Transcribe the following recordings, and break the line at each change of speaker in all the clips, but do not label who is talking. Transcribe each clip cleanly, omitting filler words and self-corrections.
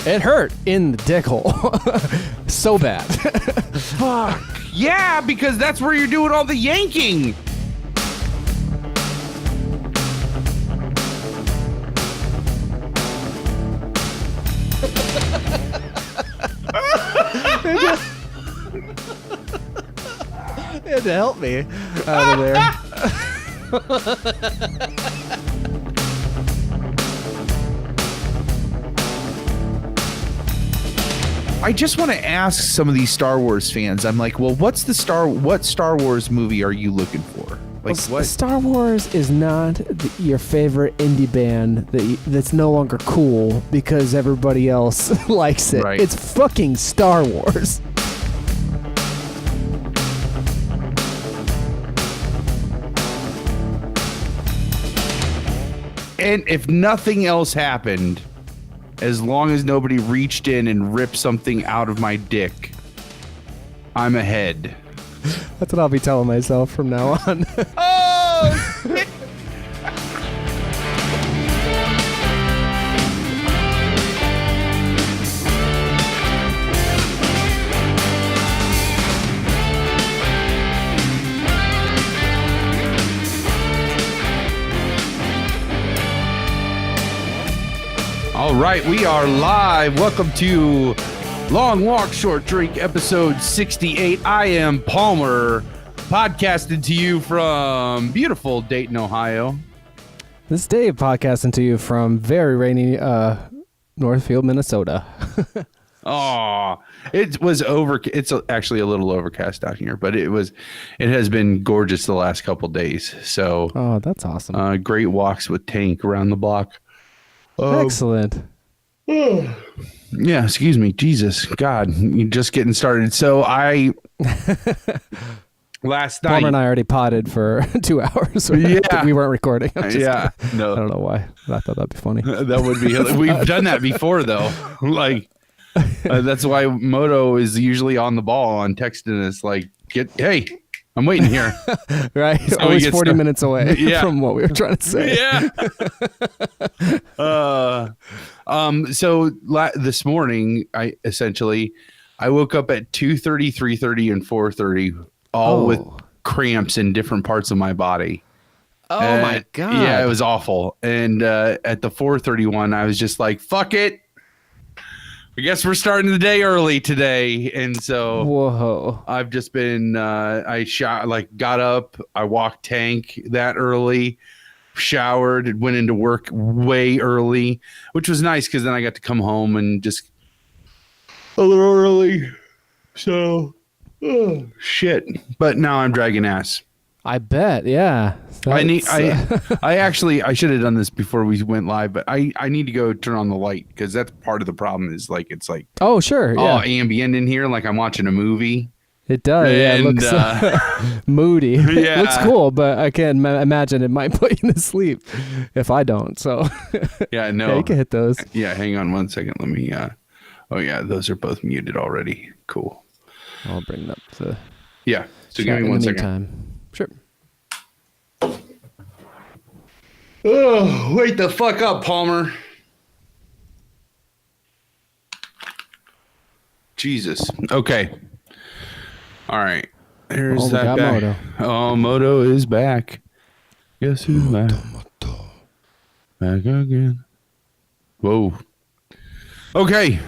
It hurt in the dick hole. So bad.
Fuck. Yeah, because that's where you're doing all the yanking.
You had to help me out of there.
I just want to ask some of these Star Wars fans. I'm like, well, what Star Wars movie are you looking for? Like, what?
Star Wars is not your favorite indie band that's no longer cool because everybody else likes it.
Right.
It's fucking Star Wars.
And if nothing else happened, as long as nobody reached in and ripped something out of my dick, I'm ahead.
That's what I'll be telling myself from now on.
Oh, shit. All right, we are live. Welcome to Long Walk, Short Drink, episode 68. I am Palmer, podcasting to you from beautiful Dayton, Ohio.
This is Dave podcasting to you from very rainy Northfield, Minnesota.
Oh, it was it's actually a little overcast out here, but it has been gorgeous the last couple days. So,
oh, that's awesome.
Great walks with Tank around the block.
Excellent.
Yeah, excuse me. Jesus, God, you're just getting started. So last night,
Palmer and I already potted for 2 hours.
Yeah.
We weren't recording.
Yeah. No.
I don't know why. I thought that'd be funny.
That would be, we've done that before though. Like, that's why Moto is usually on the ball on texting us like, hey, I'm waiting here.
Right.
So
Always 40 minutes away from what we were trying to say.
Yeah. So this morning, I woke up at 2:30, 3:30, and 4:30, all with cramps in different parts of my body.
Oh my God.
Yeah, it was awful. And at the 4:31, I was just like, fuck it. I guess we're starting the day early today. And so
whoa,
I've just been, got up, I walked Tank that early, showered, and went into work way early, which was nice because then I got to come home and just a little early. So, shit. But now I'm dragging ass. I
bet, yeah.
I should have done this before we went live, but I need to go turn on the light because that's part of the problem is like it's like
oh sure, yeah,
all ambient in here like I'm watching a movie.
It does, yeah. It looks moody.
Yeah.
It looks cool, but I can't imagine it might put you to sleep if I don't. So
yeah, no,
yeah, you can hit those.
Yeah, hang on 1 second. Let me. Oh yeah, those are both muted already. Cool.
I'll bring it up to.
Yeah. So give me 1 second.
Meantime. Sure.
Oh, wait the fuck up, Palmer. Jesus. Okay. All right. There's that back.
Moto.
Oh, Moto is back. Guess who's back? Back again. Whoa. Okay.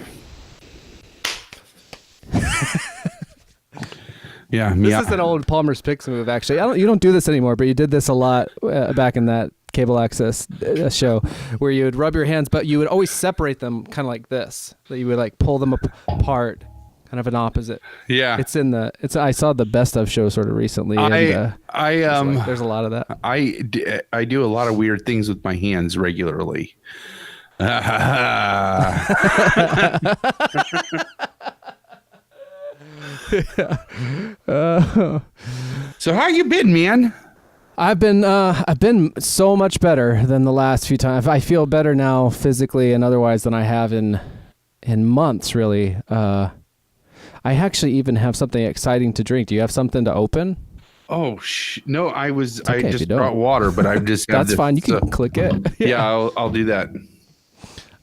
Yeah,
this is an old Palmer's Picks move. Actually, you don't do this anymore, but you did this a lot back in that cable access show, where you would rub your hands, but you would always separate them, kind of like this. That you would like pull them apart, kind of an opposite.
Yeah,
I saw the Best of show sort of recently. There's a lot of that.
I do a lot of weird things with my hands regularly. So how you been, man?
I've been so much better than the last few times. I feel better now physically and otherwise than I have in months, really. I actually even have something exciting to drink. Do you have something to open?
Oh no, I
okay
just brought water, but I just
that's fine. You can click it.
Yeah, I'll do that.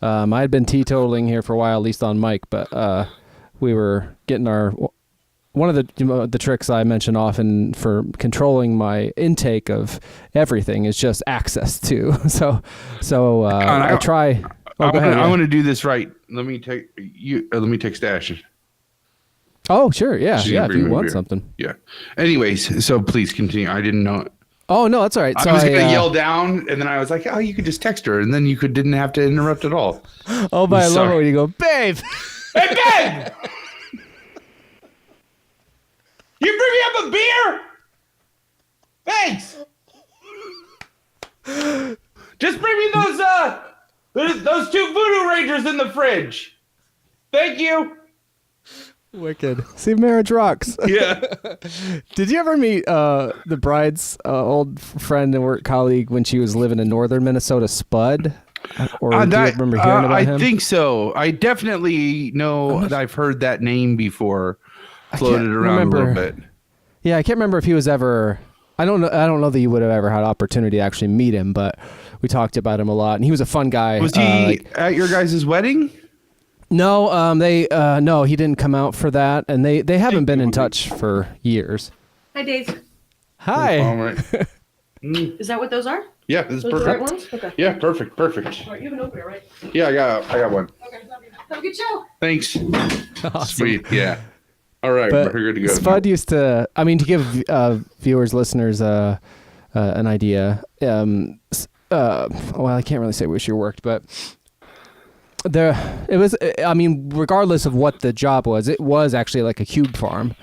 I had been teetotaling here for a while, at least on mic, but we were getting one of the tricks I mention often for controlling my intake of everything is just access to. So I try.
Oh, go ahead. I want to do this right. Let me take Stash.
Oh, sure. Yeah. Yeah. If you want something.
Yeah. Anyways, so please continue. I didn't know.
Oh, no, that's all right. So
I was going to yell down, and then I was like, oh, you could just text her, and then you didn't have to interrupt at all.
Oh, but I love it when you go, babe.
Hey, babe! You bring me up a beer? Thanks. Just bring me those 2 Voodoo Rangers in the fridge. Thank you.
Wicked. See, marriage rocks.
Yeah.
Did you ever meet the bride's old friend and work colleague when she was living in northern Minnesota, Spud? Or do you remember hearing about him?
I think so. I definitely know that I've heard that name before floated around a little bit.
Yeah, I can't remember if he was ever. I don't know that you would have ever had opportunity to actually meet him, but we talked about him a lot, and he was a fun guy.
Was he at your guys' wedding?
No, no, he didn't come out for that, and they haven't been in touch for years.
Hi, Dave.
Hi.
All right.
Is that what those are?
Yeah, this is
Those
perfect.
the right ones? Okay.
Yeah, perfect.
All right, you have an opener, right?
Yeah, I got one.
Okay. Have a good show.
Thanks.
Awesome.
Sweet. Yeah. All right,
But
we're good to go.
Spud used to. I mean, to give viewers, listeners, an idea. Well, I can't really say where she worked, but it was. I mean, regardless of what the job was, it was actually like a cube farm,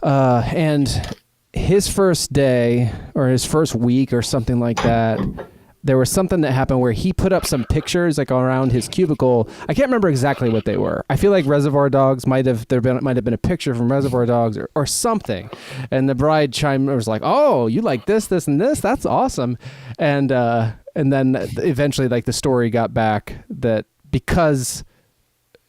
and his first day or his first week or something like that, there was something that happened where he put up some pictures like around his cubicle. I can't remember exactly what they were. I feel like Reservoir Dogs might have been a picture from Reservoir Dogs or something. And the bride was like, "Oh, you like this, and this? That's awesome." And then eventually, like, the story got back that because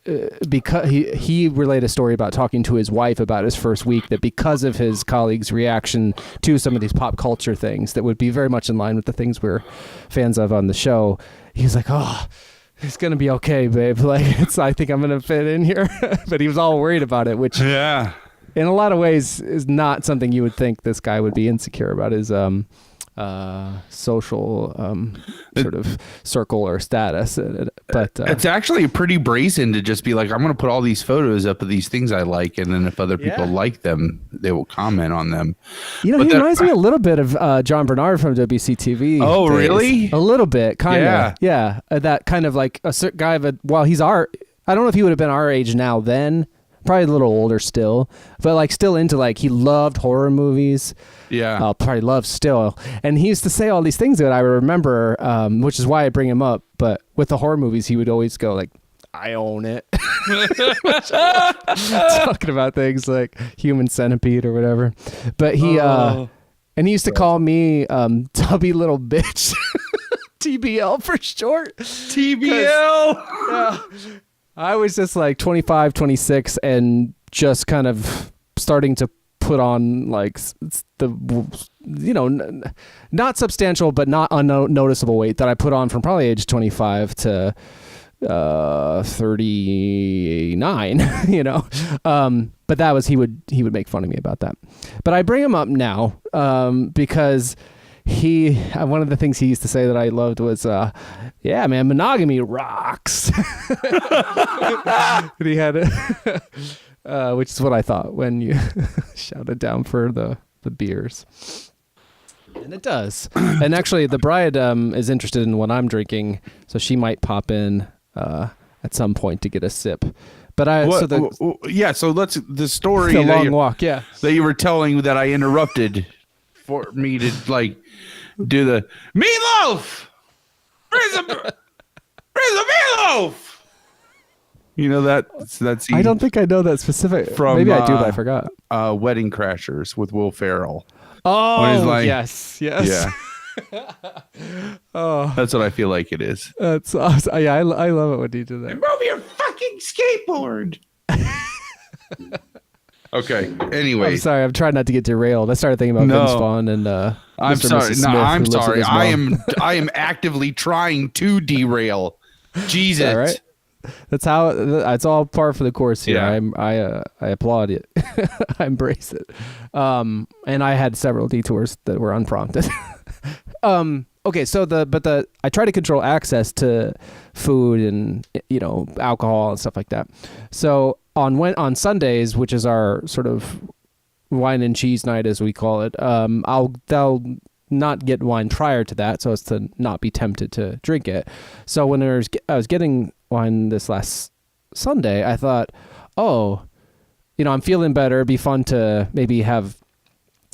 he relayed a story about talking to his wife about his first week, that because of his colleagues' reaction to some of these pop culture things that would be very much in line with the things we're fans of on the show, he's like, "Oh, it's gonna be okay, babe. Like, I think I'm gonna fit in here." But he was all worried about it, which in a lot of ways is not something you would think this guy would be insecure about. His social sort of circle or status, but
it's actually pretty brazen to just be like, I'm going to put all these photos up of these things I like, and then if other people like them, they will comment on them.
He reminds me a little bit of John Bernard from WCTV.
Oh,
days.
really?
A little bit, kind of. Yeah, that kind of like a certain guy of I don't know if he would have been our age now then. Probably a little older still, but like still into, like, he loved horror movies.
Yeah.
Probably loves still. And he used to say all these things that I remember, which is why I bring him up. But with the horror movies, he would always go like, "I own it." Talking about things like Human Centipede or whatever. But he, and he used to call me Tubby Little Bitch. TBL for short.
TBL.
Yeah. I was just like 25, 26 and just kind of starting to put on like not substantial, but not unnoticeable weight that I put on from probably age 25 to 39, but that was, he would make fun of me about that. But I bring him up now because one of the things he used to say that I loved was, "Yeah, man, monogamy rocks." And he had it, which is what I thought when you shouted down for the beers. And it does. And actually, the bride is interested in what I'm drinking, so she might pop in at some point to get a sip. But
so let's the story
the long walk, yeah,
that you were telling that I interrupted for me to like do the meatloaf. Where's the meatloaf? You know that's
I don't think I know that specific.
From
maybe I do, but I forgot.
Wedding Crashers with Will Ferrell.
Oh, like, yes.
Yeah.
Oh,
that's what I feel like it is.
That's awesome. Yeah, I love it when you do that.
Move your fucking skateboard. Okay.
I'm
Anyways,
sorry. I'm trying not to get derailed. I started thinking about
No.
Vince Vaughn and
I'm
Mr.
sorry.
and Mrs.
No,
Smith,
I'm
who lives with
sorry.
his mom.
I am actively trying to derail. Jesus.
All right. That's how. It's all par for the course here.
Yeah.
I applaud it. I embrace it. And I had several detours that were unprompted. Okay, so I try to control access to food and alcohol and stuff like that. So on Sundays, which is our sort of wine and cheese night as we call it, I'll not get wine prior to that so as to not be tempted to drink it. So when I was getting wine this last Sunday, I thought, I'm feeling better. It'd be fun to maybe have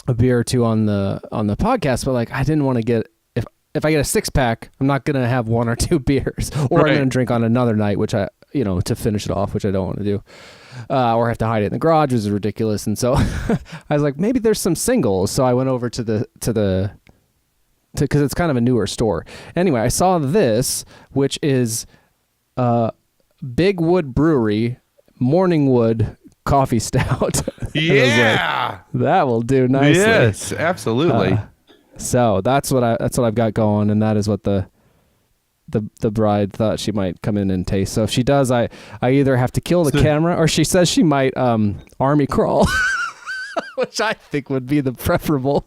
a beer or two on the podcast, but like I didn't want to get if I get a 6-pack, I'm not gonna have 1 or 2 beers, or I'm gonna drink on another night, which to finish it off, which I don't want to do, or have to hide it in the garage, which is ridiculous. And so I was like, maybe there's some singles. So I went over to because it's kind of a newer store. Anyway, I saw this, which is Big Wood Brewery Morningwood Coffee Stout.
Yeah.
Like, that will do nicely.
Yes, absolutely.
So that's what I've got going, and that is what the bride thought she might come in and taste. So if she does, I either have to kill the camera, or she says she might army crawl, which I think would be the preferable.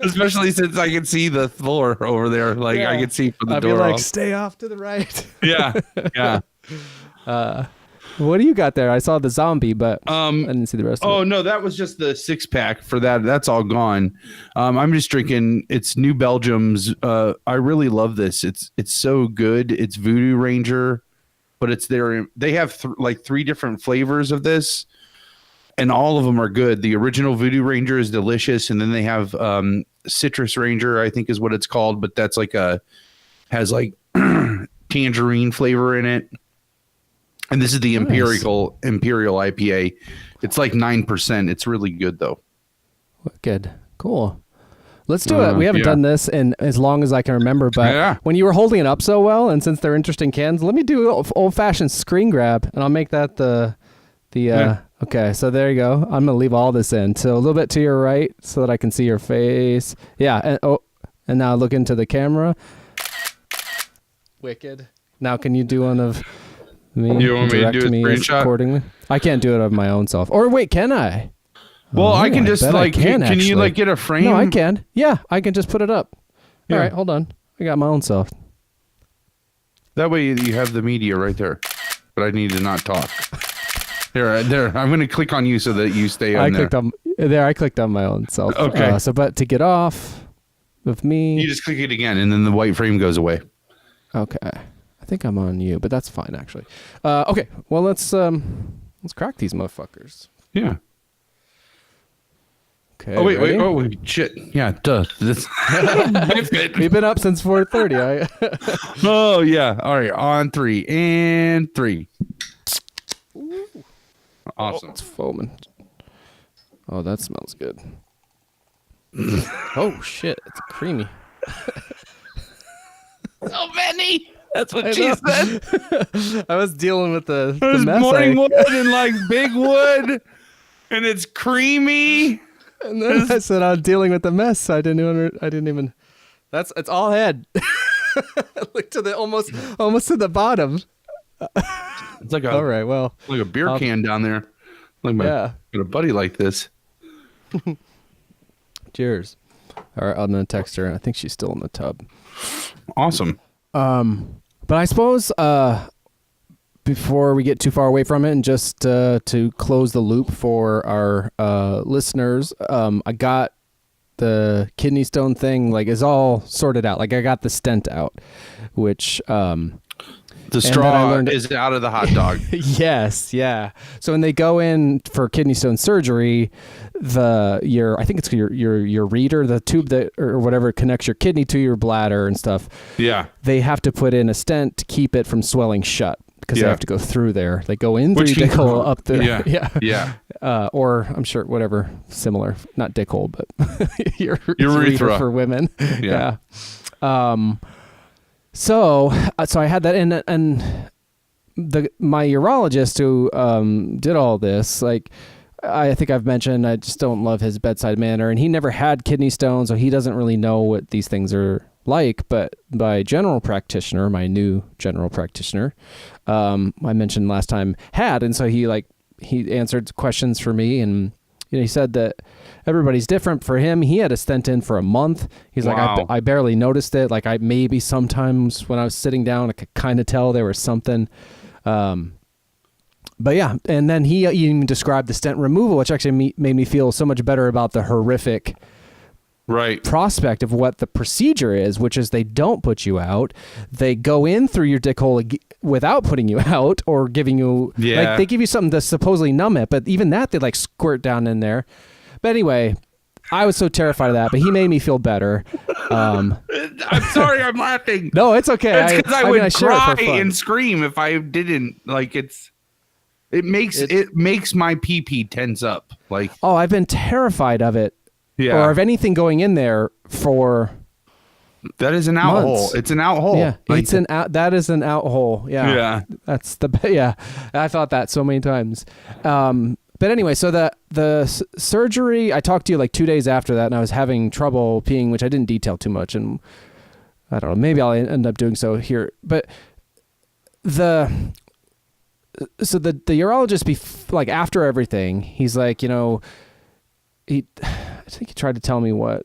Especially since I can see the floor over there, like I can see from the door.
I'd be like,
off.
stay off to the right.
Yeah.
What do you got there? I saw the zombie, but I didn't see the rest of it.
Oh, no, that was just the 6-pack for that. That's all gone. I'm just drinking. It's New Belgium's. I really love this. It's so good. It's Voodoo Ranger, but it's they have 3 different flavors of this, and all of them are good. The original Voodoo Ranger is delicious, and then they have Citrus Ranger, I think is what it's called, but that's has tangerine flavor in it. And this is the Imperial IPA. It's like 9%. It's really good though.
Good. Cool. Let's do it. We haven't done this in as long as I can remember, but when you were holding it up so well, and since they're interesting cans, let me do old-fashioned screen grab, and I'll make that okay, so there you go. I'm going to leave all this in. So a little bit to your right so that I can see your face. Yeah, and now look into the camera. Wicked. Now can you do one of me?
You want me to do a screenshot?
Accordingly? I can't do it of my own self. Or wait, can I?
Well, I can just can you get a frame?
No, I can. Yeah, I can just put it up.
Yeah.
All right, hold on. I got my own self.
That way you have the media right there. But I need to not talk. There. I'm going to click on you so that you stay on there.
I clicked on my own self.
Okay.
But to get off of me,
you just click it again, and then the white frame goes away.
Okay. I think I'm on you, but that's fine actually. Okay. Well, let's crack these motherfuckers.
Yeah.
Okay.
Oh wait,
ready?
wait, shit. Yeah, duh.
We've been up since 4:30.
Oh yeah. All right, on 3 and 3. Awesome.
Oh, it's foaming. Oh, that smells good. Oh shit, it's creamy.
So many. That's what she said.
I was dealing with the
There's
mess.
morning wood and big wood, and it's creamy.
And then I said I was dealing with the mess. So I didn't even. It's all head. Look to the almost to the bottom.
It's like
all right. Well,
like a beer can down there. Like got a buddy like this.
Cheers. All right, I'm gonna text her. I think she's still in the tub.
Awesome.
But I suppose before we get too far away from it, and just to close the loop for our listeners, I got the kidney stone thing is all sorted out. I got the stent out, which
the straw is out of the hot dog.
Yes, yeah. So when they go in for kidney stone surgery, I think it's your reader, the tube that or whatever connects your kidney to your bladder and stuff.
Yeah.
They have to put in a stent to keep it from swelling shut because they have to go through there. They go in through dick hole up there.
Yeah.
Or I'm sure whatever similar, not dick hole, but your
urethra
for women.
Yeah.
So I had that in, and my urologist who did all this, I think I've mentioned I just don't love his bedside manner, and he never had kidney stones, so he doesn't really know what these things are like. But my general practitioner, my new general practitioner, I mentioned last time, had, and so he answered questions for me, and he said that everybody's different. For him, he had a stent in for a month. He's
Wow.
like, I barely noticed it. Like I maybe sometimes when I was sitting down, I could kind of tell there was something. But yeah, and then he even described the stent removal, which actually made me feel so much better about the horrific prospect of what the procedure is, which is they don't put you out. They go in through your dick hole without putting you out or giving you, like they give you something to supposedly numb it, but even that they like squirt down in there. But anyway, I was so terrified of that, but he made me feel better.
I'm sorry, I'm laughing.
No, it's okay.
It's because I would
share it
cry
for fun.
and scream if I didn't. Like it makes my pee tense up. Like,
oh, I've been terrified of it.
yeah,
Or of anything going in there for
that is an out hole.
months.
It's an out hole.
Yeah,
Like,
it's an out. That is an out hole. Yeah,
yeah.
That's the yeah. I thought that so many times. But anyway, so the surgery, I talked to you like 2 days after that, and I was having trouble peeing, which I didn't detail too much, and I don't know. Maybe I'll end up doing so here. But the urologist, like after everything, he's like, I think he tried to tell me what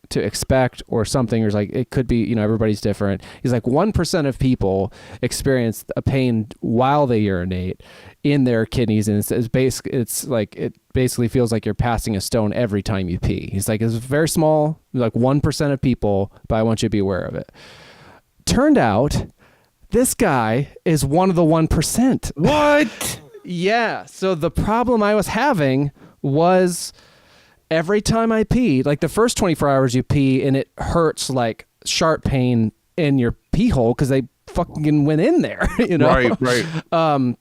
to expect or something, or it's like it could be, everybody's different. He's like 1% of people experience a pain while they urinate in their kidneys, and it basically feels like you're passing a stone every time you pee. He's like, it's very small, like 1% of people, but I want you to be aware of it. Turned out this guy is one of the 1%.
What?
Yeah. So the problem I was having was every time I peed, like the first 24 hours you pee and it hurts like sharp pain in your pee hole because they fucking went in there,
Right.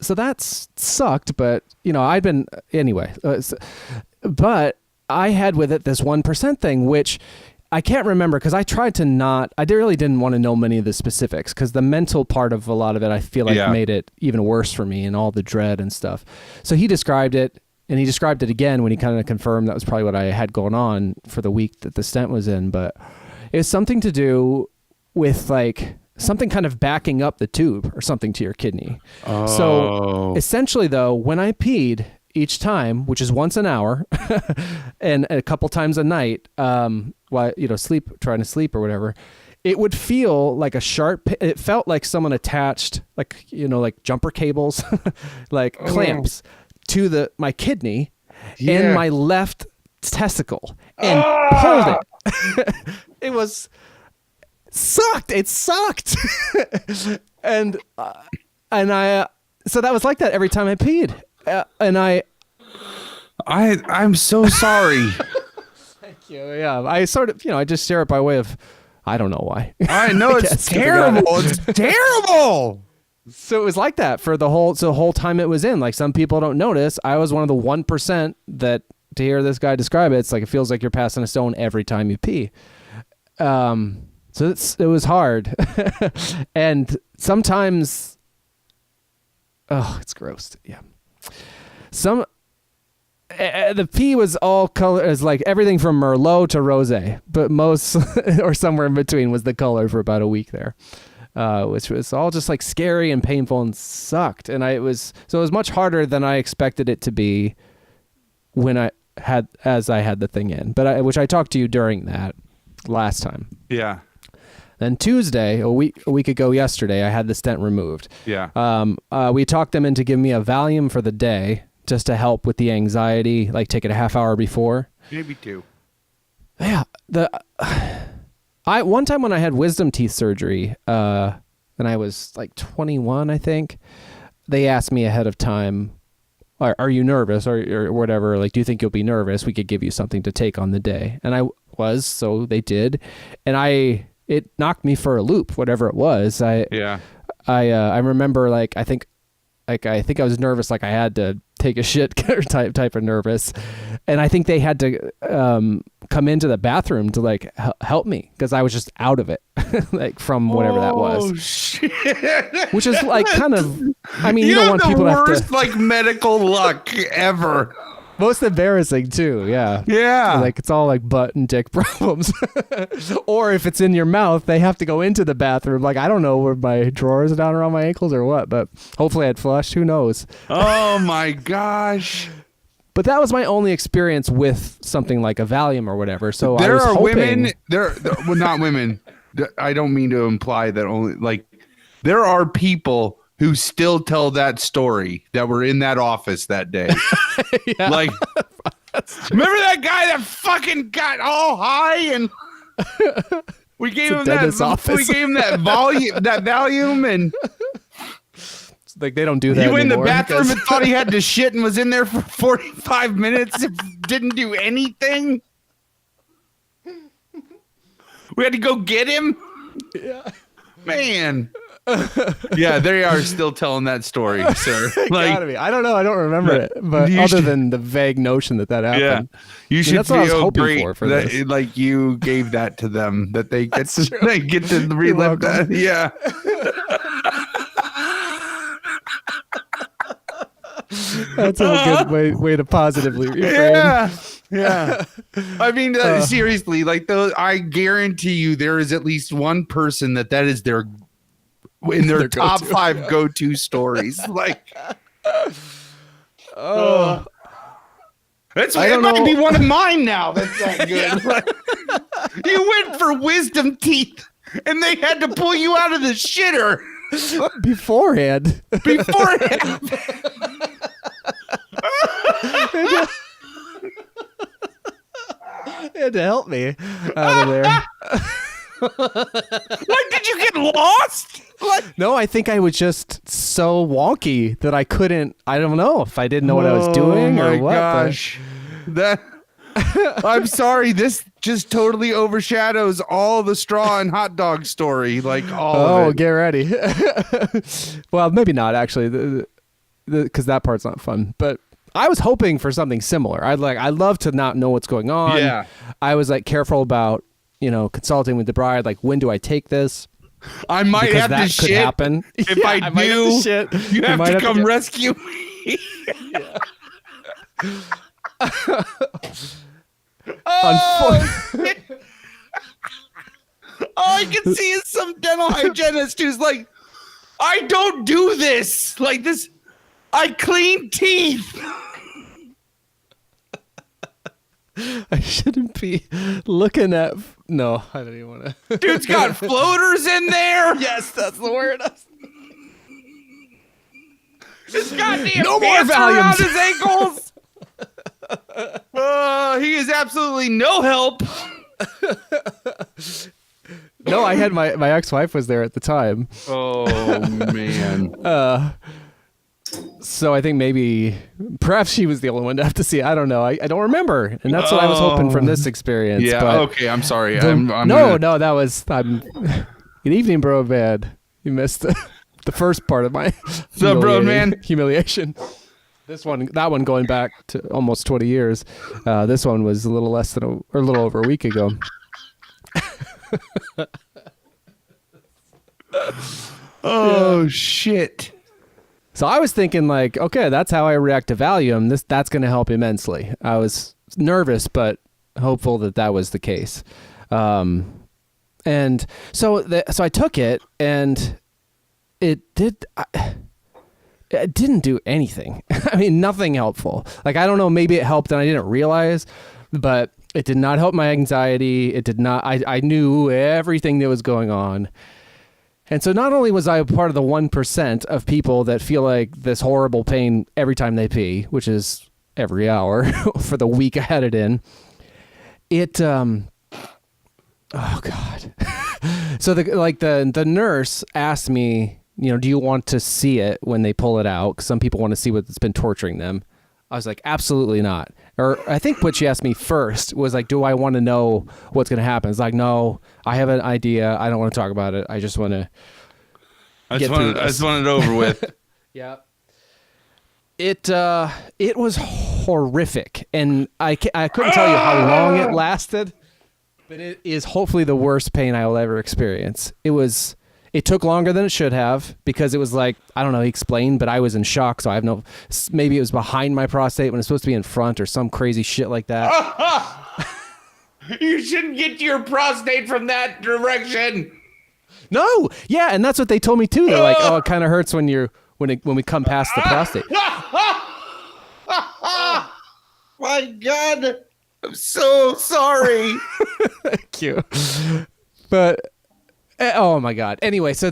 So that sucked, but I'd been anyway. But I had with it this 1% thing, which I can't remember because I tried to not. I really didn't want to know many of the specifics because the mental part of a lot of it, I feel like made it even worse for me and all the dread and stuff. So he described it, and he described it again when he kind of confirmed that was probably what I had going on for the week that the stent was in. But it was something to do with like something kind of backing up the tube or something to your kidney.
Oh.
So essentially, though, when I peed each time, which is once an hour and a couple times a night, while trying to sleep or whatever, it would feel like a sharp. It felt like someone attached like jumper cables, like clamps to my kidney and my left testicle and pulled it. It was sucked. It sucked. and I so that was like that every time I peed. And
I'm so sorry.
Thank you. Yeah, I sort of, I just share it by way of, I don't know why.
I know it's terrible. It's terrible.
So it was like that for the whole time it was in. Like some people don't notice. I was one of the 1% that to hear this guy describe it, it's like it feels like you're passing a stone every time you pee. So it was hard, and sometimes, it's gross. Yeah. The pee was all colors, like everything from Merlot to rosé, but most or somewhere in between was the color for about a week there, which was all just like scary and painful and sucked. And it was much harder than I expected it to be when I had the thing in, but which I talked to you during that last time.
Yeah.
Then Tuesday, a week ago yesterday, I had the stent removed.
Yeah.
We talked them into giving me a Valium for the day just to help with the anxiety, like take it a half hour before.
Maybe 2.
Yeah. One time when I had wisdom teeth surgery, and I was like 21, I think, they asked me ahead of time, are you nervous or whatever? Like, do you think you'll be nervous? We could give you something to take on the day. And I was, so they did. And it knocked me for a loop, whatever it was. I remember I think I was nervous, like I had to take a shit type of nervous, and I think they had to come into the bathroom to like help me because I was just out of it. like from whatever that was.
Oh shit!
Which is like kind of, I mean, you
have
don't want
the
people to have
worst
to.
like medical luck ever.
Most embarrassing too, yeah.
Yeah.
Like it's all like butt and dick problems. Or if it's in your mouth, they have to go into the bathroom. Like I don't know where my drawers are down around my ankles or what, but hopefully I'd flushed. Who knows?
Oh my gosh.
But that was my only experience with something like a Valium or whatever. So
There
I was
are
hoping,
women. Well, not women. I don't mean to imply that only like there are people who still tell that story that were in that office that day.
Yeah.
Like, remember that guy that fucking got all high and we gave him
dentist's
that.
office.
We gave him that Valium, and
like they don't do that
he went in the
anymore
bathroom
because-
and thought he had to shit and was in there for 45 minutes. Didn't do anything. We had to go get him.
Yeah.
Man. Yeah, they are still telling that story, sir.
Gotta be. I don't know. I don't remember it, but
You
other
should-
than the vague notion that
yeah,
happened.
you should
that's what I was
feel
hoping
great
for
that
this.
like you gave that to them, that they get
That's
to,
true.
they get to relive that.
welcome.
Yeah.
That's a good way to positively reframe.
Yeah. I mean, seriously, like those, I guarantee you there is at least one person that is their in their
Their
top
go-to.
5 go-to stories. Like,
Oh,
it
don't
might
know.
be one of mine now. That's that good. Like, you went for wisdom teeth, and they had to pull you out of the shitter
beforehand.
beforehand.
They had to help me out of there.
Like, did you get lost? Like,
No, I think I was just so wonky that I couldn't. I don't know if I didn't know what I was doing
oh
or
my
what. but-
gosh. That. I'm sorry. This just totally overshadows all the straw and hot dog story. Like all
Oh,
of it.
get ready. Well, maybe not actually, because that part's not fun. But I was hoping for something similar. I'd love to not know what's going on.
Yeah.
I was like careful about consulting with the bride. Like, when do I take this?
I might
Because
have
that
to
could
shit.
happen.
If
Yeah,
I
might have to
do,
shit.
you have
might
to come
get-
rescue me. Oh, shit. All I can see is some dental hygienist who's like, I don't do this. Like this, I clean teeth.
I shouldn't be looking at. No, I don't even want to.
Dude's got floaters in there.
Yes, that's the word.
His goddamn
No more
pants are around
Valiums.
his ankles. He is absolutely no help.
No, I had my ex-wife was there at the time.
Oh man.
So I think perhaps she was the only one to have to see it. I don't know. I don't remember. And that's what I was hoping from this experience.
Yeah.
But
Okay. I'm sorry.
no,
gonna-
that was, good evening, bro, bad. You missed the first part of my
up, bro, man?
humiliation. That one going back to almost 20 years. This one was a little less than a little over a week ago.
Oh shit.
So I was thinking like, okay, that's how I react to Valium. That's going to help immensely. I was nervous, but hopeful that was the case. And so I took it, and it didn't do anything. I mean, nothing helpful. Like, I don't know, maybe it helped and I didn't realize, but it did not help my anxiety. It did not. I knew everything that was going on. And so not only was I a part of the 1% of people that feel like this horrible pain every time they pee, which is every hour for the week I had it in, oh God. So the nurse asked me, do you want to see it when they pull it out? 'Cause some people want to see what's been torturing them. I was like, absolutely not. Or I think what she asked me first was like, do I want to know what's going to happen? It's like, no, I have an idea. I don't want to talk about it. I just want to
I
get through this.
just want it over with.
Yeah. It was horrific, and I couldn't tell you how long it lasted. But it is hopefully the worst pain I will ever experience. It took longer than it should have because it was like, I don't know, he explained, but I was in shock. So I have maybe it was behind my prostate when it's supposed to be in front or some crazy shit like that.
You shouldn't get your prostate from that direction.
No. Yeah. And that's what they told me too. They're like, oh, it kind of hurts when we come past the prostate.
My God. I'm so sorry.
Thank you. But oh my God. Anyway, so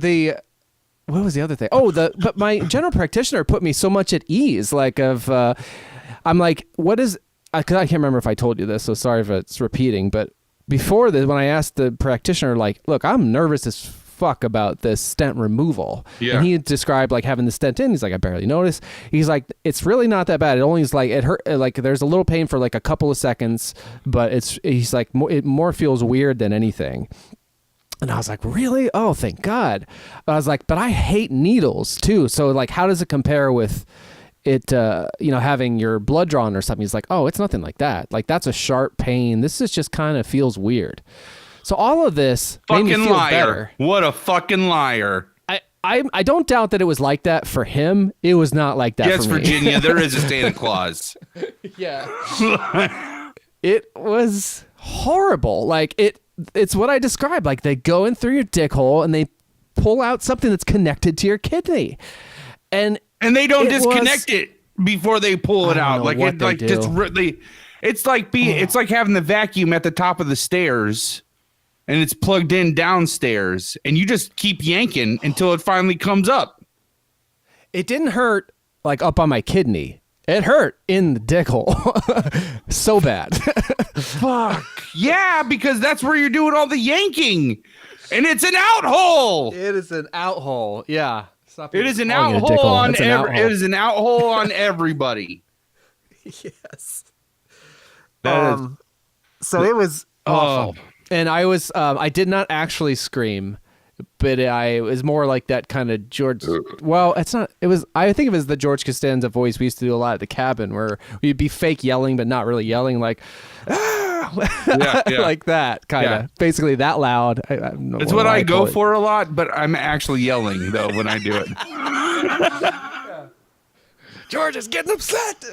what was the other thing? Oh, but my general practitioner put me so much at ease. Like I'm like, what is? I can't remember if I told you this, so sorry if it's repeating. But before this, when I asked the practitioner, like, look, I'm nervous as fuck about this stent removal.
Yeah.
And he described like having the stent in. He's like, I barely noticed. He's like, it's really not that bad. It only is like, it hurt. Like there's a little pain for like a couple of seconds, but he's like, it more feels weird than anything. And I was like, really? Oh, thank God. But I was like, but I hate needles too. So like, how does it compare with it, having your blood drawn or something? He's like, oh, it's nothing like that. Like that's a sharp pain. This is just kind of feels weird. So all of this made me feel better.
What a fucking liar.
I don't doubt that it was like that for him. It was not like that for me.
Yes, Virginia, there is a Santa Claus.
Yeah. It was horrible. Like it's what I described. Like they go in through your dick hole and they pull out something that's connected to your kidney. And
they don't disconnect it before they pull it out. Like it like just really it's like having the vacuum at the top of the stairs and it's plugged in downstairs and you just keep yanking until it finally comes up.
It didn't hurt like up on my kidney. It hurt in the dick hole. So bad.
Fuck. Yeah, because that's where you're doing all the yanking. And it's an out hole.
It is an out hole. Yeah.
It is an out hole on it is an out hole on everybody.
Yes.
So
it was awful. And I did not actually scream, but it was more like that kind of George. Well, it's not. It was. I think it was the George Costanza voice we used to do a lot at the cabin, where we'd be fake yelling, but not really yelling, like, like that kind of. Basically, that loud.
It's what I go for a lot, but I'm actually yelling though when I do it.
George is getting upset,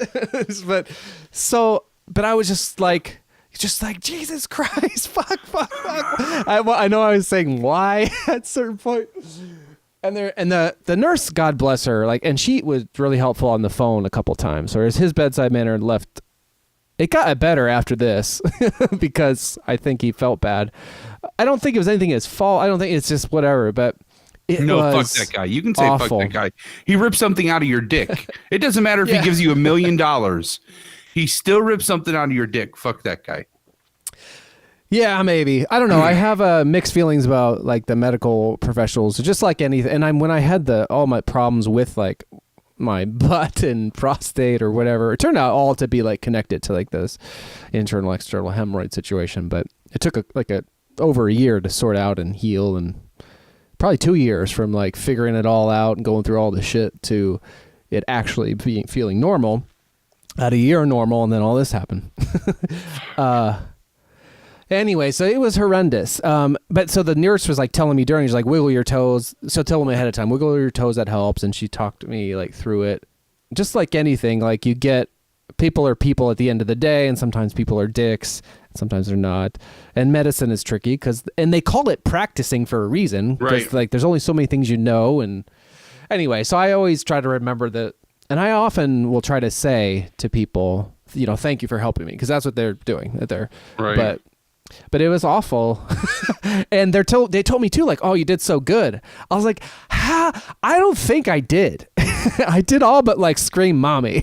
but I was just like Jesus Christ, fuck. I know I was saying why at a certain point. And the nurse, God bless her, like, and she was really helpful on the phone a couple times. Whereas his bedside manner left. It got better after this because I think he felt bad. I don't think it was anything his fault. I don't think it's just whatever, but
fuck that guy. You can say
awful.
Fuck that guy. He ripped something out of your dick. It doesn't matter if he gives you $1 million. He still ripped something out of your dick. Fuck that guy.
Yeah, maybe. I don't know. I have mixed feelings about like the medical professionals, just like anything. And when I had all my problems with like my butt and prostate or whatever, it turned out all to be like connected to like this internal external hemorrhoid situation. But it took over a year to sort out and heal, and probably 2 years from like figuring it all out and going through all the shit to it actually feeling normal. Had a year normal, and then all this happened. Anyway, so it was horrendous. But so the nurse was like telling me during, she's like, wiggle your toes. So tell me ahead of time, wiggle your toes, that helps. And she talked to me like through it. Just like anything, like you get, people are people at the end of the day, and sometimes people are dicks, and sometimes they're not. And medicine is tricky and they call it practicing for a reason.
Right.
Like there's only so many things you know. And anyway, so I always try to remember that. And I often will try to say to people, thank you for helping me, because that's what they're doing.
Right.
But it was awful. And they told me too, like, oh, you did so good. I was like, I don't think I did. I did all but like scream mommy,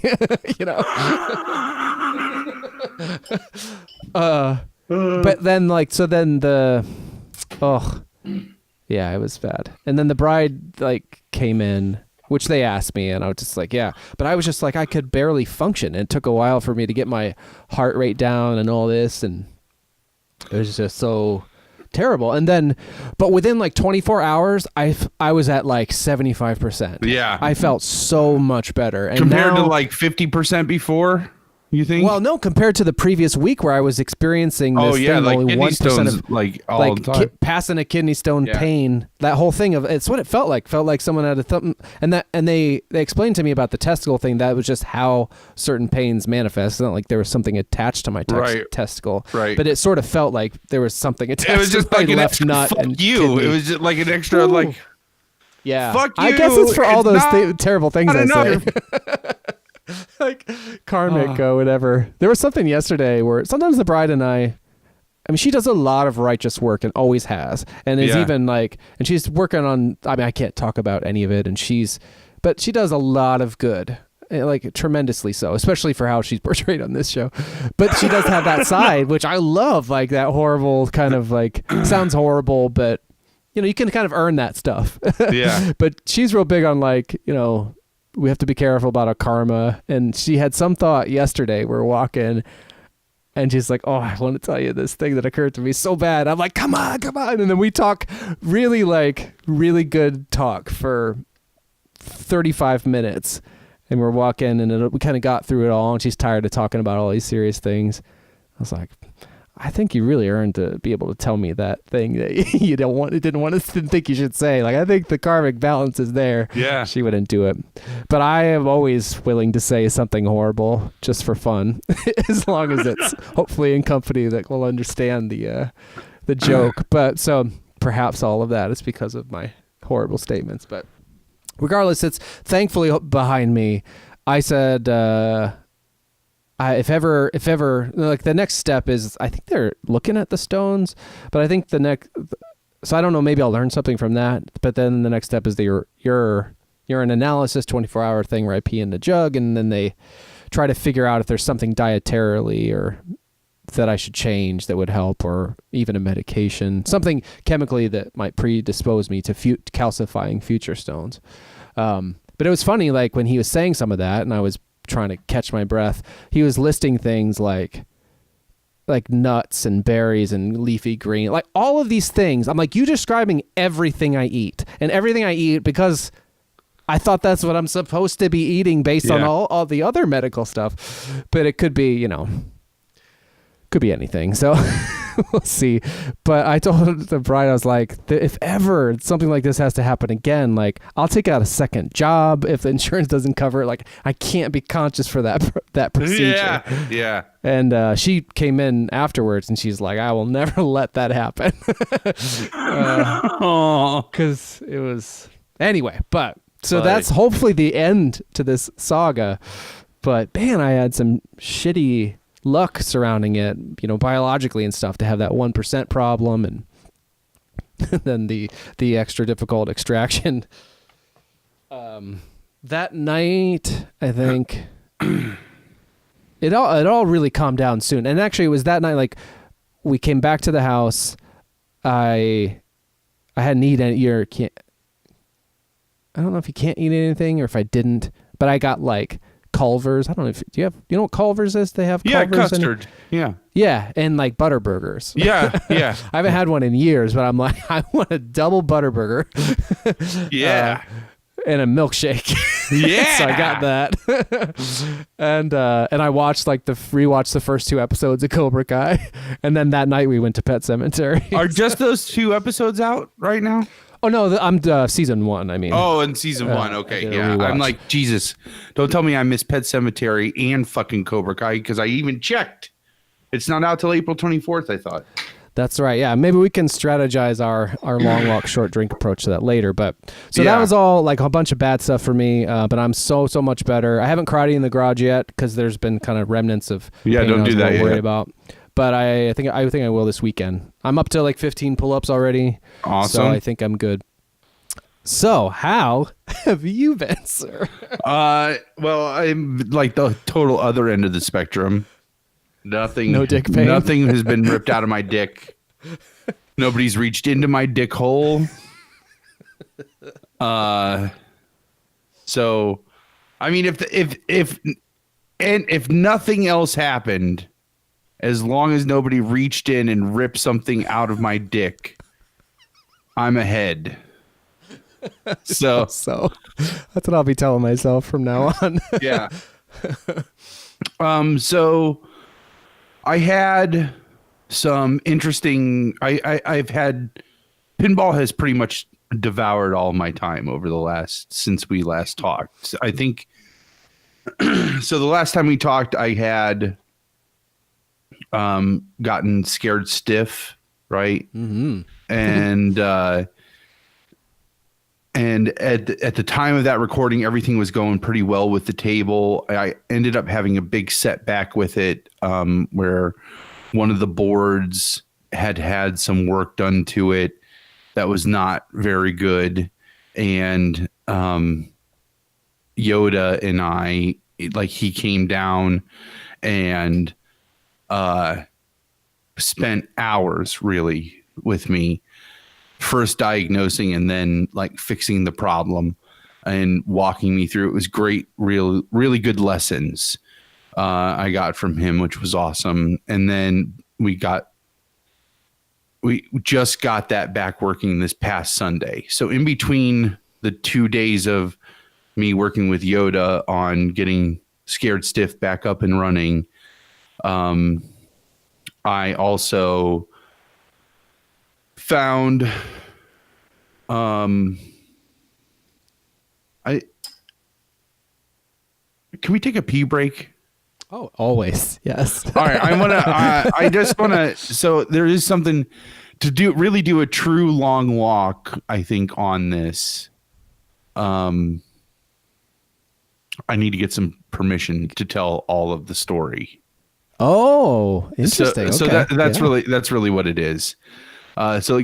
but then yeah, it was bad. And then the bride like came in, which they asked me, and I was just like, yeah. But I was just like, I could barely function. And it took a while for me to get my heart rate down and all this, and it was just so terrible. And then, but within like 24 hours, I was at like 75%.
Yeah.
I felt so much better. And
compared
now,
to like 50% before? You think?
Well, no, compared to the previous week where I was experiencing this thing,
like
only
kidney
1%
stones,
of
like all the time.
passing a kidney stone pain. That whole thing of it's what it felt like. Felt like someone had a thumb, and they explained to me about the testicle thing. That was just how certain pains manifest. It's not like there was something attached to my testicle,
right?
But it sort of felt like there was something attached. It was just
like
an
extra
nut
fuck
and
you.
kidney.
It was just like an extra like.
Yeah,
fuck you.
I guess it's for all those terrible things I
know.
say. Like karmic or whatever. There was something yesterday where sometimes the bride and I mean, she does a lot of righteous work and always has, and is even like, and she's working on. I mean, I can't talk about any of it, but she does a lot of good, like tremendously so, especially for how she's portrayed on this show. But she does have that side, which I love, like that horrible kind of like sounds horrible, but you can kind of earn that stuff.
Yeah.
But she's real big on like, we have to be careful about our karma. And she had some thought yesterday. We're walking and she's like, oh, I want to tell you this thing that occurred to me so bad. I'm like, come on. And then we talk really good talk for 35 minutes. And we're walking and we kind of got through it all. And she's tired of talking about all these serious things. I was like, I think you really earned to be able to tell me that thing that you didn't think you should say. Like, I think the karmic balance is there.
Yeah.
She wouldn't do it. But I am always willing to say something horrible just for fun, as long as it's hopefully in company that will understand the joke. But so perhaps all of that is because of my horrible statements. But regardless, it's thankfully behind me. I said, if ever, like the next step is, I think they're looking at the stones, but I think so I don't know, maybe I'll learn something from that. But then the next step is the urine analysis, 24-hour thing where I pee in the jug, and then they try to figure out if there's something dietarily or that I should change that would help, or even a medication, something chemically that might predispose me to calcifying future stones. But it was funny, like when he was saying some of that, and I was trying to catch my breath, he was listing things like nuts and berries and leafy green, like all of these things. I'm like, you describing everything I eat, and everything I eat because I thought that's what I'm supposed to be eating based on all the other medical stuff, but it could be, could be anything. So we'll see. But I told the bride, I was like, if ever something like this has to happen again, like I'll take out a second job if the insurance doesn't cover it. Like I can't be conscious for that procedure.
Yeah.
And she came in afterwards and she's like, I will never let that happen. Because it was anyway. But so that's hopefully the end to this saga. But man, I had some shitty luck surrounding it, biologically and stuff, to have that 1% problem, and then the extra difficult extraction. That night, I think it all really calmed down soon. And actually, it was that night, like we came back to the house. I hadn't eaten I don't know if you can't eat anything or if I didn't, but I got like Culver's. I don't know if you know what Culver's is. They have Culver's
custard.
Yeah, and like butter burgers.
Yeah.
I haven't had one in years, but I'm like, I want a double butter burger.
Yeah.
And a milkshake.
Yeah.
So I got that. And I watched rewatched the first 2 episodes of Cobra Kai, and then that night we went to Pet Sematary.
Are just those 2 episodes out right now?
Oh no, I'm season 1. I mean.
Oh, in season 1. Okay, yeah.
Rewatch.
I'm like, Jesus, don't tell me I missed Pet Sematary and fucking Cobra Kai, because I even checked. It's not out till April 24th. I thought.
That's right. Yeah, maybe we can strategize our long walk, short drink approach to that later. But so that was all like a bunch of bad stuff for me. But I'm so much better. I haven't cried in the garage yet because there's been kind of remnants of pain
don't
I was
do that.
Worried about. But I think I will this weekend. I'm up to like 15 pull-ups already.
Awesome.
So I think I'm good. So how have you been, sir?
Well, I'm like the total other end of the spectrum. Nothing.
No dick pain.
Nothing has been ripped out of my dick. Nobody's reached into my dick hole. So, I mean, if nothing else happened, as long as nobody reached in and ripped something out of my dick, I'm ahead. So
that's what I'll be telling myself from now on.
Yeah. So I had some interesting. I've had pinball has pretty much devoured all my time over the last since we last talked. I think so. The last time we talked, I had gotten scared stiff, right?
Mm-hmm.
And at the time of that recording, everything was going pretty well with the table. I ended up having a big setback with it, where one of the boards had some work done to it that was not very good. And Yoda and I, like, he came down and spent hours really with me, first diagnosing and then like fixing the problem and walking me through. It was great, really good lessons I got from him, which was awesome. And then we just got that back working this past Sunday. So in between the 2 days of me working with Yoda on getting Scared Stiff back up and running, I also found can we take a pee break?
Oh, always. Yes.
All right. I just want to, so there is something to do a true long walk, I think, on this. I need to get some permission to tell all of the story.
Oh, interesting.
So
okay.
that's really what it is. So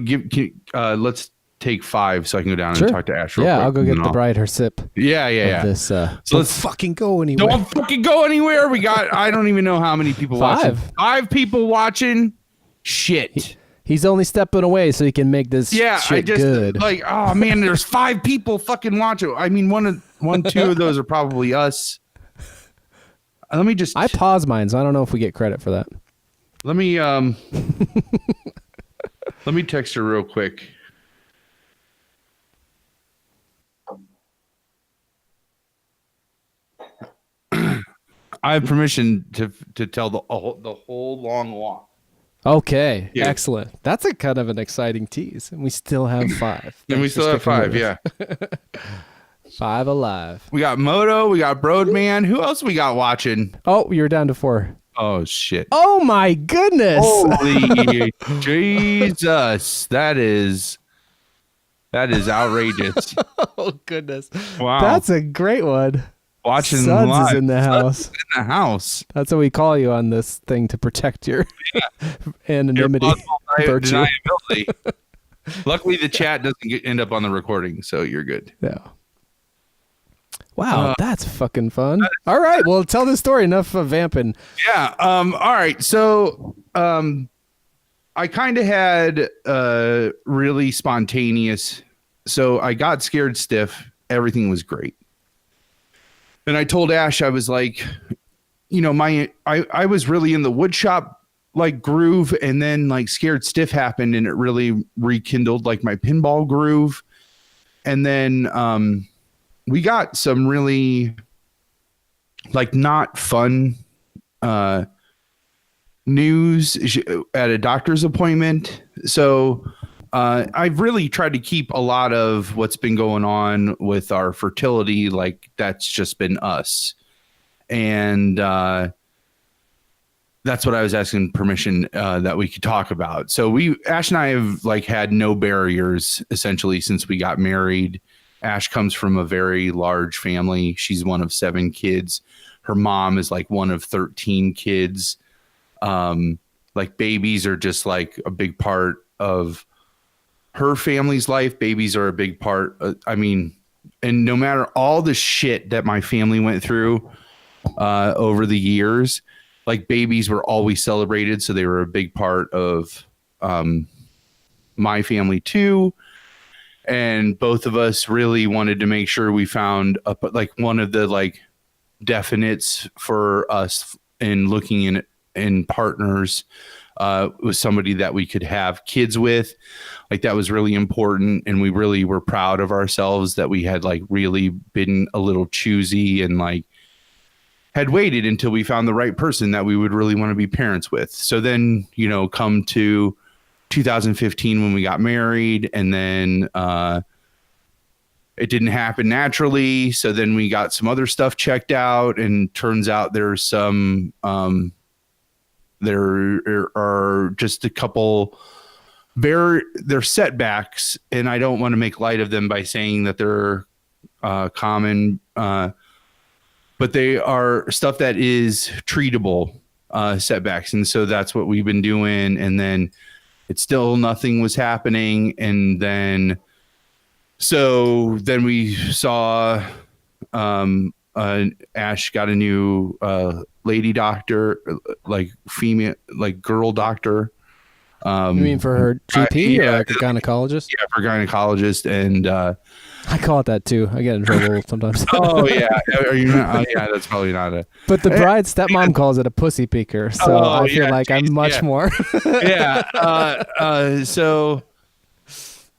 let's take 5 so I can go down
Sure.
and talk to Ash real
Yeah,
quick.
I'll go get the bride her sip.
Yeah.
This,
So
let's fucking go anywhere.
Don't fucking go anywhere. I don't even know how many people watching. 5 people watching. Shit.
He's only stepping away so he can make this shit good.
Like, oh man, there's 5 people fucking watching. I mean, two of those are probably us. Let me just.
I paused mine, so I don't know if we get credit for that.
Let me let me text her real quick. I have permission to tell the whole long walk.
Okay,
Yeah.
excellent. That's a kind of an exciting tease, and we still have 5.
And we still have 5, yeah.
5 alive.
We got Moto, we got Broadman. Who else we got watching?
Oh, you're down to 4.
Oh shit!
Oh my goodness!
Holy Jesus! That is outrageous.
Oh goodness!
Wow,
that's a great one.
Watching
Suds
live.
is in the house.
Suds is in the house.
That's what we call you on this thing to protect your anonymity. Virtue.
Deniability. Luckily, the chat doesn't end up on the recording, so you're good.
Yeah. Wow, that's fucking fun. All right, well, tell the story. Enough of vamping.
Yeah. All right. So, I kind of had really spontaneous. So I got scared stiff. Everything was great. And I told Ash, I was like, you know, I was really in the wood shop like groove, and then like scared stiff happened, and it really rekindled like my pinball groove. And then we got some really like not fun news at a doctor's appointment. So I've really tried to keep a lot of what's been going on with our fertility, like that's just been us. And that's what I was asking permission that we could talk about. So Ash and I have like had no barriers essentially since we got married. Ash comes from a very large family. She's one of 7 kids. Her mom is like one of 13 kids. Like babies are just like a big part of her family's life. Babies are a big part. And no matter all the shit that my family went through over the years, like babies were always celebrated. So they were a big part of my family too. And both of us really wanted to make sure we found like one of the like definites for us in looking in partners was somebody that we could have kids with. Like that was really important. And we really were proud of ourselves that we had like really been a little choosy and like had waited until we found the right person that we would really want to be parents with. So then, come to 2015 when we got married, and then it didn't happen naturally. So then we got some other stuff checked out, and turns out there's some there are just a couple they're setbacks, and I don't want to make light of them by saying that they're common, but they are stuff that is treatable setbacks. And so that's what we've been doing. And then it's still nothing was happening. And then we saw Ash got a new lady doctor, like female, like girl doctor.
You mean for her GP or like a gynecologist?
Yeah, for gynecologist. And
I call it that too. I get in trouble sometimes.
Oh yeah, are you not? Oh, yeah, that's probably not a.
But the bride's stepmom calls it a pussy peeker, so I feel like I'm much more.
Yeah. So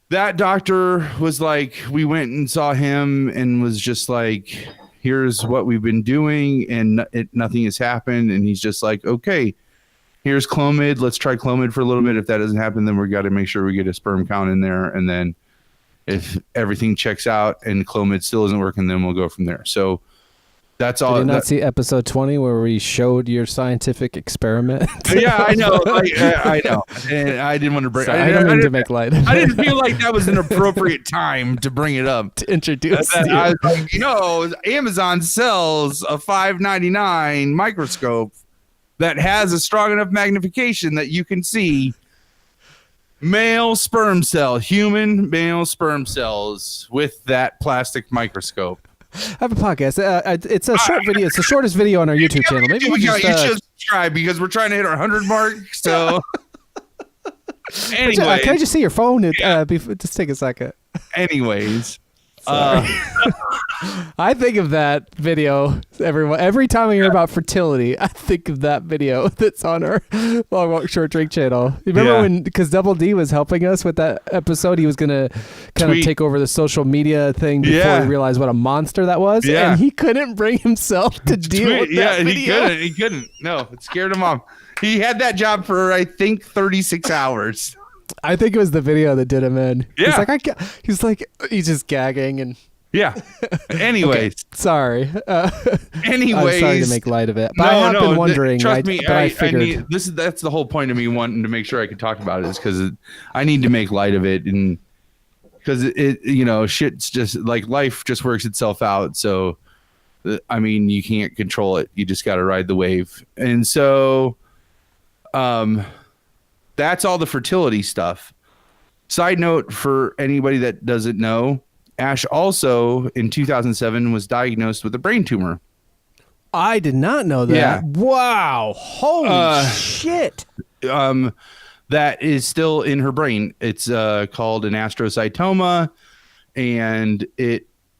that doctor was like, we went and saw him and was just like, here's what we've been doing, and nothing has happened. And he's just like, okay, here's Clomid. Let's try Clomid for a little bit. If that doesn't happen, then we got to make sure we get a sperm count in there, and then if everything checks out and Clomid still isn't working, then we'll go from there. So that's all.
Did you not see episode 20 where we showed your scientific experiment?
Yeah, I know. I know. And I didn't want to bring.
Sorry, I don't mean to make light of it.
I didn't feel like that was an appropriate time to bring it up.
To introduce you.
I was like, Amazon sells a $5.99 microscope that has a strong enough magnification that you can see male sperm cell, human male sperm cells with that plastic microscope.
I have a podcast. It's a short video. It's the shortest video on our YouTube channel. Maybe
you should subscribe because we're trying to hit our 100 mark. So, anyway,
can I just see your phone? Just take a second.
Anyways,
I think of that video every time I hear about fertility. I think of that video that's on our Long Walk Short Drink channel. You remember when, because Double D was helping us with that episode, he was gonna kind of take over the social media thing before he realized what a monster that was, and he couldn't bring himself to deal with that video.
He couldn't. No, it scared him off. He had that job for I think 36 hours.
I think it was the video that did him in.
Yeah.
He's just gagging and.
Yeah. Anyways.
Okay. Sorry.
Anyways.
I'm sorry to make light of it. But I have been wondering.
Trust me,
I figured.
That's the whole point of me wanting to make sure I could talk about it, is because I need to make light of it. And because shit's just like life just works itself out. So, I mean, you can't control it. You just got to ride the wave. And so, that's all the fertility stuff. Side note for anybody that doesn't know, Ash also in 2007 was diagnosed with a brain tumor.
I did not know that.
Yeah.
Wow. Holy shit.
That is still in her brain. It's called an astrocytoma, and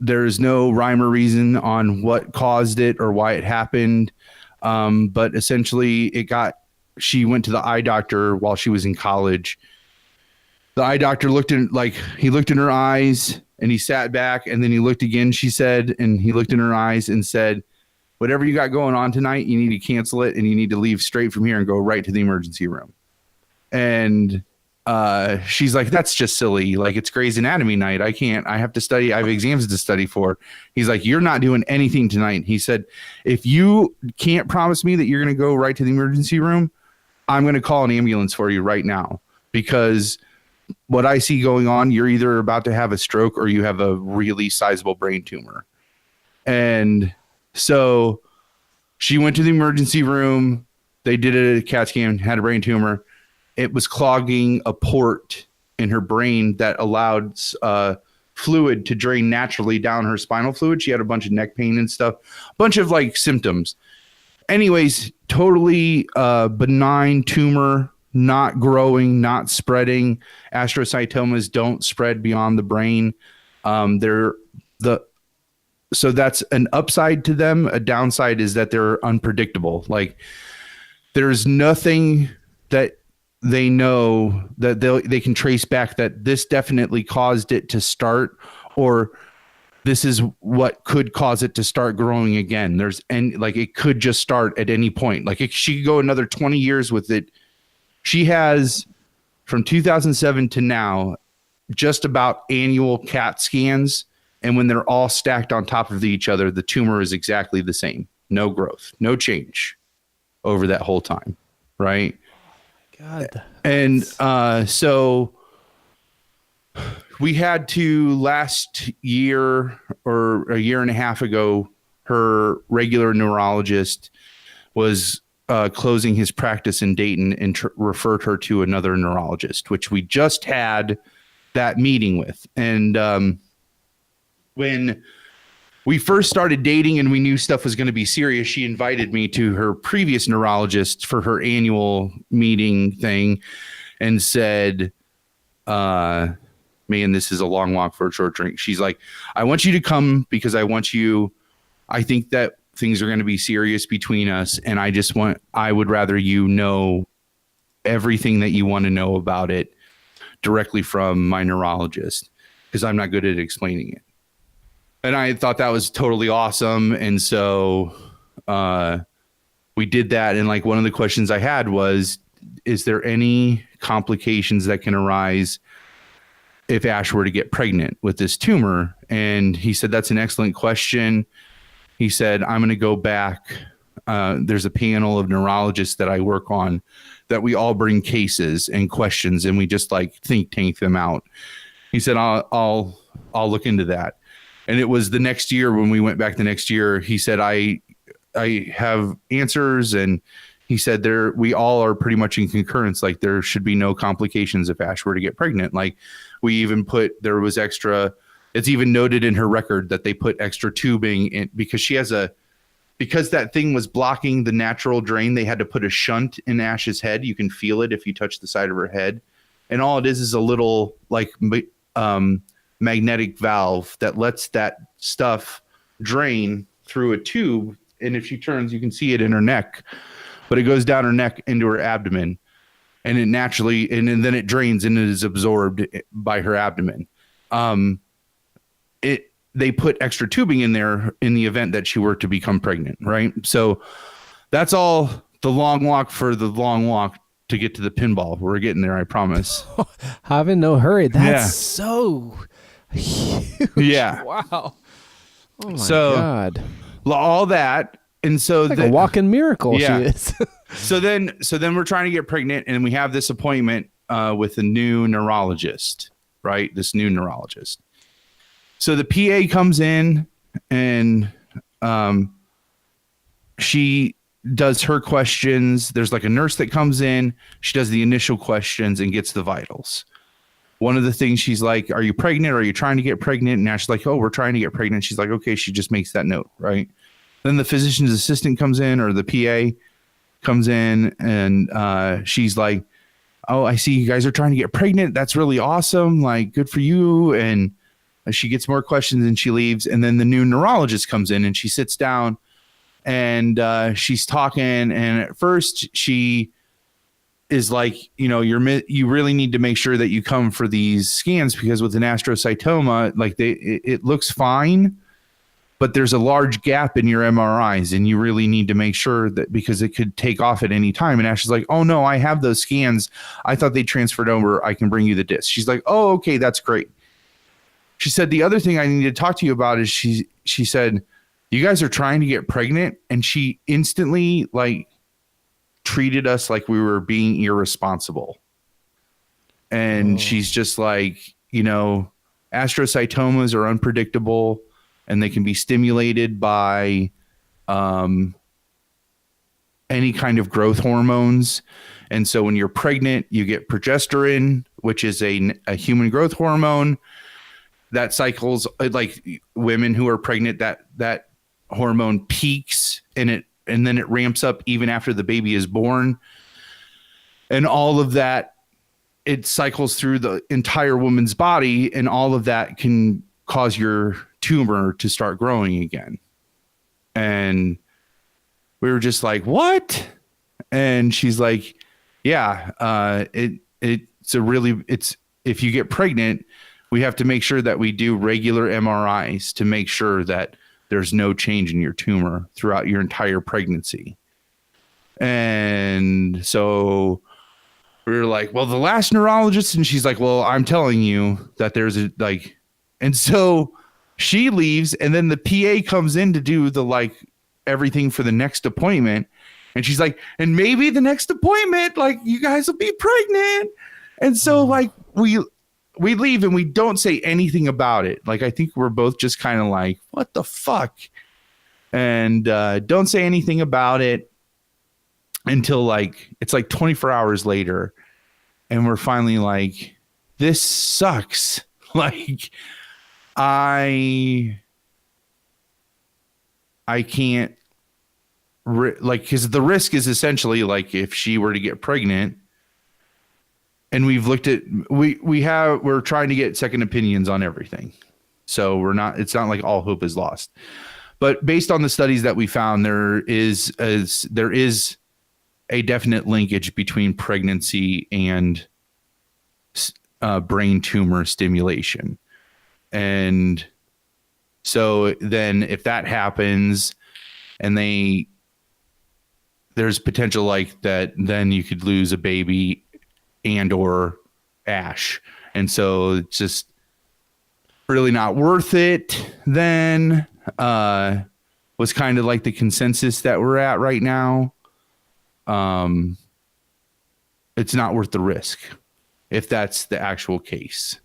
there's no rhyme or reason on what caused it or why it happened. But essentially she went to the eye doctor while she was in college. The eye doctor looked in her eyes, and he sat back, and then he looked again, she said, and he looked in her eyes and said, whatever you got going on tonight, you need to cancel it, and you need to leave straight from here and go right to the emergency room. And she's like, that's just silly. Like, it's Grey's Anatomy night. I have to study. I have exams to study for. He's like, you're not doing anything tonight. He said, if you can't promise me that you're going to go right to the emergency room, I'm going to call an ambulance for you right now, because what I see going on, you're either about to have a stroke or you have a really sizable brain tumor. And so she went to the emergency room. They did a CAT scan, had a brain tumor. It was clogging a port in her brain that allowed fluid to drain naturally down her spinal fluid. She had a bunch of neck pain and stuff, a bunch of like symptoms. Anyways, totally benign tumor, not growing, not spreading. Astrocytomas don't spread beyond the brain. So that's an upside to them. A downside is that they're unpredictable. Like, there's nothing that they know that they can trace back that this definitely caused it to start, or this is what could cause it to start growing again. It could just start at any point. Like she could go another 20 years with it. She has from 2007 to now just about annual CAT scans. And when they're all stacked on top of each other, the tumor is exactly the same. No growth, no change over that whole time. Right.
God.
And so we had to last year or a year and a half ago, her regular neurologist was closing his practice in Dayton and referred her to another neurologist, which we just had that meeting with. And when we first started dating and we knew stuff was going to be serious, she invited me to her previous neurologist for her annual meeting thing and said, man, this is a long walk for a short drink. She's like, I want you to come because I think that things are going to be serious between us. And I would rather you know everything that you want to know about it directly from my neurologist because I'm not good at explaining it. And I thought that was totally awesome. And so we did that. And like one of the questions I had was, is there any complications that can arise if Ash were to get pregnant with this tumor? And he said, that's an excellent question. He said, I'm going to go back. There's a panel of neurologists that I work on that we all bring cases and questions and we just like think tank them out. He said, I'll look into that. And it was the next year when we went back the next year, he said, I have answers. And he said we all are pretty much in concurrence. Like there should be no complications if Ash were to get pregnant. Like we even it's even noted in her record that they put extra tubing in because because that thing was blocking the natural drain. They had to put a shunt in Ash's head. You can feel it if you touch the side of her head. And all it is a little like, magnetic valve that lets that stuff drain through a tube. And if she turns, you can see it in her neck, but it goes down her neck into her abdomen and it naturally, and then it drains and it is absorbed by her abdomen. They put extra tubing in there in the event that she were to become pregnant. Right. So that's all the long walk for the long walk to get to the pinball. We're getting there. I promise.
Having no hurry. That's so huge.
Yeah.
Wow. Oh my God.
All that. And so
like a walking miracle.
Yeah.
She is.
So then we're trying to get pregnant and we have this appointment with a new neurologist, right? This new neurologist. So the PA comes in and she does her questions. There's like a nurse that comes in. She does the initial questions and gets the vitals. One of the things she's like, are you pregnant? Are you trying to get pregnant? And now she's like, oh, we're trying to get pregnant. She's like, okay. She just makes that note. Right. Then the physician's assistant comes in or the PA comes in and she's like, oh, I see you guys are trying to get pregnant. That's really awesome. Like good for you. And she gets more questions and she leaves. And then the new neurologist comes in and she sits down and she's talking. And at first she is like, you really need to make sure that you come for these scans because with an astrocytoma, like it looks fine, but there's a large gap in your MRIs and you really need to make sure that because it could take off at any time. And Ash is like, oh no, I have those scans. I thought they transferred over. I can bring you the disc. She's like, oh, okay, that's great. She said, the other thing I need to talk to you about is she said, you guys are trying to get pregnant. And she instantly like treated us like we were being irresponsible. And she's just like, astrocytomas are unpredictable and they can be stimulated by any kind of growth hormones. And so when you're pregnant, you get progesterone, which is a human growth hormone that cycles like women who are pregnant, that hormone peaks and then it ramps up even after the baby is born. And all of that, it cycles through the entire woman's body and all of that can cause your tumor to start growing again. And we were just like, what? And she's like, yeah, if you get pregnant, we have to make sure that we do regular MRIs to make sure that there's no change in your tumor throughout your entire pregnancy. And so we were like, well, the last neurologist, and she's like, well, I'm telling you that there's a like, and so she leaves, and then the PA comes in to do the like everything for the next appointment. And she's like, and maybe the next appointment, like you guys will be pregnant. And so like we leave and we don't say anything about it. Like, I think we're both just kind of like, what the fuck? And don't say anything about it until like, it's like 24 hours later. And we're finally like, this sucks. Like, I can't like, because the risk is essentially like if she were to get pregnant, and we've looked at we're trying to get second opinions on everything, so it's not like all hope is lost. But based on the studies that we found, there is a definite linkage between pregnancy and brain tumor stimulation. And so then if that happens and there's potential like that, then you could lose a baby and or Ash. And so it's just really not worth it then, was kind of like the consensus that we're at right now. It's not worth the risk if that's the actual case.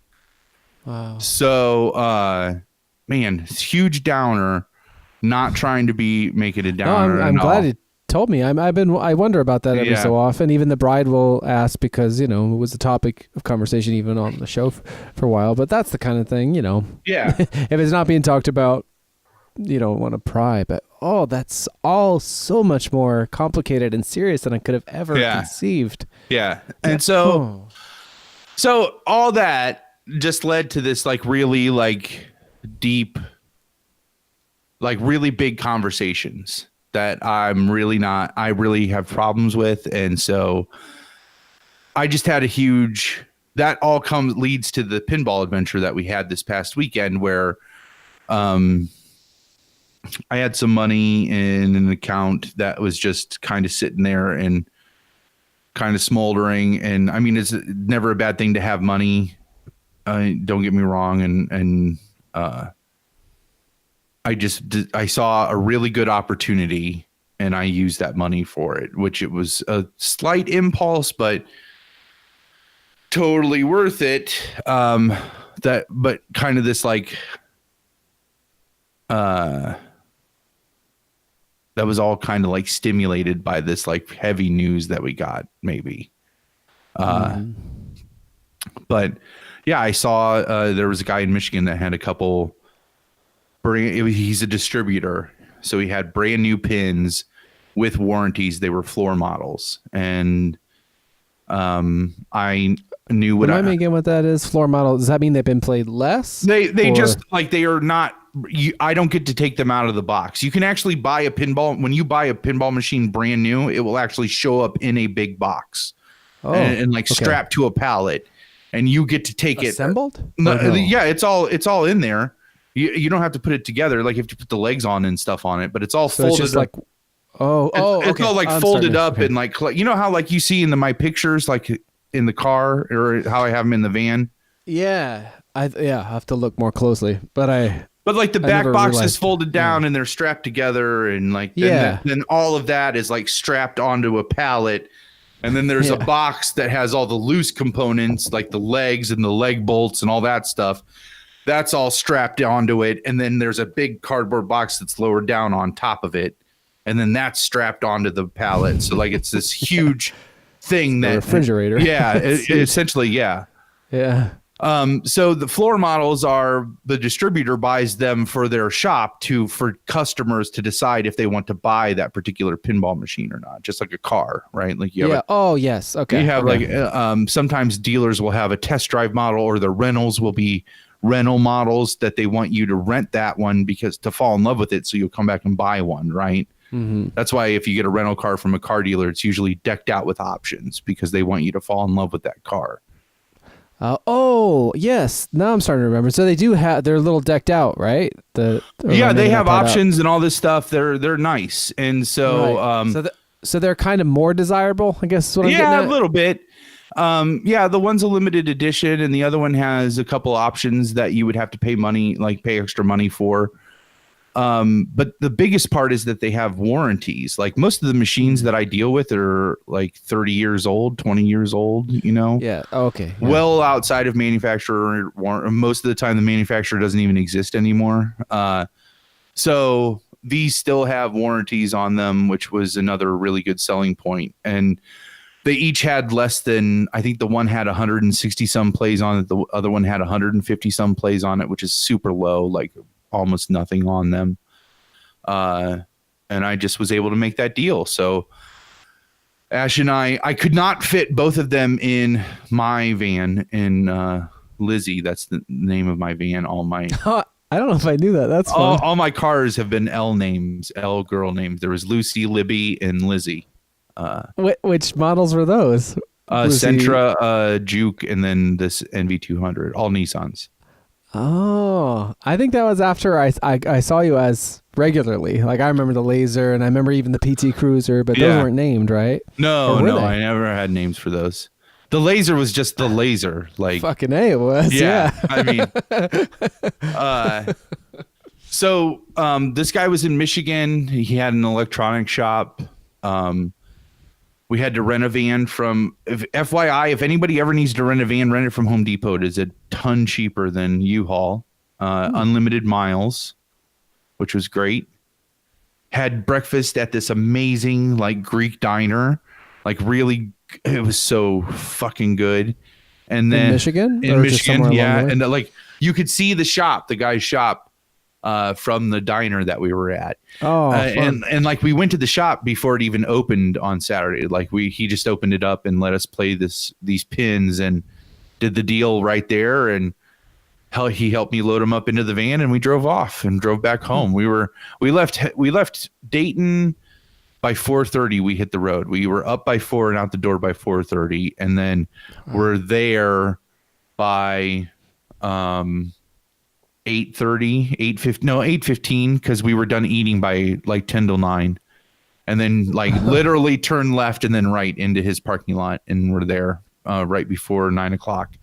Wow.
So, man, it's huge downer. Not trying to make it a downer.
No, I'm glad you told me. I wonder about that every so often. Even the bride will ask because, it was a topic of conversation even on the show for a while. But that's the kind of thing,
Yeah.
if it's not being talked about, you don't want to pry. But that's all so much more complicated and serious than I could have ever conceived.
Yeah. And so all that just led to this like really like deep, like really big conversations that I really have problems with. And so I just had that all leads to the pinball adventure that we had this past weekend where, I had some money in an account that was just kind of sitting there and kind of smoldering. And I mean, it's never a bad thing to have money. Don't get me wrong. And I saw a really good opportunity and I used that money for it, which it was a slight impulse, but totally worth it. But kind of this like, that was all kind of like stimulated by this like heavy news that we got maybe. But yeah, I saw there was a guy in Michigan that had a couple he's a distributor. So he had brand new pins with warranties. They were floor models. And I knew what
Remind me again what that is. Floor model. Does that mean they've been played less?
They just like, they are not, I don't get to take them out of the box. You can actually buy a pinball. When you buy a pinball machine brand new, it will actually show up in a big box and strapped to a pallet, and you get to take
assembled?
No. Yeah, it's all in there. You don't have to put it together. Like you have to put the legs on and stuff on it, but it's all folded.
It's just
up.
like,
it's all like folded up and like, how like you see in my pictures, like in the car or how I have them in the van.
Yeah, I have to look more closely, but
like the back box is folded down and they're strapped together, and like then all of that is like strapped onto a pallet, and then there's a box that has all the loose components like the legs and the leg bolts and all that stuff. That's all strapped onto it, and then there's a big cardboard box that's lowered down on top of it, and then that's strapped onto the pallet. So like it's this huge thing that
refrigerator.
Yeah, essentially, yeah.
Yeah.
So the floor models the distributor buys them for their shop for customers to decide if they want to buy that particular pinball machine or not, just like a car, right? Like
oh yes. Okay.
You have like, sometimes dealers will have a test drive model, or the rentals will be rental models that they want you to rent that one because to fall in love with it. So you'll come back and buy one. Right. Mm-hmm. That's why if you get a rental car from a car dealer, it's usually decked out with options because they want you to fall in love with that car.
Oh, yes. Now I'm starting to remember. So they do have, they're a little decked out, right?
Yeah, they have options and all this stuff. They're nice. And so,
Right. So they're kind of more desirable, I guess is what I'm getting
yeah,
at.
a little bit. Yeah, the one's a limited edition and the other one has a couple options that you would have to pay money, like pay extra money for. But the biggest part is that they have warranties. Like most of the machines that I deal with are like 30 years old, 20 years old, you know?
Yeah. Okay. Yeah.
Well outside of manufacturer most of the time the manufacturer doesn't even exist anymore. So these still have warranties on them, which was another really good selling point. And they each had less than, I think the one had 160 some plays on it, the other one had 150 some plays on it, which is super low, like almost nothing on them. And I just was able to make that deal. So Ash and I could not fit both of them in my van. In Lizzie, that's the name of my van. All my
I don't know if I knew that. That's fun.
all my cars have been L names, L girl names. There was Lucy, Libby, and Lizzie.
Which models were those?
Sentra, Juke, and then this NV200, all Nissans.
Oh, I think that was after I saw you as regularly. Like I remember the Laser and I remember even the PT Cruiser, but those weren't named, right?
No, I never had names for those. The Laser was just the Laser. Like
fucking A, it was. Yeah.
I mean, so this guy was in Michigan. He had an electronic shop. We had to rent a van from, FYI, if anybody ever needs to rent a van, rent it from Home Depot. It is a ton cheaper than U-Haul. Unlimited miles, which was great. Had breakfast at this amazing like Greek diner. Like really, it was so fucking good. And then
in Michigan?
In Michigan, yeah. And like you could see the shop, the guy's shop. From the diner that we were at.
Oh,
and like we went to the shop before it even opened on Saturday. Like he just opened it up and let us play these pins and did the deal right there. And he helped me load them up into the van and we drove off and drove back home. We left Dayton by 4:30. We hit the road. We were up by 4 and out the door by 4:30, and then we're there by 8:15 because we were done eating by like 10 till 9, and then like literally turn left and then right into his parking lot, and we're there right before 9 o'clock,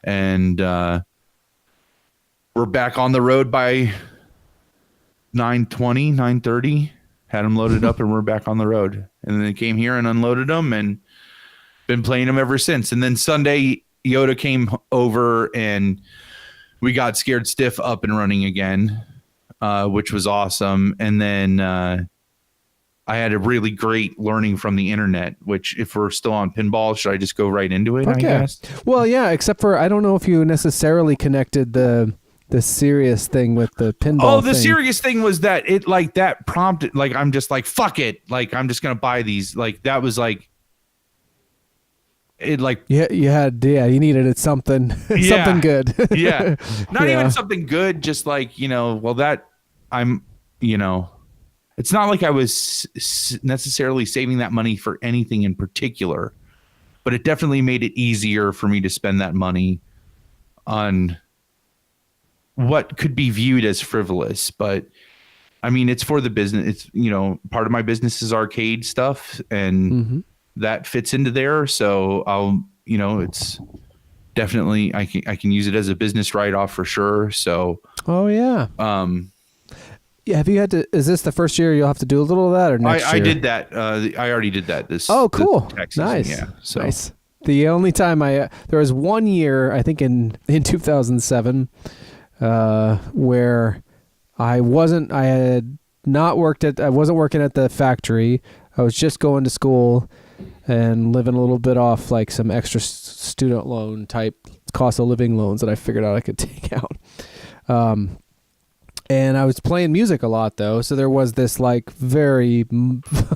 and we're back on the road by 9:20, 9:30. Had them loaded up and we're back on the road, and then they came here and unloaded them and been playing them ever since. And then Sunday Yoda came over and we got Scared Stiff up and running again, which was awesome. And then I had a really great learning from the internet, which if we're still on pinball, should I just go right into it?
Okay.
I guess.
Well, yeah, except for I don't know if you necessarily connected the serious thing with the pinball.
Oh, the
thing.
serious thing was that it like that prompted, like, I'm just like, fuck it. Like, I'm just going to buy these. Like, that was like, it like,
you needed it something, something good.
Yeah. Not even something good. Just like, well, that it's not like I was necessarily saving that money for anything in particular, but it definitely made it easier for me to spend that money on what could be viewed as frivolous. But I mean, it's for the business. It's, part of my business is arcade stuff, and that fits into there. So I'll, it's definitely, I can use it as a business write-off for sure. So,
oh yeah. Yeah. Have you had to, is this the first year you'll have to do a little of that, or next year?
I did that. I already did that this.
Oh, cool.
This
nice.
Yeah. So.
Nice. The only time there was 1 year, I think in 2007, where I wasn't working at the factory. I was just going to school and living a little bit off like some extra student loan type cost of living loans that I figured out I could take out. And I was playing music a lot though. So there was this like very,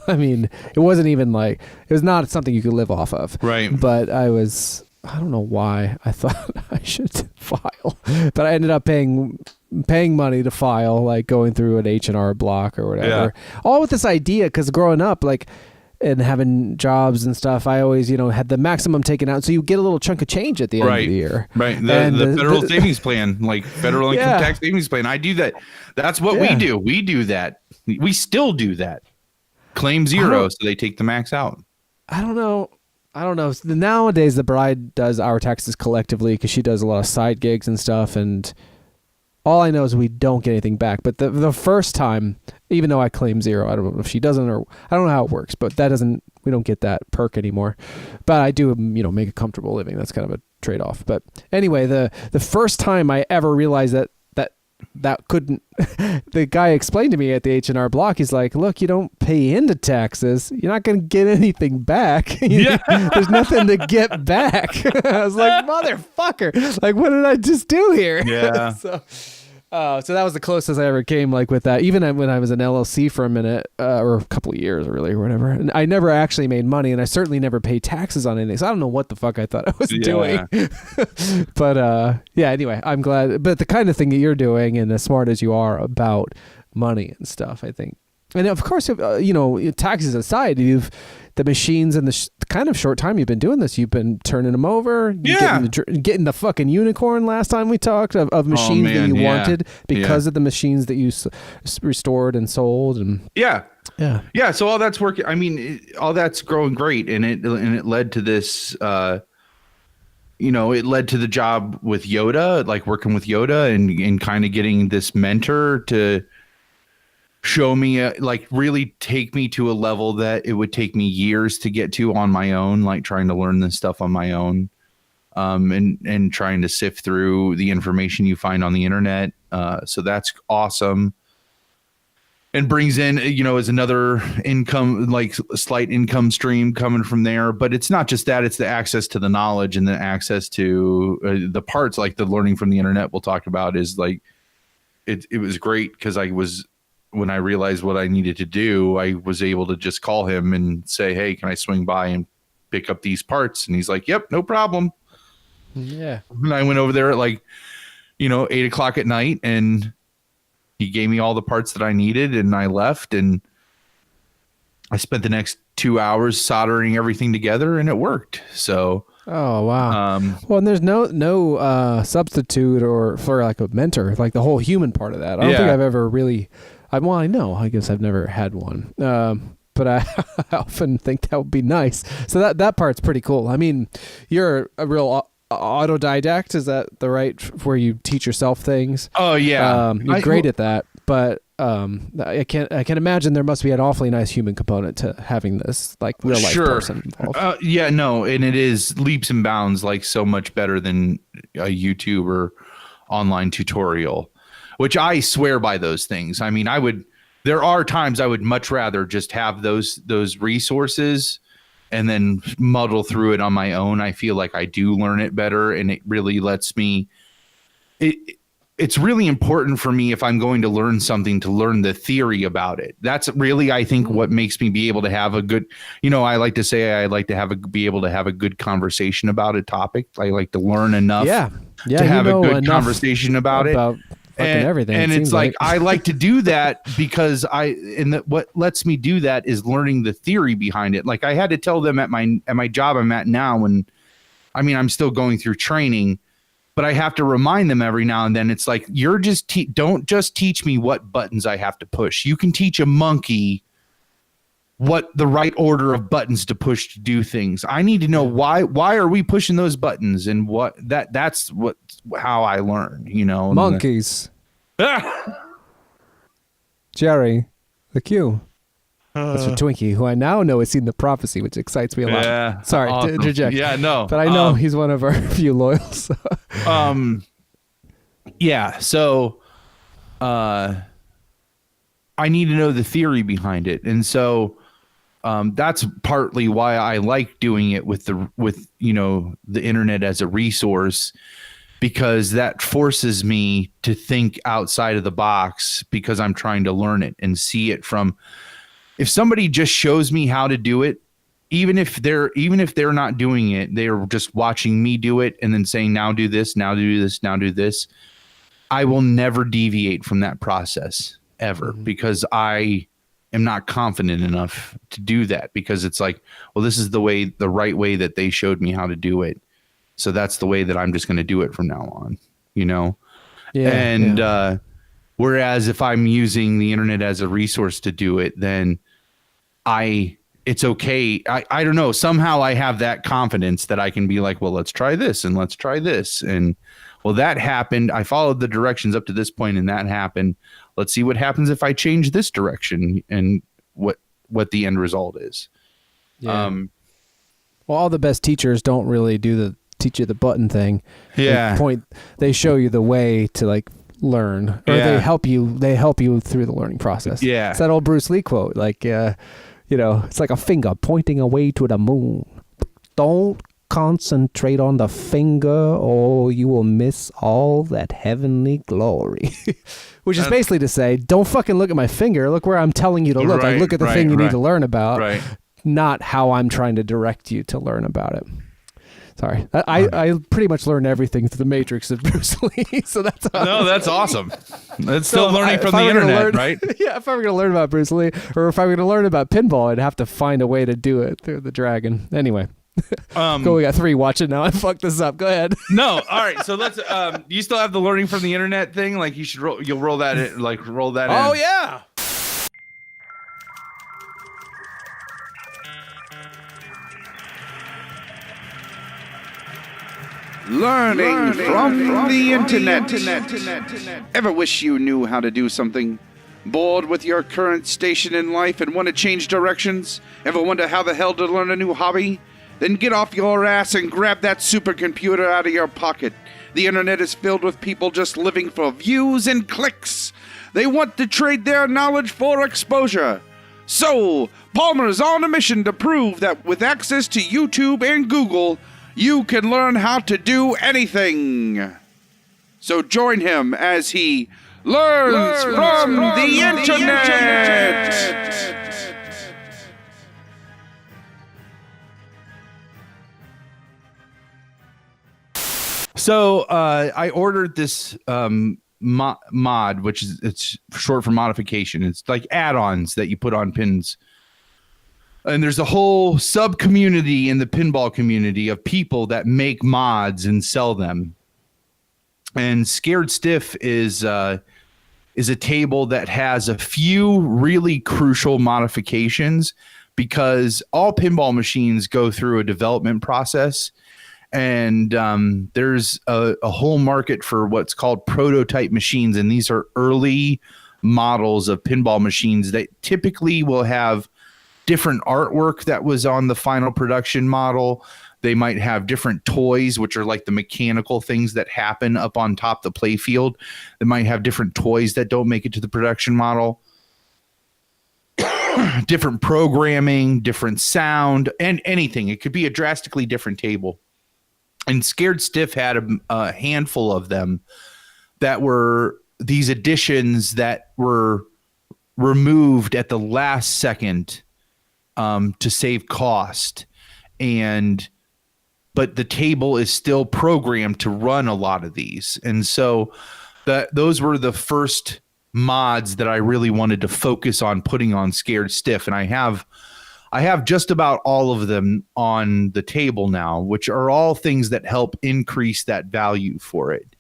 I mean, it wasn't even like, it was not something you could live off of.
Right.
But I don't know why I thought I should file, but I ended up paying money to file, like going through an H&R Block or whatever, all with this idea. Cause growing up, like and having jobs and stuff, I always, had the maximum taken out. So you get a little chunk of change at the end of the year.
Right. The federal savings plan, like federal income tax savings plan. I do that. That's what we do. We do that. We still do that. Claim zero. So they take the max out.
I don't know. Nowadays, the bride does our taxes collectively because she does a lot of side gigs and stuff. And all I know is we don't get anything back. But the first time, even though I claim zero, I don't know if she doesn't, or I don't know how it works, but we don't get that perk anymore. But I do, make a comfortable living. That's kind of a trade-off. But anyway, the first time I ever realized that couldn't, the guy explained to me at the H&R Block, he's like, look, you don't pay into taxes. You're not going to get anything back. There's nothing to get back. I was like, motherfucker, like, what did I just do here?
Yeah.
So that was the closest I ever came, like, with that. Even when I was an LLC for a minute, or a couple of years, really, or whatever. And I never actually made money, and I certainly never paid taxes on anything. So I don't know what the fuck I thought I was doing. But anyway, I'm glad. But the kind of thing that you're doing, and as smart as you are about money and stuff, I think. And of course, taxes aside, the machines and the kind of short time you've been doing this, you've been turning them over. Getting the fucking unicorn last time we talked of machines that you wanted because of the machines that you restored and sold. And yeah.
So all that's working. I mean, all that's growing great, and it led to this. It led to the job with Yoda, like working with Yoda, and kind of getting this mentor to show me, like, really take me to a level that it would take me years to get to on my own, like trying to learn this stuff on my own, and trying to sift through the information you find on the internet. So that's awesome. And brings in, as another income, like a slight income stream coming from there. But it's not just that, it's the access to the knowledge and the access to the parts, like the learning from the internet we'll talk about is like, it was great because when I realized what I needed to do, I was able to just call him and say, hey, can I swing by and pick up these parts? And he's like, yep, no problem.
Yeah.
And I went over there at 8:00 at night, and he gave me all the parts that I needed, and I left, and I spent the next 2 hours soldering everything together, and it worked. So.
Oh, wow. Well, and there's no substitute or for like a mentor, like the whole human part of that. I don't think I've ever really, I guess I've never had one. But I often think that would be nice. So that part's pretty cool. I mean, you're a real autodidact. Is that the right, where you teach yourself things?
Oh yeah.
You're great at that, but I can imagine there must be an awfully nice human component to having this, like, real life person involved.
And it is leaps and bounds, like, so much better than a YouTube or online tutorial, which I swear by those things. I mean, there are times I would much rather just have those resources and then muddle through it on my own. I feel like I do learn it better, and it really lets me. It's really important for me, if I'm going to learn something, to learn the theory about it. That's really, I think, what makes me be able to have a good, I like to say I like to be able to have a good conversation about a topic. I like to learn enough to have a good conversation about it.
And everything.
And it's like I like to do that because what lets me do that is learning the theory behind it. Like, I had to tell them at my job I'm at now, I'm still going through training, but I have to remind them every now and then. It's like, don't just teach me what buttons I have to push. You can teach a monkey what the right order of buttons to push to do things. I need to know why are we pushing those buttons, and that's how I learn,
Monkeys. Jerry, the Q. That's for Twinkie, who I now know has seen the prophecy, which excites me a lot.
Yeah,
sorry to interject.
Yeah, no,
but I know he's one of our few loyals.
Yeah. So, I need to know the theory behind it, and so, that's partly why I like doing it with the internet as a resource, because that forces me to think outside of the box, because I'm trying to learn it and see it from. If somebody just shows me how to do it, even if they're not doing it, they're just watching me do it and then saying, now do this, now do this, now do this, I will never deviate from that process ever, because I am not confident enough to do that, because it's like, well, this is the right way that they showed me how to do it. So that's the way that I'm just going to do it from now on, you know?
Yeah.
And whereas if I'm using the internet as a resource to do it, then it's okay. I don't know. Somehow I have that confidence that I can be like, well, let's try this and let's try this. And well, that happened. I followed the directions up to this point and that happened. Let's see what happens if I change this direction and what the end result is.
Yeah. Well, all the best teachers don't really teach you the button thing.
Yeah.
They show you the way to like learn, or they help you through the learning process.
Yeah.
It's that old Bruce Lee quote, like, it's like a finger pointing away to the moon. Don't concentrate on the finger or you will miss all that heavenly glory. Which is basically to say, don't fucking look at my finger. Look where I'm telling you to look. Like, look at the thing you need to learn about, not how I'm trying to direct you to learn about it. Sorry. I pretty much learned everything through the Matrix of Bruce Lee. So that's
awesome. That's still learning from the internet, right?
Yeah, if I were going to learn about Bruce Lee, or if I were going to learn about pinball, I'd have to find a way to do it through the dragon. Anyway. Go, we got 3 watching now. I fucked this up. Go ahead.
No, all right. So let's. Do you still have the learning from the internet thing? Like you'll roll that in. Like roll that in.
Oh yeah.
Learning from the internet. Ever wish you knew how to do something? Bored with your current station in life and want to change directions? Ever wonder how the hell to learn a new hobby? Then get off your ass and grab that supercomputer out of your pocket. The internet is filled with people just living for views and clicks. They want to trade their knowledge for exposure. So, Palmer's on a mission to prove that with access to YouTube and Google, you can learn how to do anything. So join him as he learns from the internet.
So I ordered this mod, which is it's short for modification. It's like add-ons that you put on pins. And there's a whole sub-community in the pinball community of people that make mods and sell them. And Scared Stiff is a table that has a few really crucial modifications, because all pinball machines go through a development process. And there's a whole market for what's called prototype machines. And these are early models of pinball machines that typically will have different artwork that was on the final production model. They might have different toys, which are like the mechanical things that happen up on top of the play field. They might have different toys that don't make it to the production model. Different programming, different sound, and anything. It could be a drastically different table. And Scared Stiff had a handful of them that were these additions that were removed at the last second to save cost. But the table is still programmed to run a lot of these. And so those were the first mods that I really wanted to focus on putting on Scared Stiff. And I have just about all of them on the table now, which are all things that help increase that value for it.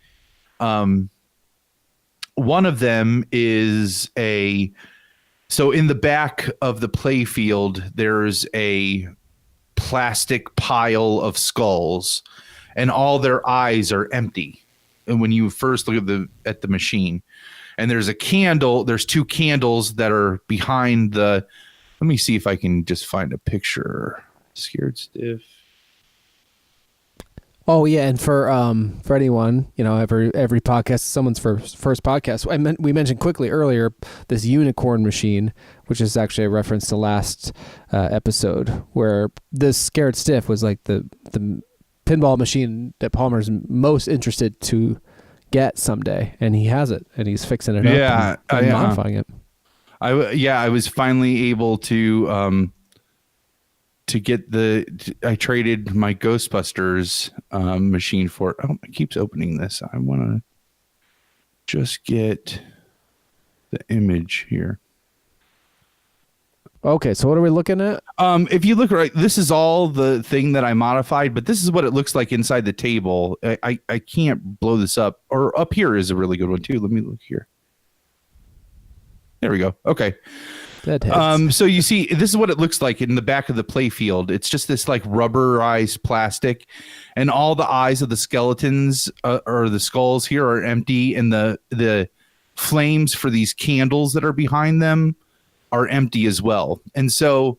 One of them is so in the back of the play field, there's a plastic pile of skulls, and all their eyes are empty. And when you first look at the machine, and there's 2 candles that are behind the. Let me see if I can just find a picture. Scared Stiff.
Oh yeah, and for anyone, every podcast, someone's first podcast. We mentioned quickly earlier this unicorn machine, which is actually a reference to last episode, where this Scared Stiff was like the pinball machine that Palmer's most interested to get someday, and he has it, and he's fixing it up and modifying it.
I was finally able to get I traded my Ghostbusters machine for it. Oh, it keeps opening this. I want to just get the image here.
Okay, so what are we looking at?
If you look right, this is all the thing that I modified, but this is what it looks like inside the table. I can't blow this up. Or up here is a really good one too. Let me look here. There we go. Okay.
Deadheads.
So you see, this is what it looks like in the back of the play field. It's just this like rubberized plastic, and all the eyes of the skeletons or the skulls here are empty, and the flames for these candles that are behind them are empty as well. And so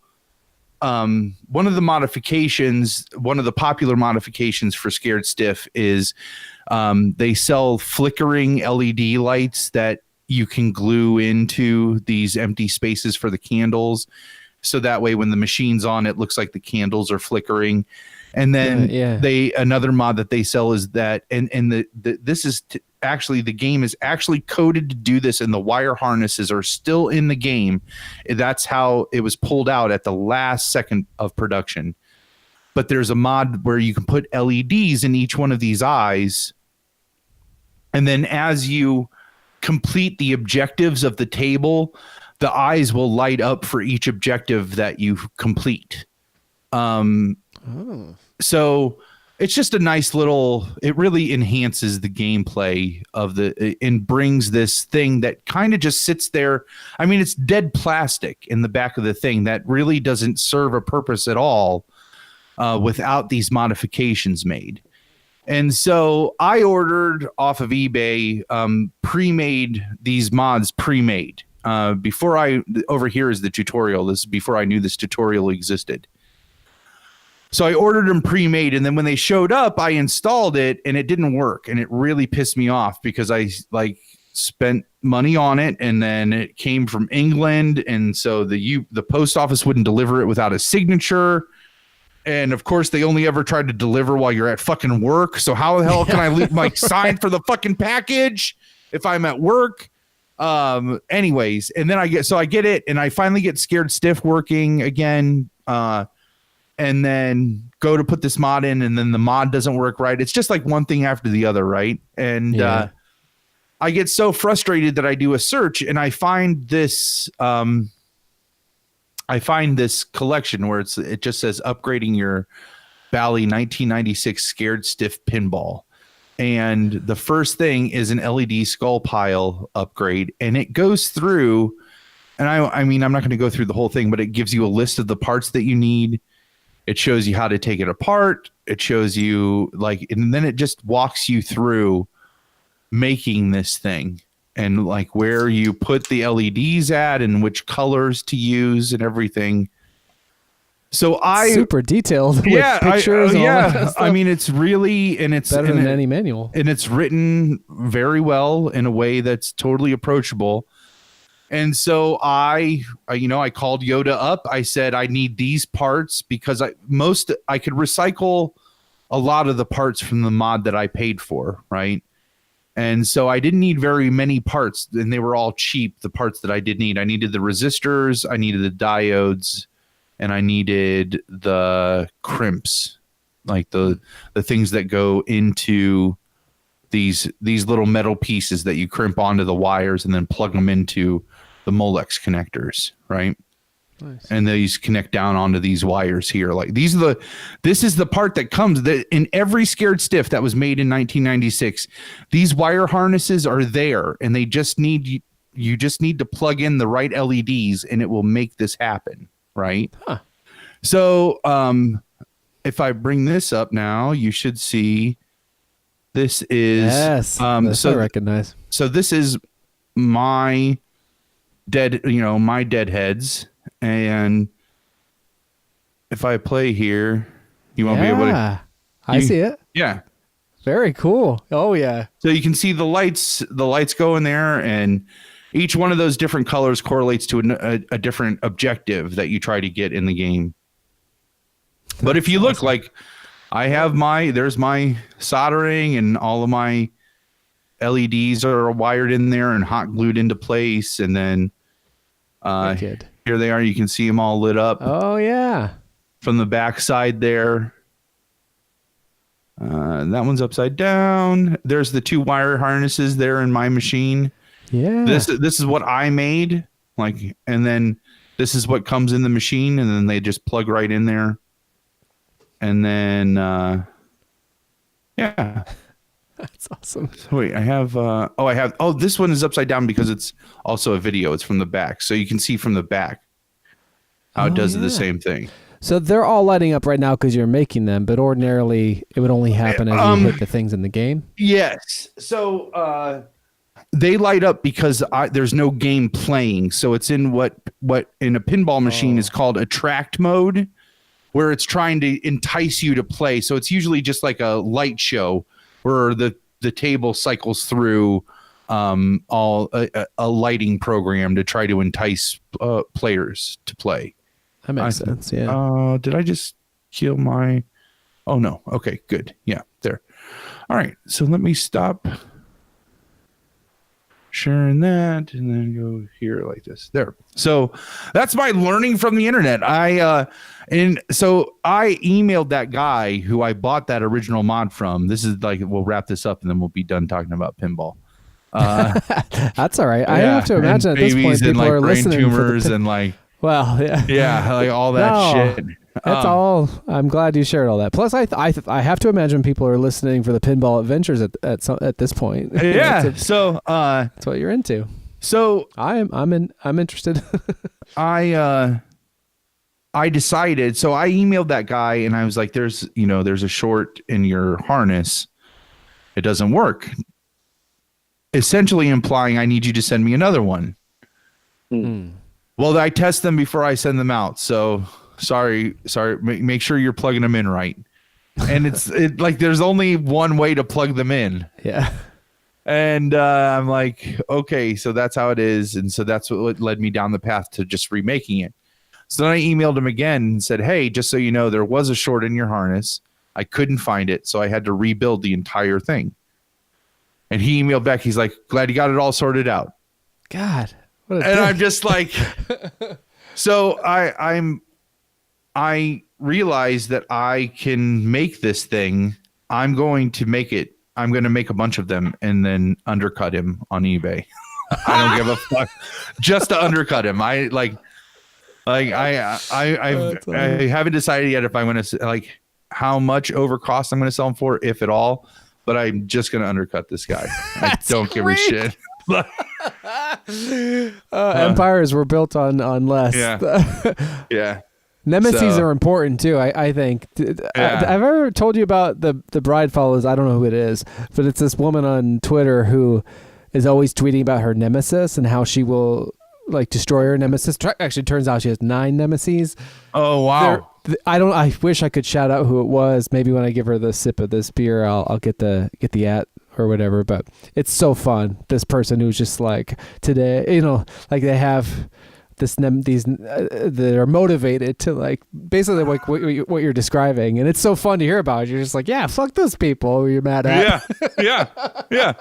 one of the popular modifications for Scared Stiff is they sell flickering LED lights that you can glue into these empty spaces for the candles. So that way when the machine's on, it looks like the candles are flickering. And then another mod that they sell is that, actually the game is actually coded to do this, and the wire harnesses are still in the game. That's how it was pulled out at the last second of production. But there's a mod where you can put LEDs in each one of these eyes, and then as you complete the objectives of the table, the eyes will light up for each objective that you complete. So it's just a nice little, it really enhances the gameplay of and brings this thing that kind of just sits there. I mean, it's dead plastic in the back of the thing that really doesn't serve a purpose at all without these modifications made. And so I ordered off of eBay pre-made these mods pre-made. Over here is the tutorial. This is before I knew this tutorial existed. So I ordered them pre-made, and then when they showed up, I installed it, and it didn't work, and it really pissed me off because I spent money on it, and then it came from England, and so the post office wouldn't deliver it without a signature. And of course, they only ever tried to deliver while you're at fucking work. So how the hell can I leave my sign for the fucking package if I'm at work? Anyways, and then I get it, and I finally get Scared Stiff working again. And then go to put this mod in, and then the mod doesn't work right. It's just like one thing after the other, right? And I get so frustrated that I do a search, and I find this. I find this collection where it just says upgrading your Bally 1996 Scared Stiff Pinball. And the first thing is an LED skull pile upgrade. And it goes through, and I mean, I'm not going to go through the whole thing, but it gives you a list of the parts that you need. It shows you how to take it apart. It shows you and then it just walks you through making this thing. And where you put the LEDs at and which colors to use and everything. So super
detailed. With pictures.
I mean, it's really, and it's
better than any manual,
and it's written very well in a way that's totally approachable. And so I called Yoda up. I said, I need these parts because I could recycle a lot of the parts from the mod that I paid for. Right. And so I didn't need very many parts, and they were all cheap, the parts that I did need. I needed the resistors, I needed the diodes, and I needed the crimps, like the things that go into these little metal pieces that you crimp onto the wires and then plug them into the Molex connectors, right? Nice. And these connect down onto these wires here. This is the part that comes in every Scared Stiff that was made in 1996. These wire harnesses are there, and you just need to plug in the right LEDs, and it will make this happen, right? Huh. So, if I bring this up now, you should see this is
I recognize.
So this is my deadheads. And if I play here, you won't be able to.
I see it.
Yeah.
Very cool. Oh, yeah.
So you can see the lights go in there, and each one of those different colors correlates to a different objective that you try to get in the game. But if you look, I have there's my soldering, and all of my LEDs are wired in there and hot glued into place. And then here they are. You can see them all lit up.
Oh, yeah.
From the back side there. That one's upside down. There's the 2 wire harnesses there in my machine.
Yeah.
This is what I made. And then this is what comes in the machine, and then they just plug right in there. And then, yeah.
That's awesome.
So wait, this one is upside down because it's also a video. It's from the back. So you can see from the back how it does the same thing.
So they're all lighting up right now because you're making them, but ordinarily it would only happen as you hit the things in the game?
Yes. So they light up because there's no game playing. So it's in what in a pinball machine is called attract mode, where it's trying to entice you to play. So it's usually just like a light show where the table cycles through a lighting program to try to entice players to play.
That makes sense. Yeah.
Did I just kill my? Oh no. Okay, good. Yeah, there. All right. So let me stop sharing that and then go here like this. There. So that's my learning from the internet. So I emailed that guy who I bought that original mod from. This is like, we'll wrap this up and then we'll be done talking about pinball.
That's all right. I have to imagine at this point people are listening
tumors and like,
well,
yeah, like all that shit.
That's all. I'm glad you shared all that. Plus, I have to imagine people are listening for the pinball adventures at this point.
Yeah.
So that's what you're into.
So
I'm interested.
I decided. So I emailed that guy and I was like, there's a short in your harness. It doesn't work. Essentially implying I need you to send me another one. Well, I test them before I send them out. So sorry. Make sure you're plugging them in right. And it's like there's only one way to plug them in.
Yeah.
And I'm like, okay, so that's how it is. And so that's what led me down the path to just remaking it. So then I emailed him again and said, hey, just so you know, there was a short in your harness. I couldn't find it. So I had to rebuild the entire thing. And he emailed back. He's like, glad you got it all sorted out.
God.
I'm just like, so I realized that I can make this thing. I'm going to make it. I'm going to make a bunch of them and then undercut him on eBay. I don't give a fuck. Just to undercut him. I haven't decided yet if I'm going to like how much over cost I'm going to sell them for, if at all. But I'm just going to undercut this guy. I don't give a shit.
Empires were built on less.
Yeah. Yeah.
Nemesis are important too. I think. I've ever told you about the bride follows. I don't know who it is, but it's this woman on Twitter who is always tweeting about her nemesis and how she will like destroy her nemesis. Actually, turns out she has 9 nemesis.
Oh wow.
I wish I could shout out who it was. Maybe when I give her the sip of this beer, I'll get the at or whatever. But it's so fun. This person who's just like today, like they have they're motivated to like basically like what you're describing, and it's so fun to hear about. You're just like, yeah, fuck those people you're mad at.
Yeah.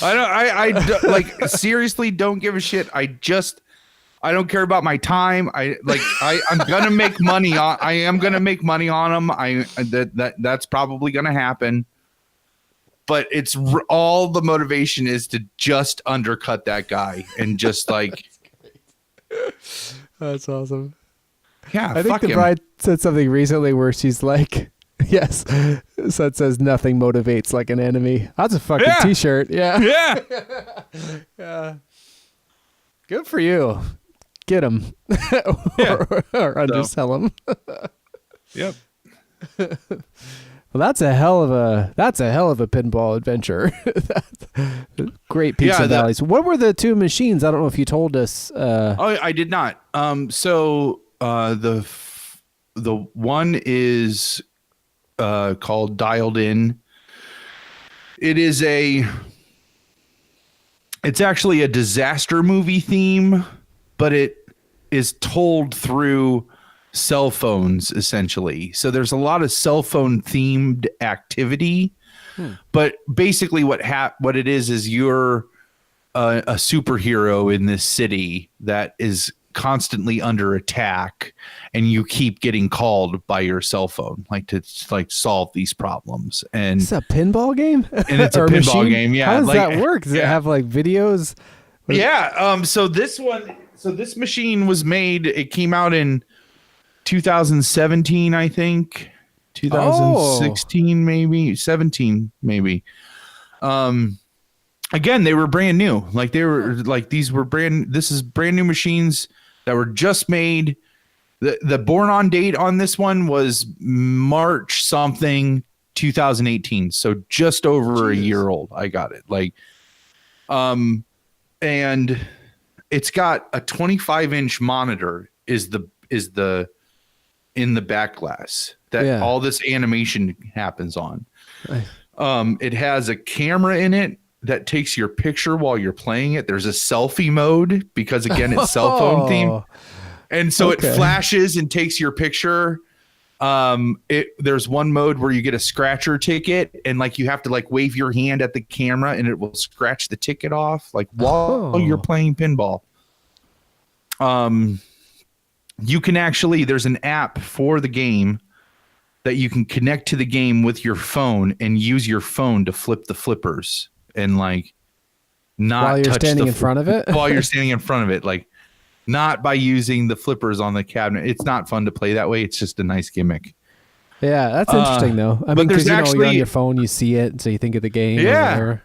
I like seriously don't give a shit. I don't care about my time. I'm gonna make money on. I am gonna make money on them. That's probably gonna happen. But it's all the motivation is to just undercut that guy and just like.
That's awesome.
Yeah,
I think the bride said something recently where she's like, yes, so it says nothing motivates like an enemy. That's a fucking t-shirt. Yeah. Yeah. Good for you. Get him. or undersell him.
Yep.
Well, that's a hell of a pinball adventure. Great peaks and valleys. What were the 2 machines? I don't know if you told us.
I did not. So the one is called Dialed In. It's actually a disaster movie theme, but it is told through cell phones essentially. So there's a lot of cell phone themed activity, but basically what it is you're a superhero in this city that is constantly under attack, and you keep getting called by your cell phone to solve these problems. And
it's a pinball game.
And it's a pinball game. Yeah.
How does that work? Does it have like videos?
Yeah. So this one So this machine was made. It came out in 2017, I think. 2016, maybe 17, maybe. Again, they were brand new. Like they were like these were brand. This is brand new machines that were just made. The born on date on this one was March something 2018. So just over a year old. I got it. Like, and it's got a 25-inch monitor is the in the back glass that all this animation happens on. Nice. It has a camera in it that takes your picture while you're playing it. There's a selfie mode because again, it's cell phone theme. And so it flashes and takes your picture. There's one mode where you get a scratcher ticket and like you have to like wave your hand at the camera and it will scratch the ticket off like while you're playing pinball. You can actually, there's an app for the game that you can connect to the game with your phone and use your phone to flip the flippers and like not
while you're
touch
standing in front of it.
While you're standing in front of it, like not by using the flippers on the cabinet. It's not fun to play that way. It's just a nice gimmick.
Yeah, that's interesting though. I mean, because you're on your phone, you see it, so you think of the game.
Yeah.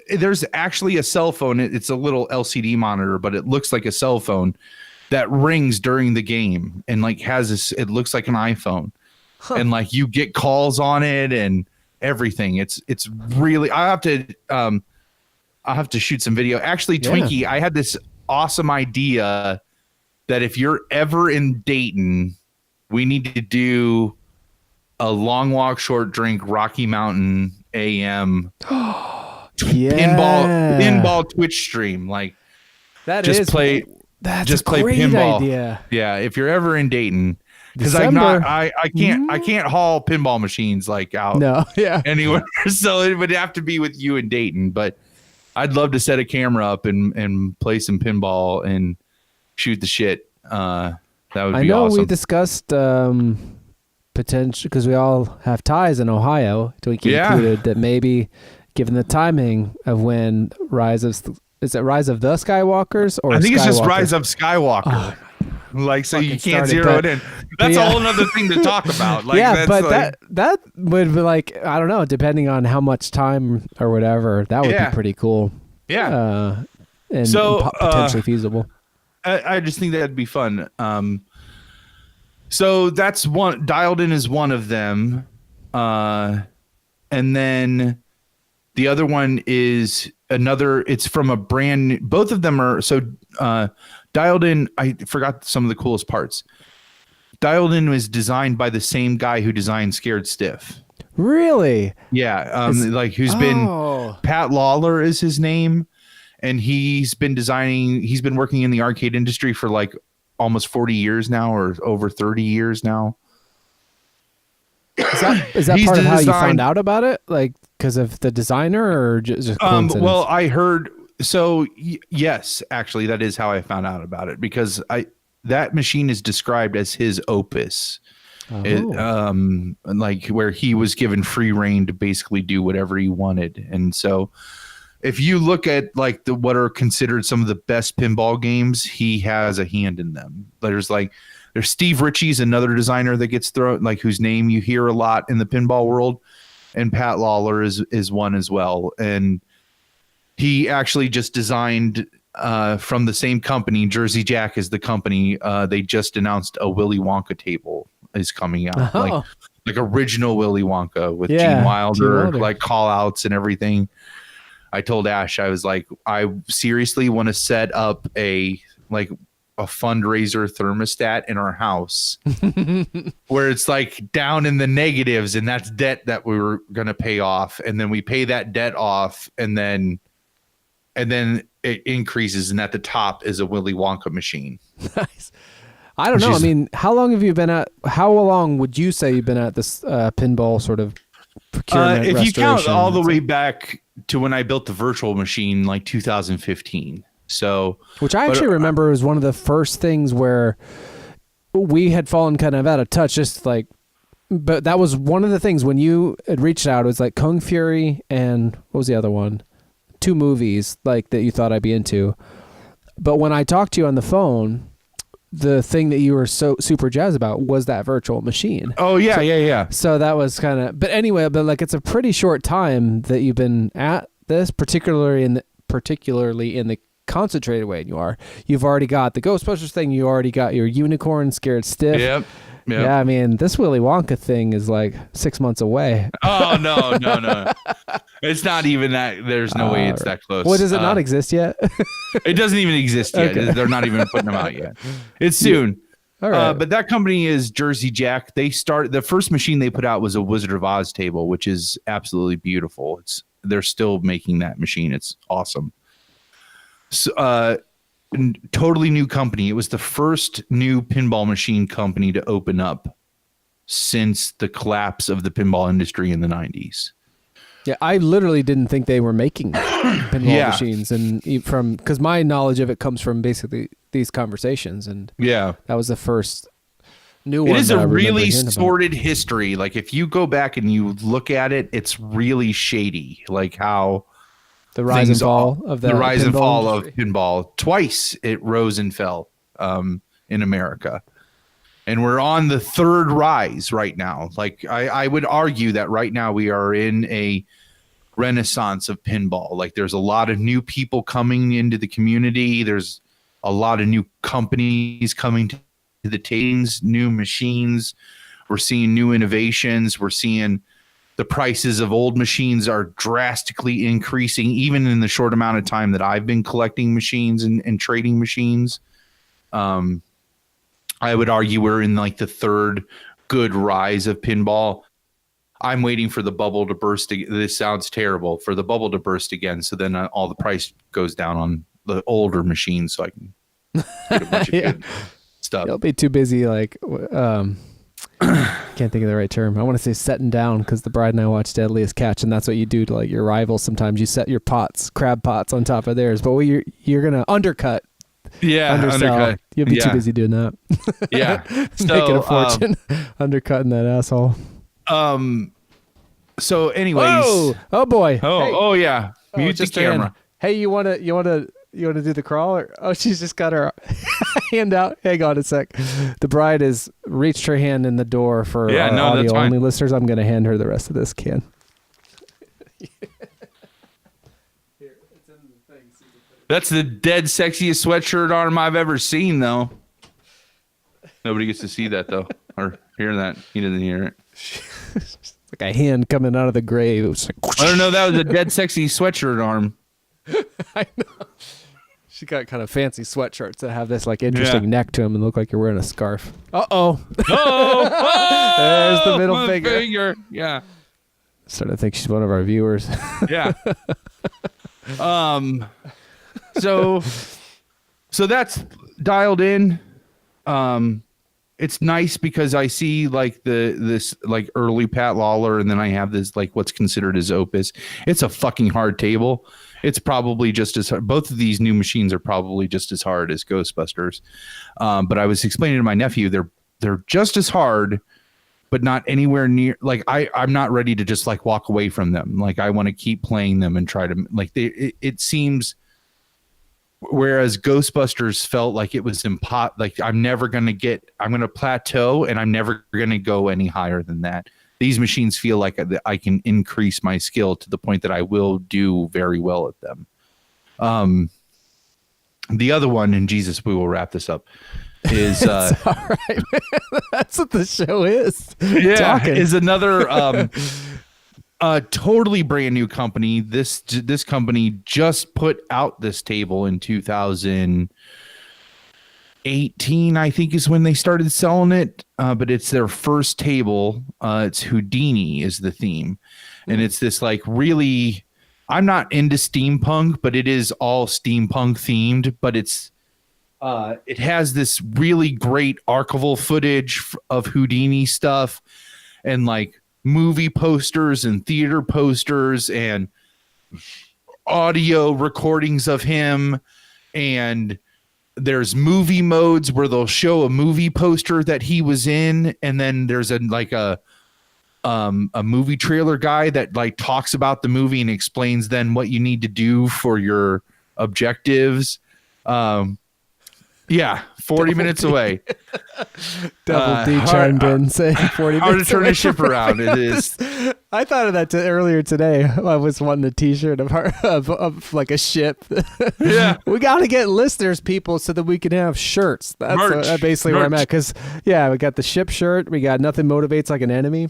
There's actually a cell phone. It's a little LCD monitor, but it looks like a cell phone that rings during the game and like has this. It looks like an iPhone, and like you get calls on it and everything. It's really. I'll have to shoot some video. Actually, Twinkie, I had this awesome idea that if you're ever in Dayton, we need to do a long walk, short drink, Rocky Mountain AM pinball Twitch stream. Like
that
just
is
play.
That's
just
a
play
great
pinball.
idea.
Yeah, if you're ever in Dayton, because I can't haul pinball machines like out anywhere. So it would have to be with you in Dayton. But I'd love to set a camera up and play some pinball and shoot the shit. That would be awesome. I know
we discussed potential because we all have ties in Ohio. Twinkie included that maybe given the timing of when Is it Rise of the Skywalkers or I think
Skywalker?
It's
just Rise of Skywalker. Like so you can't zero it in. That's a whole other thing to talk about. Like,
that would be like I don't know, depending on how much time or whatever, that would be pretty cool.
Yeah.
And potentially feasible.
I just think that'd be fun. So that's one. Dialed In is one of them, and then the other one is another. It's from a brand. Both of them are so. Dialed In. I forgot some of the coolest parts. Dialed In was designed by the same guy who designed Scared Stiff.
Really?
Yeah. Who's been Pat Lawler is his name, and he's been working in the arcade industry for like almost 40 years now, or over 30 years now.
Is that part of how you found out about it? Like because of the designer or just coincidence?
Well, I heard. So yes, actually, that is how I found out about it because that machine is described as his opus. Like where he was given free reign to basically do whatever he wanted. And so if you look at like what are considered some of the best pinball games, he has a hand in them. There's Steve Ritchie's another designer that gets thrown, like whose name you hear a lot in the pinball world. And Pat Lawler is one as well. And he actually just designed from the same company. Jersey Jack is the company. They just announced a Willy Wonka table is coming out, like original Willy Wonka with Gene Wilder, like call outs and everything. I told Ash, I was like, I seriously want to set up a fundraiser thermostat in our house where it's like down in the negatives, and that's debt that we were going to pay off. And then we pay that debt off, and then it increases, and at the top is a Willy Wonka machine.
Nice. I don't know. I mean, how long would you say you've been at this pinball sort of procurement
if you count all the
way
way back to when I built the virtual machine, like 2015. So,
which I actually remember was one of the first things where we had fallen kind of out of touch, but that was one of the things when you had reached out, it was like Kung Fury and what was the other one? 2 movies like that you thought I'd be into. But when I talked to you on the phone, the thing that you were so super jazzed about was that virtual machine.
Oh yeah, yeah.
So that was kind of, but anyway, but like it's a pretty short time that you've been at this, particularly in the concentrated way you've already got the Ghostbusters thing. You already got your unicorn scared stiff.
Yep.
Yeah, I mean, this Willy Wonka thing is like 6 months away.
Oh no. It's not even that. There's no way it's that close.
What, does it not exist yet?
It doesn't even exist yet.
Okay.
They're not even putting them out yet. It's soon.
All right.
But that company is Jersey Jack. The first machine they put out was a Wizard of Oz table, which is absolutely beautiful. They're still making that machine. It's awesome. So, totally new company. It was the first new pinball machine company to open up since the collapse of the pinball industry in the 90s.
Yeah, I literally didn't think they were making pinball machines, and because my knowledge of it comes from basically these conversations, and that was the first new one.
It is
that
a
I remember
really
hearing about.
sordid history. Like if you go back and you look at it, it's really shady. Like how
the rise and fall of the
rise and fall
industry.
of pinball. Twice it rose and fell in America. And we're on the third rise right now. Like I would argue that right now we are in a renaissance of pinball. Like there's a lot of new people coming into the community. There's a lot of new companies coming to the tables, new machines. We're seeing new innovations. We're seeing the prices of old machines are drastically increasing, even in the short amount of time that I've been collecting machines and trading machines. I would argue we're in like the third good rise of pinball. I'm waiting for the bubble to burst. This sounds terrible, for the bubble to burst again. So then all the price goes down on the older machines, so I can get a bunch of good stuff.
You'll be too busy, like, can't think of the right term. I want to say setting down, because the bride and I watch Deadliest Catch, and that's what you do to like your rivals. Sometimes you set your crab pots on top of theirs, but you're gonna undercut.
Yeah, undercut.
You'll be too busy doing that.
Yeah,
making a fortune, undercutting that asshole.
So, anyways,
oh boy.
Oh yeah. Mute the camera.
Hey, you wanna do the crawl? She's just got her hand out. Hang on a sec. The bride has reached her hand in the door for audio only listeners. I'm gonna hand her the rest of this can.
That's the dead sexiest sweatshirt arm I've ever seen, though. Nobody gets to see that, though, or hear that. He doesn't hear it.
Like a hand coming out of the grave. It was like,
I don't know. That was a dead sexy sweatshirt arm.
I know. She got kind of fancy sweatshirts that have this like interesting neck to them and look like you're wearing a scarf. Oh! There's the middle finger.
Yeah.
Starting to think she's one of our viewers.
Yeah. So that's dialed in. It's nice because I see like this like early Pat Lawler, and then I have this like what's considered as Opus. It's a fucking hard table. It's probably just as hard. Both of these new machines are probably just as hard as Ghostbusters. But I was explaining to my nephew they're just as hard, but not anywhere near. Like I'm not ready to just like walk away from them. Like I want to keep playing them and try to like it seems. Whereas Ghostbusters felt like it was like I'm going to plateau and I'm never going to go any higher than that. These machines feel like I can increase my skill to the point that I will do very well at them. The other one, and Jesus, we will wrap this up, is
all right, man. That's what the show is.
Yeah,
Talking.
is another totally brand new company. This company just put out this table in 2018, I think is when they started selling it. But it's their first table. It's Houdini is the theme. And it's this like really, I'm not into steampunk, but it is all steampunk themed, but it has this really great archival footage of Houdini stuff and like movie posters and theater posters and audio recordings of him, and there's movie modes where they'll show a movie poster that he was in, and then there's a movie trailer guy that like talks about the movie and explains then what you need to do for your objectives. Yeah, 40 minutes away.
Double D chimed in saying 40
Hard to
minutes
turn
away
a ship
from
around. It is.
I thought of that earlier today. I was wanting a T-shirt of like a ship.
Yeah.
We got to get listeners, people, so that we can have shirts. That's basically where I'm at. Because, yeah, we got the ship shirt. We got nothing motivates like an enemy.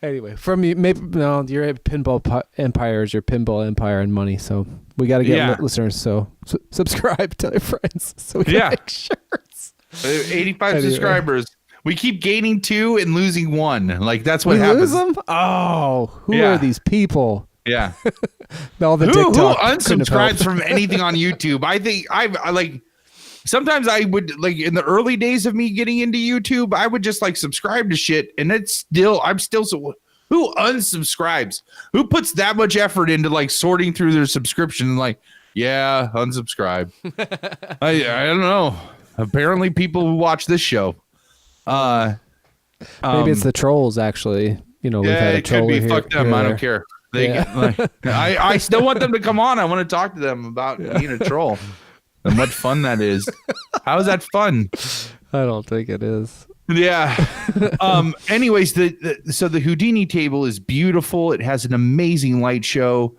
Anyway, from you, maybe no, you're a Pinball Empire is your Pinball Empire and money. So we got to get listeners. So subscribe, tell your friends, so we can make shirts.
85 subscribers. We keep gaining 2 and losing 1. Like that's what happens.
Lose them? Oh, who are these people?
Yeah.
All the
who
TikTok
unsubscribes from anything on YouTube? I think I like. Sometimes I would like in the early days of me getting into YouTube, I would just like subscribe to shit, and I'm still so. Who unsubscribes? Who puts that much effort into like sorting through their subscription and like, yeah, unsubscribe? I don't know. Apparently, people who watch this show.
Maybe it's the trolls. Actually, we've had a troll
could be.
here.
Fuck them. I don't care. I still want them to come on. I want to talk to them about being a troll. And what fun that is. How is that fun?
I don't think it is.
Yeah. Anyways, so the Houdini table is beautiful. It has an amazing light show.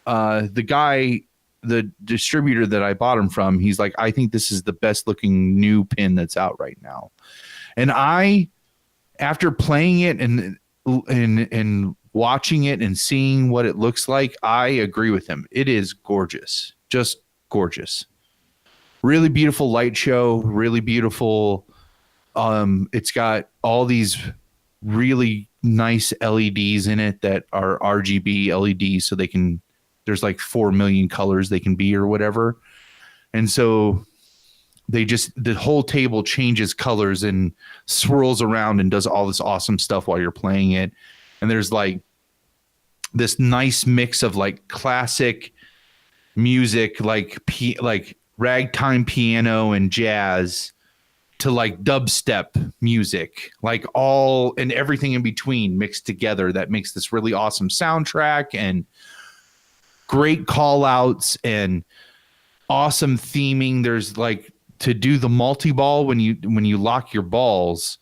The distributor that I bought them from, he's like, I think this is the best looking new pin that's out right now. And after playing it and watching it and seeing what it looks like, I agree with him. It is gorgeous. Just gorgeous. Really beautiful light show, really beautiful. It's got all these really nice LEDs in it that are RGB LEDs, so there's like 4 million colors they can be or whatever. And so the whole table changes colors and swirls around and does all this awesome stuff while you're playing it. And there's like this nice mix of like classic music, like ragtime piano and jazz to like dubstep music, like all and everything in between mixed together that makes this really awesome soundtrack and great call outs and awesome theming. There's like to do the multi-ball when you lock your balls.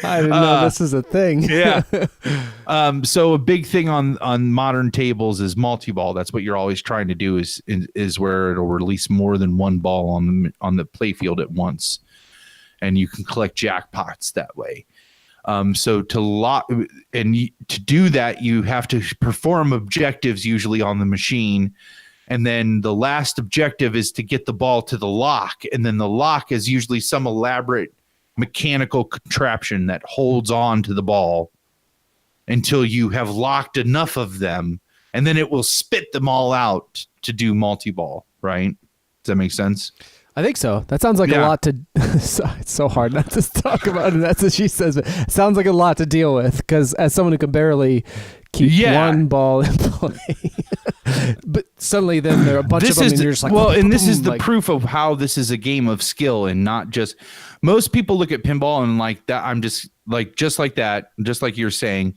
I didn't know this is a thing.
Yeah. So a big thing on modern tables is multi-ball. That's what you're always trying to do is where it'll release more than one ball on the play field at once, and you can collect jackpots that way. So to do that, you have to perform objectives usually on the machine. And then the last objective is to get the ball to the lock. And then the lock is usually some elaborate mechanical contraption that holds on to the ball until you have locked enough of them. And then it will spit them all out to do multi-ball, right? Does that make sense?
I think so. That sounds like a lot to... It's so hard not to talk about it. That's what she says. It sounds like a lot to deal with because as someone who can barely keep one ball in play... But suddenly then there are a bunch of them and you're just like...
Well, and this is the proof of how this is a game of skill and not just... Most people look at pinball and like that. I'm just like that, just like you're saying.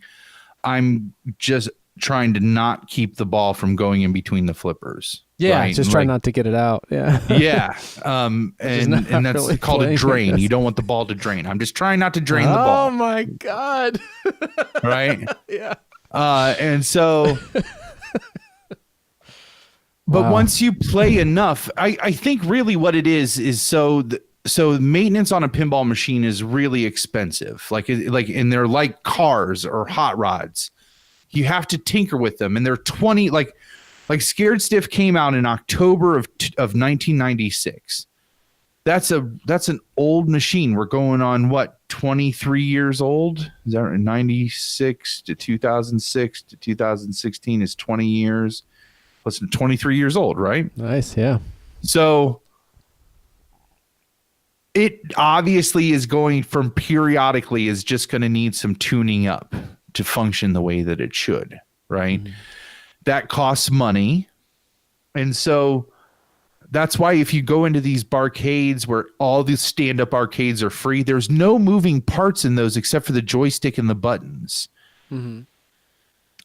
I'm just trying to not keep the ball from going in between the flippers.
Yeah,
right?
just trying not to get it out. Yeah.
Yeah. And that's really called a drain. You don't want the ball to drain. I'm just trying not to drain the ball.
Oh my God.
Right?
Yeah.
And so... But once you play enough, I think really what it is so maintenance on a pinball machine is really expensive. And they're like cars or hot rods. You have to tinker with them, and they're 20 like Scared Stiff came out in October of 1996. That's an old machine. We're going on 23 years old? Is that right? 96 to 2006 to 2016 is 20 years. Listen, 23 years old, right?
Nice, yeah.
So it obviously is going from periodically is just going to need some tuning up to function the way that it should, right? Mm-hmm. That costs money. And so that's why if you go into these barcades where all these stand-up arcades are free, there's no moving parts in those except for the joystick and the buttons. Mm-hmm.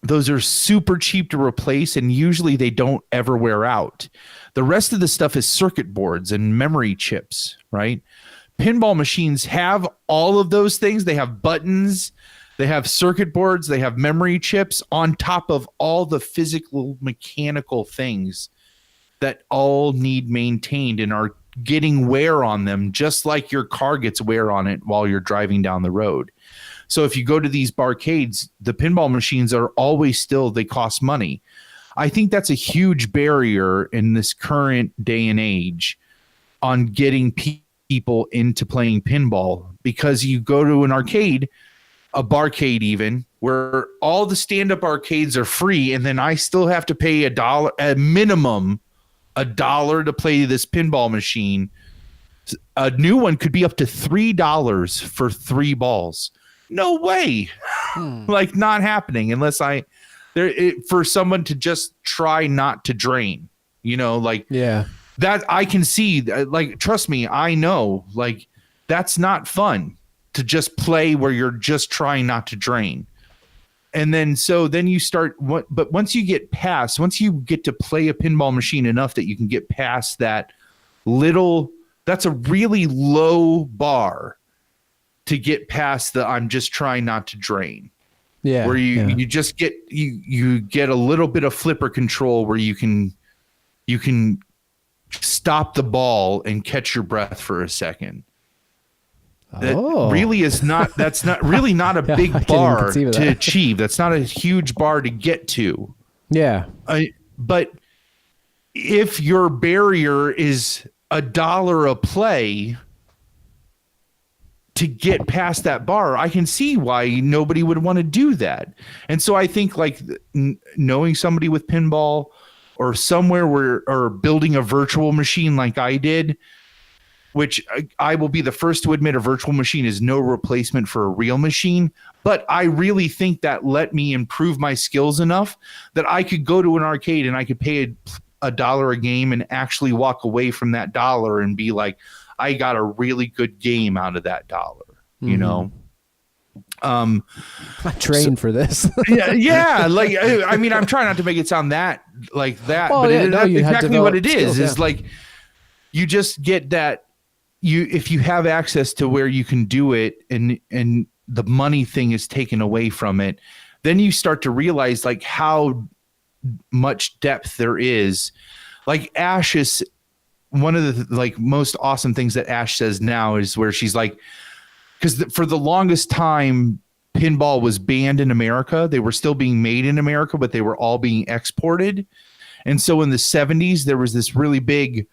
those are super cheap to replace, and usually they don't ever wear out. The rest of the stuff is circuit boards and memory chips, right? Pinball machines have all of those things. They have buttons, they have circuit boards, they have memory chips on top of all the physical mechanical things that all need maintained and are getting wear on them, just like your car gets wear on it while you're driving down the road. So if you go to these barcades, the pinball machines are always still, they cost money. I think that's a huge barrier in this current day and age on getting people into playing pinball, because you go to an arcade, a barcade even, where all the stand-up arcades are free, and then I still have to pay $1, a minimum $1 to play this pinball machine. A new one could be up to $3 for 3 balls. No way. Like, not happening unless for someone to just try not to drain, like that. I can see, like, trust me, I know, like, that's not fun to just play where you're just trying not to drain. And then you start but once you get to play a pinball machine enough that you can get past that's a really low bar to get past the I'm just trying not to drain. Yeah. Where you just get you get a little bit of flipper control where you can stop the ball and catch your breath for a second. That really is not that's not really not a big bar to achieve. That's not a huge bar to get to. Yeah. But if your barrier is $1 a play, to get past that bar, I can see why nobody would want to do that. And so I think, like, knowing somebody with pinball or somewhere or building a virtual machine like I did, which I will be the first to admit a virtual machine is no replacement for a real machine. But I really think that let me improve my skills enough that I could go to an arcade and I could pay $1 a game and actually walk away from that $1 and be like, I got a really good game out of that $1, I
trained for this.
yeah. Like, I mean, I'm trying not to make it sound that like that, but that's exactly what it is. Is like, you just get that if you have access to where you can do it and the money thing is taken away from it, then you start to realize, like, how much depth there is. Like, Ash is one of the most awesome things that Ash says now is where she's like, because for the longest time, pinball was banned in America. They were still being made in America, but they were all being exported. And so in the 70s, there was this really big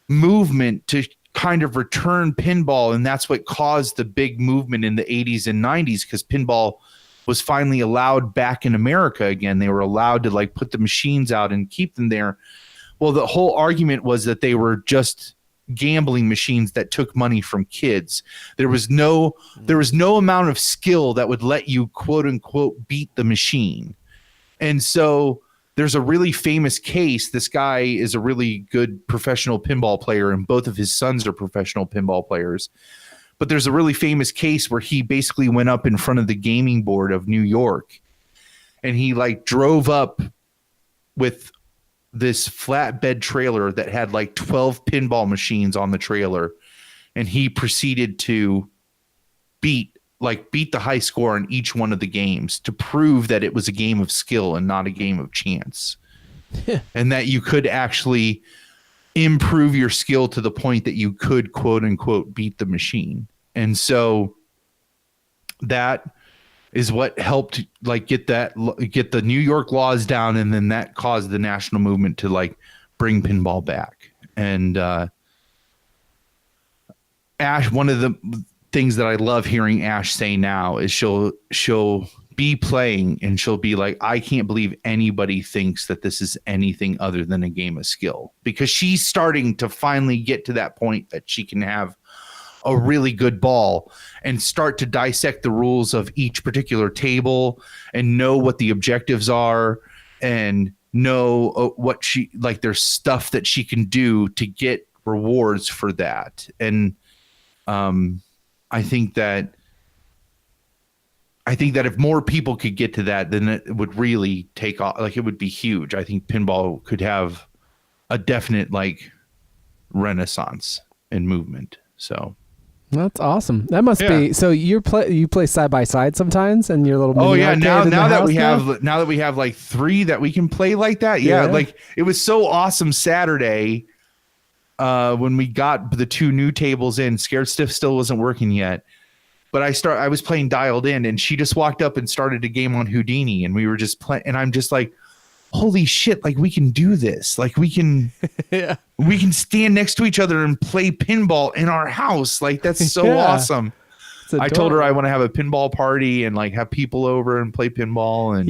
movement to kind of return pinball. And that's what caused the big movement in the 80s and 90s, because pinball was finally allowed back in America again. They were allowed to, like, put the machines out and keep them there. Well, the whole argument was that they were just gambling machines that took money from kids. There was no amount of skill that would let you, quote unquote, beat the machine. And so there's a really famous case. This guy is a really good professional pinball player, and both of his sons are professional pinball players. But there's a really famous case where he basically went up in front of the gaming board of New York, and he, like, drove up with this flatbed trailer that had like 12 pinball machines on the trailer, and he proceeded to beat the high score on each one of the games to prove that it was a game of skill and not a game of chance. And that you could actually improve your skill to the point that you could, quote unquote, beat the machine. And so that is what helped, like, get the New York laws down, and then that caused the national movement to, like, bring pinball back. And Ash, one of the things that I love hearing Ash say now is she'll be playing and she'll be like, I can't believe anybody thinks that this is anything other than a game of skill, because she's starting to finally get to that point that she can have a really good ball and start to dissect the rules of each particular table and know what the objectives are and know what there's stuff that she can do to get rewards for that. And I think I think that if more people could get to that, then it would really take off. Like, it would be huge. I think pinball could have a definite like renaissance in movement. So
that's awesome. That must be. So you play side by side sometimes, and your little.
Oh
mini
yeah,
arcade
now that we
now?
have like 3 that we can play like that. Yeah, like it was so awesome Saturday when we got the 2 new tables in. Scared Stiff still wasn't working yet. But I was playing Dialed In, and she just walked up and started a game on Houdini, and we were just playing, and I'm just like, holy shit, like we can do this. Like we can we can stand next to each other and play pinball in our house. Like that's so awesome. I told her I want to have a pinball party and like have people over and play pinball and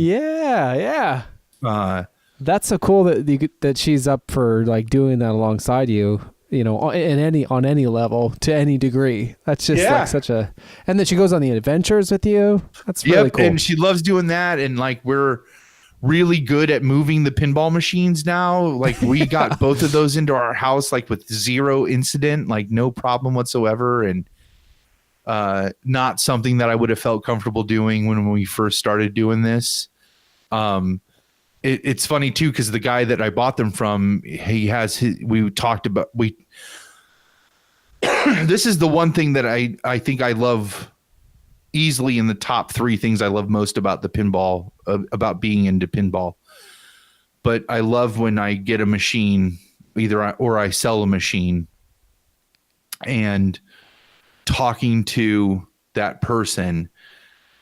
that's so cool that she's up for like doing that alongside you. You know, on any level to any degree. That's just like such a, and then she goes on the adventures with you. That's really cool.
And she loves doing that. And like, we're really good at moving the pinball machines now. Like we got both of those into our house, like with 0 incident, like no problem whatsoever. And not something that I would have felt comfortable doing when we first started doing this. It's funny too, because the guy that I bought them from, we talked about, this is the one thing that I think I love easily in the top 3 things I love most about the pinball, about being into pinball. But I love when I get a machine, or I sell a machine, and talking to that person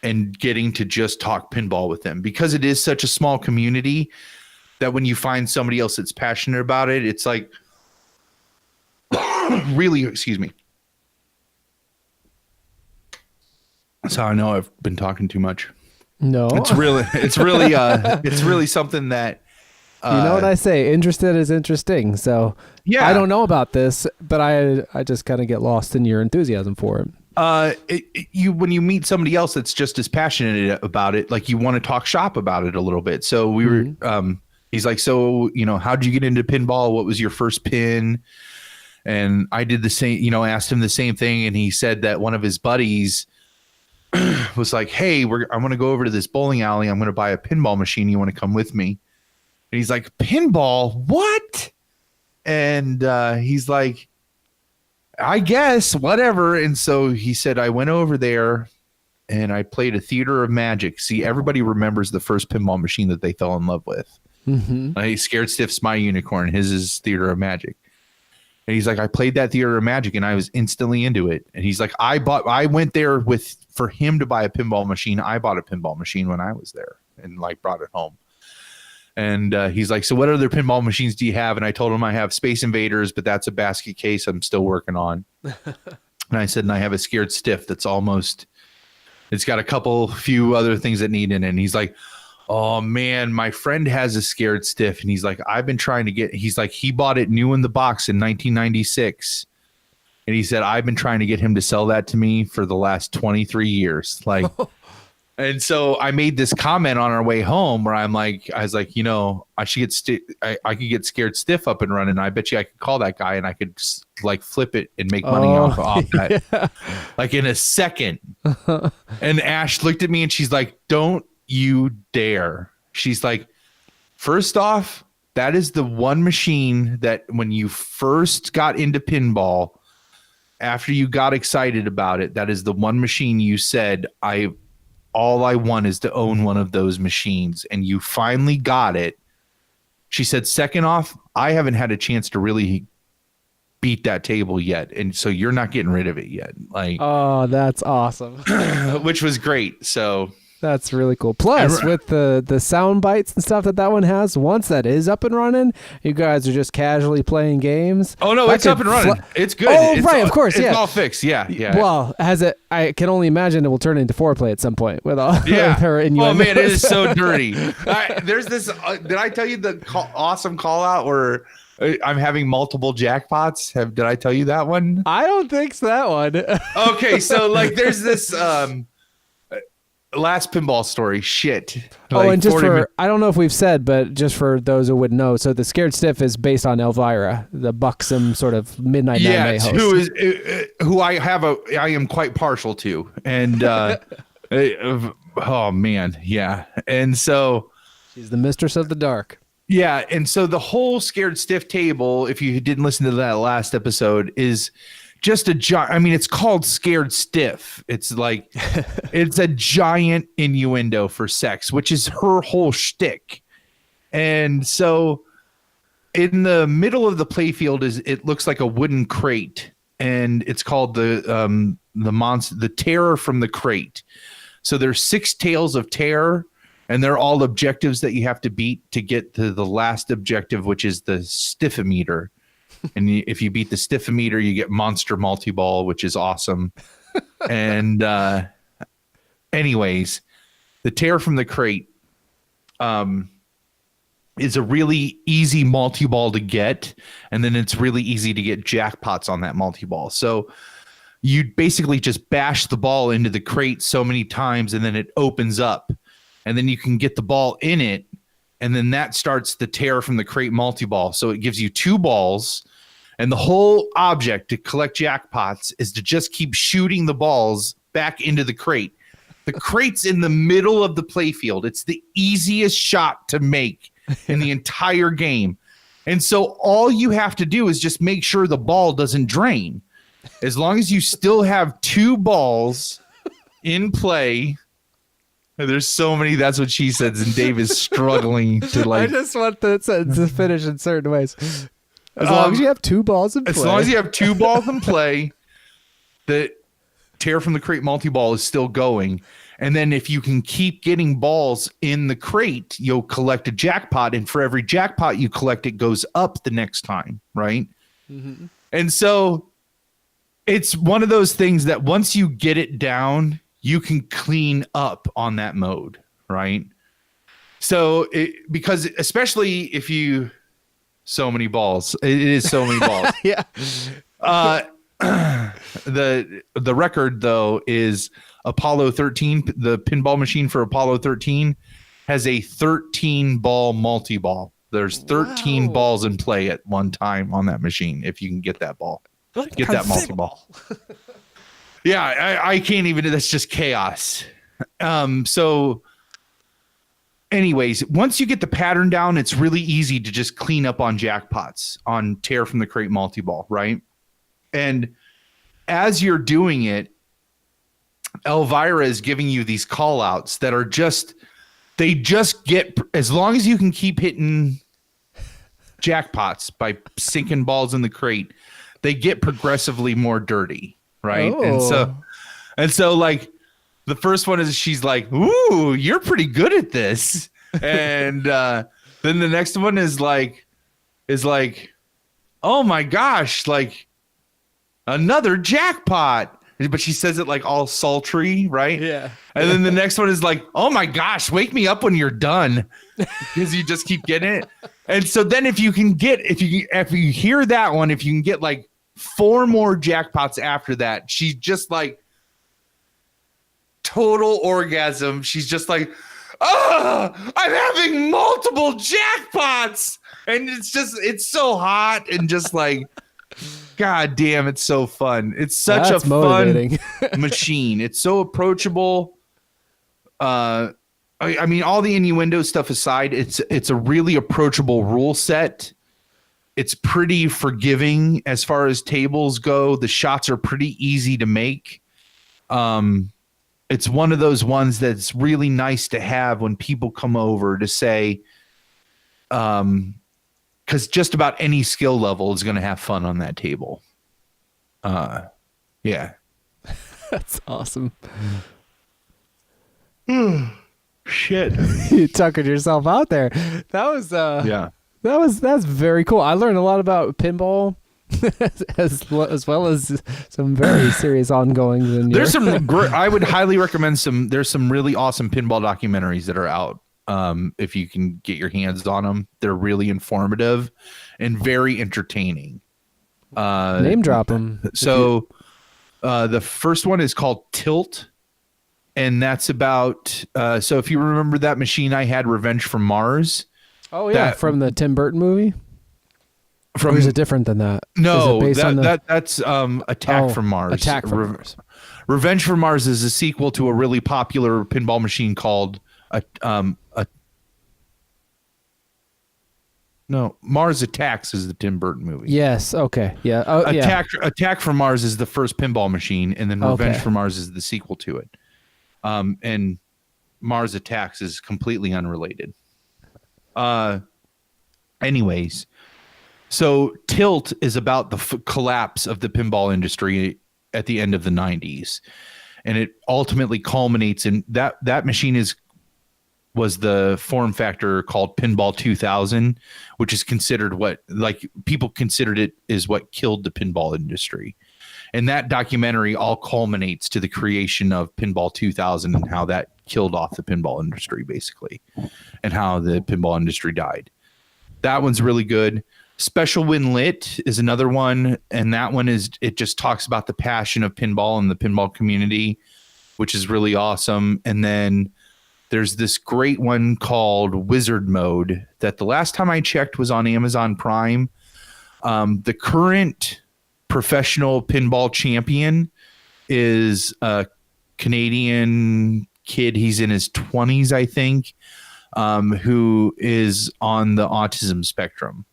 and getting to just talk pinball with them, because it is such a small community that when you find somebody else that's passionate about it, it's like really, excuse me. That's how I know I've been talking too much.
No,
it's really something that,
you know what I say? Interested is interesting. So I don't know about this, but I just kind of get lost in your enthusiasm for it.
When you meet somebody else that's just as passionate about it, like you want to talk shop about it a little bit. So we were, he's like, so, you know, how'd you get into pinball? What was your first pin? And I did the same, you know, asked him the same thing. And he said that one of his buddies was like, hey, I want to go over to this bowling alley. I'm going to buy a pinball machine. You want to come with me? And he's like, pinball? What? And he's like, I guess, whatever. And so he said, I went over there and I played a Theater of Magic. See, everybody remembers the first pinball machine that they fell in love with. Scared Stiff's My Unicorn. His is Theater of Magic. And he's like, I played that Theater of Magic and I was instantly into it. And he's like, I went there for him to buy a pinball machine. I bought a pinball machine when I was there and like brought it home. And he's like, so what other pinball machines do you have? And I told him I have Space Invaders, but that's a basket case I'm still working on. And I said, and I have a Scared Stiff that's it's got a few other things that need in it. And he's like, oh man, my friend has a Scared Stiff. And he's like, I've been trying to he's like, he bought it new in the box in 1996. And he said, I've been trying to get him to sell that to me for the last 23 years. Like, and so I made this comment on our way home where I was like, you know, I should I could get Scared Stiff up and running. I bet you I could call that guy and I could like flip it and make money off that, like in a second. And Ash looked at me and she's like, don't you dare. She's like, first off, that is the one machine that when you first got into pinball, after you got excited about it, that is the one machine you said, all I want is to own one of those machines, and you finally got it. She said, second off, I haven't had a chance to really beat that table yet, and so you're not getting rid of it yet. Like,
oh, that's awesome.
Which was great. So
that's really cool. Plus, with the sound bites and stuff that one has, once that is up and running, you guys are just casually playing games.
Oh no, it's up and running. It's good.
Oh,
it's
right, of course,
it's all fixed. Yeah.
Well, I can only imagine it will turn into foreplay at some point with all with her innuendos.
Oh man, it is so dirty. There's this. Did I tell you the awesome call out where I'm having multiple jackpots? Did I tell you that one?
I don't think so. That one.
Okay, so like there's this. Last pinball story. Shit.
Like and just I don't know if we've said, but just for those who wouldn't know, so the Scared Stiff is based on Elvira, the buxom sort of midnight matinee host.
Who I am quite partial to, and Oh man, yeah. And so
She's the mistress of the dark.
yeah, and so the whole scared stiff table, if you didn't listen to that last episode, is just a giant. I mean, it's called scared stiff. It's like it's a giant innuendo for sex, which is her whole shtick. And so in the middle of the playfield it looks like a wooden crate, and it's called the monster, the terror from the crate. So there's 6 tales of terror, and they're all objectives that you have to beat to get to the last objective, which is the stiffometer. And if you beat the stiffometer, you get monster multi-ball, which is awesome. And anyways, the terror from the crate is a really easy multi-ball to get, and then it's really easy to get jackpots on that multi-ball. So you basically just bash the ball into the crate so many times, and then it opens up, and then you can get the ball in it, and then that starts the terror from the crate multi-ball. So it gives you 2 balls, and the whole object to collect jackpots is to just keep shooting the balls back into the crate. The crate's in the middle of the playfield. It's the easiest shot to make in the entire game. And so all you have to do is just make sure the ball doesn't drain. As long as you still have 2 balls in play. There's so many that's what she says, and Dave is struggling to
I just want the sentence to finish in certain ways. As long as you have 2 balls in play.
As long as you have 2 balls in play, the tear from the crate multi-ball is still going. And then if you can keep getting balls in the crate, you'll collect a jackpot. And for every jackpot you collect, it goes up the next time, right? Mm-hmm. And so it's one of those things that once you get it down, you can clean up on that mode, right? So because especially if you so many balls, it is so many balls.
Yeah.
The record though is Apollo 13. The pinball machine for Apollo 13 has a 13 ball multi-ball. There's 13 balls in play at one time on that machine. If you can get that ball, get that multi-ball. Yeah, I can't even. That's just chaos. So anyways, once you get the pattern down, it's really easy to just clean up on jackpots on tear from the crate multi-ball, right? And as you're doing it, Elvira is giving you these call outs that are just, they just get, as long as you can keep hitting jackpots by sinking balls in the crate, they get progressively more dirty, right?
Oh.
And so like the first one is she's like, "Ooh, you're pretty good at this." And then the next one is like, "Oh my gosh, like another jackpot." But she says it like all sultry, right? Yeah. And then the next one is like, "Oh my gosh, wake me up when you're done," because you just keep getting it. And so then if you hear that one, if you can get like 4 more jackpots after that, she's just like total orgasm. She's just like, "Oh, I'm having multiple jackpots," and it's so hot and just like. God damn, it's so fun. It's such a fun machine. It's so approachable. I mean, all the innuendo stuff aside, it's a really approachable rule set. It's pretty forgiving as far as tables go. The shots are pretty easy to make. It's one of those ones that's really nice to have when people come over to say, because just about any skill level is going to have fun on that table. Yeah.
That's awesome.
Shit.
You tuckered yourself out there. That was
yeah.
That's very cool. I learned a lot about pinball as well as some very serious ongoings in
There's some I would highly recommend there's some really awesome pinball documentaries that are out. If you can get your hands on them, they're really informative and very entertaining.
Name drop them.
So the first one is called Tilt, and that's about so if you remember that machine I had, Revenge from Mars.
Oh yeah, from the Tim Burton movie. Or is it different than that?
No,
that's
Attack from Mars.
Attack from Mars.
Revenge from Mars is a sequel to a really popular pinball machine called Mars Attacks is the Tim Burton movie.
Yes. Okay. Yeah. Oh,
Attack from Mars is the first pinball machine, and then Revenge
Okay.
from Mars is the sequel to it. And Mars Attacks is completely unrelated. Anyways, so Tilt is about the collapse of the pinball industry at the end of the 90s, and it ultimately culminates in that machine was the form factor called Pinball 2000, which is considered people considered it is what killed the pinball industry. And that documentary all culminates to the creation of Pinball 2000 and how that killed off the pinball industry, basically, and how the pinball industry died. That one's really good. Special When Lit is another one, and that one it just talks about the passion of pinball and the pinball community, which is really awesome. And then there's this great one called Wizard Mode that the last time I checked was on Amazon Prime. The current professional pinball champion is a Canadian kid. He's in his 20s, I think, who is on the autism spectrum.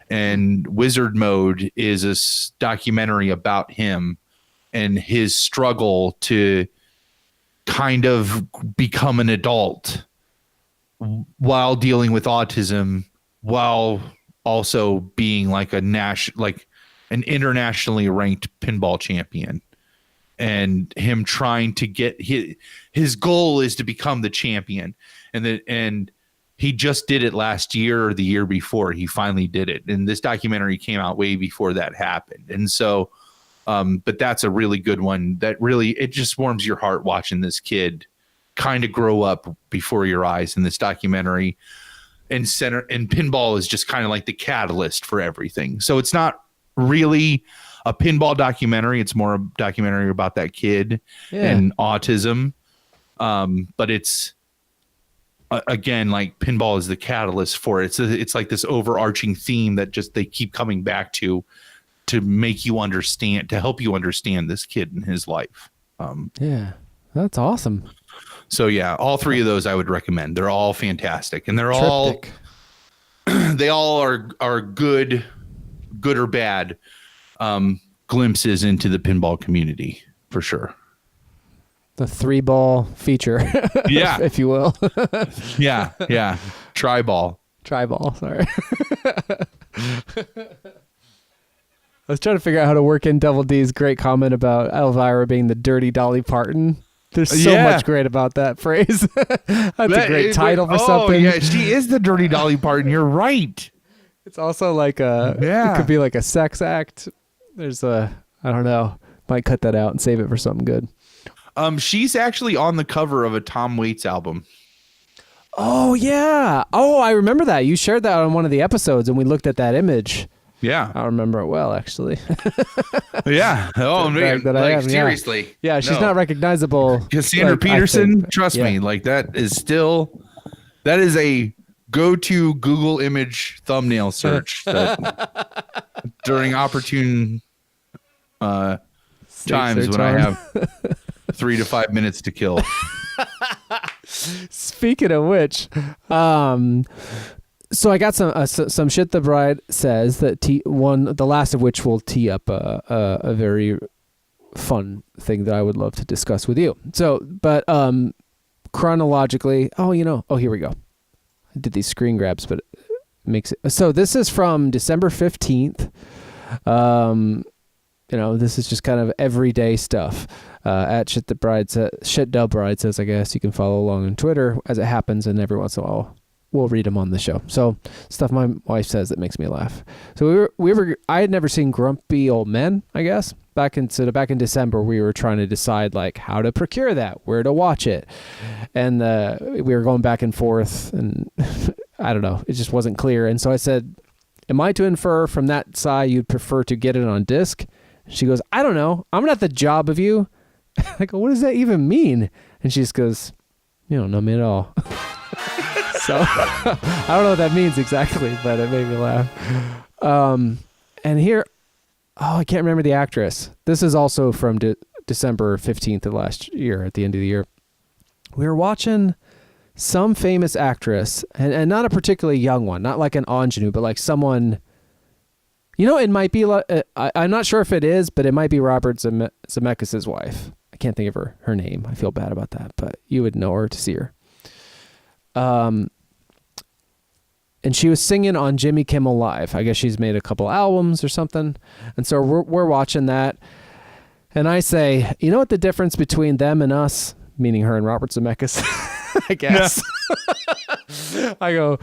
And Wizard Mode is a documentary about him and his struggle to kind of become an adult while dealing with autism, while also being like an internationally ranked pinball champion, and him trying to get his goal is to become the champion. And he just did it last year or the year before. He finally did it. And this documentary came out way before that happened. And so, but that's a really good one that really, it just warms your heart watching this kid kind of grow up before your eyes in this documentary. And pinball is just kind of like the catalyst for everything. So it's not really a pinball documentary. It's more a documentary about that kid and autism. But it's, again, like pinball is the catalyst for it. It's like this overarching theme that just they keep coming back to make you understand, to help you understand this kid in his life.
Yeah, that's awesome.
So yeah, all three of those I would recommend. They're all fantastic, and they're
Triptych.
they all are good or bad glimpses into the pinball community for sure.
The 3-ball feature,
Yeah.
if you will.
Yeah. Tri-ball.
Tri-ball, sorry. I was trying to figure out how to work in Double D's great comment about Elvira being the dirty Dolly Parton. There's so much great about that phrase. That's a great title for something.
Oh, yeah, she is the dirty Dolly Parton. You're right.
It's also like it could be like a sex act. There's I don't know. Might cut that out and save it for something good.
She's actually on the cover of a Tom Waits album.
Oh, yeah. Oh, I remember that. You shared that on one of the episodes, and we looked at that image.
Yeah.
I remember it well, actually.
Yeah. Oh, man. Like, seriously.
Yeah, she's not recognizable.
Cassandra Peterson, trust me, like that is a go-to Google image thumbnail search during opportune times when I have 3 to 5 minutes to kill.
Speaking of which, so I got some shit the bride says that the last of which will tee up a very fun thing that I would love to discuss with you. So, but chronologically, here we go. I did these screen grabs, but it makes it. So this is from December 15th. This is just kind of everyday stuff. At Shit Dub Bride says, I guess you can follow along on Twitter as it happens, and every once in a while we'll read them on the show. So stuff my wife says that makes me laugh. So I had never seen Grumpy Old Men, I guess. Back in December, we were trying to decide like how to procure that, where to watch it. And we were going back and forth, and I don't know, it just wasn't clear. And so I said, am I to infer from that side you'd prefer to get it on disc? She goes, I don't know. I'm not the job of you. I go, what does that even mean? And she just goes, you don't know me at all. So I don't know what that means exactly, but it made me laugh. And here, I can't remember the actress. This is also from December 15th of last year, at the end of the year. We were watching some famous actress, and not a particularly young one, not like an ingenue, but like someone, it might be, I'm not sure if it is, but it might be Robert Zemeckis' wife. I can't think of her name. I feel bad about that, but you would know her to see her. And she was singing on Jimmy Kimmel Live. I guess she's made a couple albums or something. And so we're watching that. And I say, you know what the difference between them and us, meaning her and Robert Zemeckis, I guess. Yeah. I go,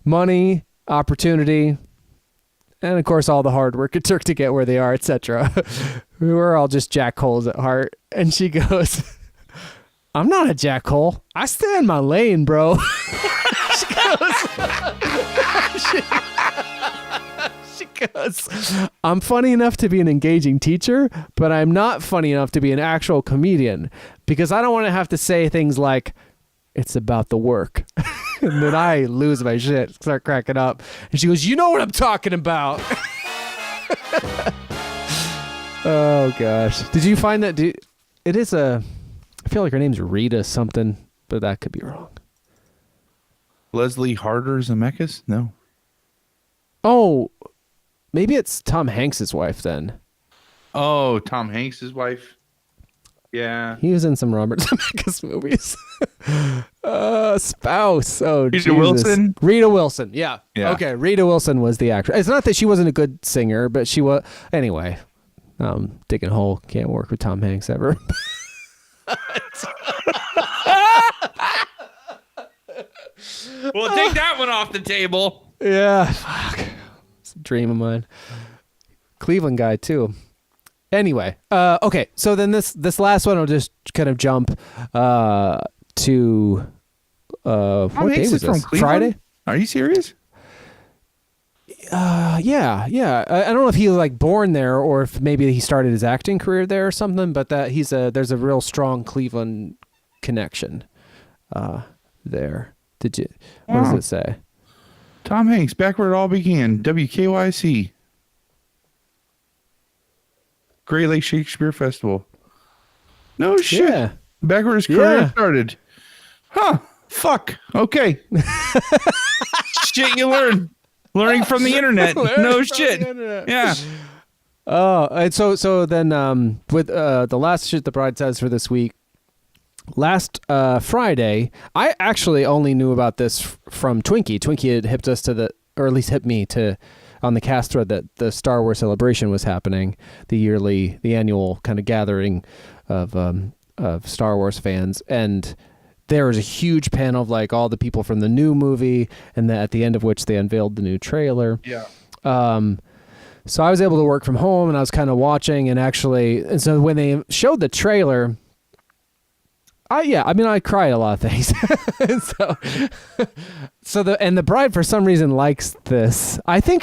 money, opportunity, and of course all the hard work it took to get where they are, etc. We were all just jackholes at heart. And she goes, I'm not a jackhole. I stay in my lane, bro. She goes, I'm funny enough to be an engaging teacher, but I'm not funny enough to be an actual comedian, because I don't want to have to say things like, it's about the work. And then I lose my shit, start cracking up. And she goes, you know what I'm talking about. Oh, gosh. Did you find that? It is I feel like her name's Rita something, but that could be wrong.
Leslie Harder Zemeckis? No.
Oh, maybe it's Tom Hanks's wife then.
Oh, Tom Hanks's wife. Yeah.
He was in some Robert Zemeckis movies. Spouse. Oh,
Rita
Jesus.
Wilson?
Rita Wilson. Yeah.
Yeah.
Okay. Rita Wilson was the actress. It's not that she wasn't a good singer, but she was. Anyway, digging a hole. Can't work with Tom Hanks ever.
Well, take that one off the table.
Yeah. Fuck. It's a dream of mine. Cleveland guy too. Anyway, okay. So then this last one will just kind of jump to what day was this? Friday?
Are you serious?
Yeah. I don't know if he was like born there or if maybe he started his acting career there or something, but that there's a real strong Cleveland connection there. What does it say?
Tom Hanks, back where it all began. WKYC. Great Lake Shakespeare Festival. No shit.
Yeah.
Back where his career started. Huh. Fuck. Okay. Shit you learn. Learning from the internet. No shit. Yeah.
Oh, and so then with the last shit the bride says for this week. Last Friday, I actually only knew about this from Twinkie. Twinkie had hipped us or at least hipped me to on the cast thread that the Star Wars Celebration was happening, the annual kind of gathering of Star Wars fans, and there was a huge panel of like all the people from the new movie, and at the end of which they unveiled the new trailer. Yeah. So I was able to work from home, and I was kind of watching, and so when they showed the trailer. I cry at a lot of things. so the bride for some reason likes this. I think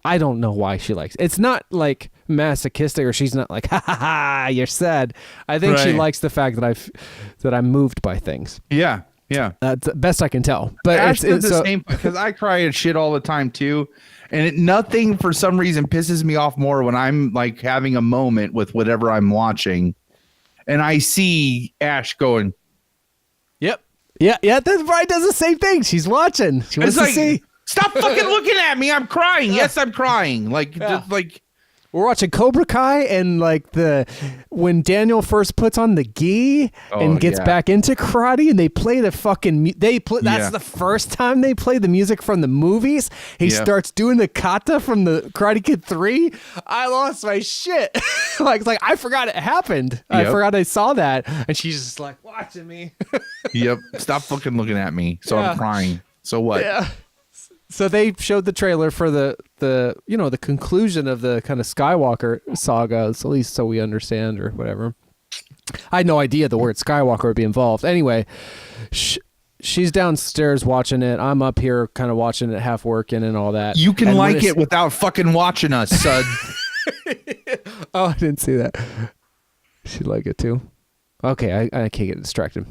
I don't know why she likes it. It's not like masochistic, or she's not like, ha ha ha, you're sad. I think she likes the fact that I'm moved by things.
Yeah. Yeah.
That's the best I can tell. But
it's the same, because I cry at shit all the time too. And nothing for some reason pisses me off more when I'm like having a moment with whatever I'm watching. And I see Ash going,
yep. Yeah. The bride does the same thing. She's watching. She wants to see.
Stop fucking looking at me. I'm crying. Yes, I'm crying.
We're watching Cobra Kai, and like when Daniel first puts on the gi and gets back into karate, and they play the fucking that's the first time they play the music from the movies. He starts doing the kata from the Karate Kid 3. I lost my shit. It's like I forgot it happened. Yep. I forgot I saw that, and she's just like watching me.
Yep. Stop fucking looking at me. So I'm crying. So what? Yeah.
So they showed the trailer for the conclusion of the kind of Skywalker saga, at least so we understand or whatever. I had no idea the word Skywalker would be involved. Anyway, she's downstairs watching it. I'm up here kind of watching it, half working and all that.
You can like it without fucking watching us, son.
Oh, I didn't see that. She'd like it too. Okay, I can't get distracted.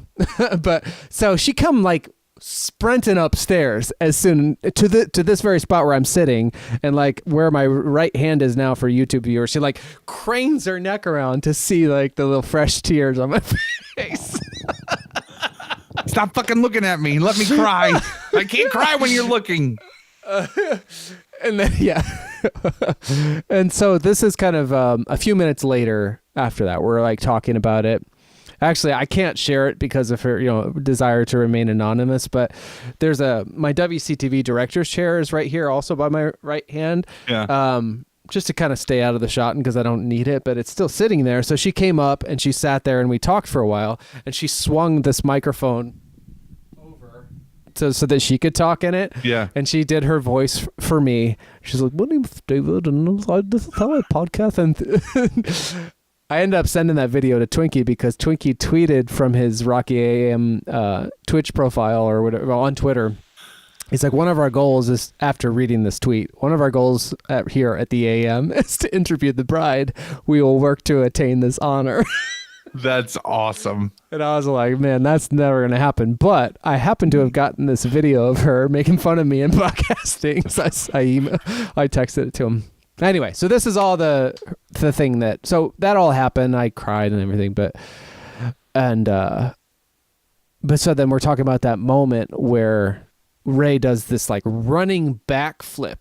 But so she come like sprinting upstairs as soon to this very spot where I'm sitting, and like where my right hand is now for YouTube viewers. She like cranes her neck around to see like the little fresh tears on my face.
Stop fucking looking at me. Let me cry. I can't cry when you're looking.
And then and so this is kind of a few minutes later after that. We're like talking about it. Actually, I can't share it because of her, desire to remain anonymous. But there's my WCTV director's chair is right here, also by my right hand.
Yeah.
Just to kind of stay out of the shot, and because I don't need it, but it's still sitting there. So she came up and she sat there, and we talked for a while. And she swung this microphone over so that she could talk in it.
Yeah.
And she did her voice for me. She's like, "My name's David, and this is how I podcast." And I ended up sending that video to Twinkie because Twinkie tweeted from his Rocky AM Twitch profile or whatever on Twitter. He's like, one of our goals is, after reading this tweet, one of our goals here at the AM is to interview the bride. We will work to attain this honor.
That's awesome.
And I was like, man, that's never going to happen. But I happen to have gotten this video of her making fun of me in podcasting. So I texted it to him. Anyway, so this is all the thing so that all happened. I cried and everything, but so then we're talking about that moment where Ray does this like running backflip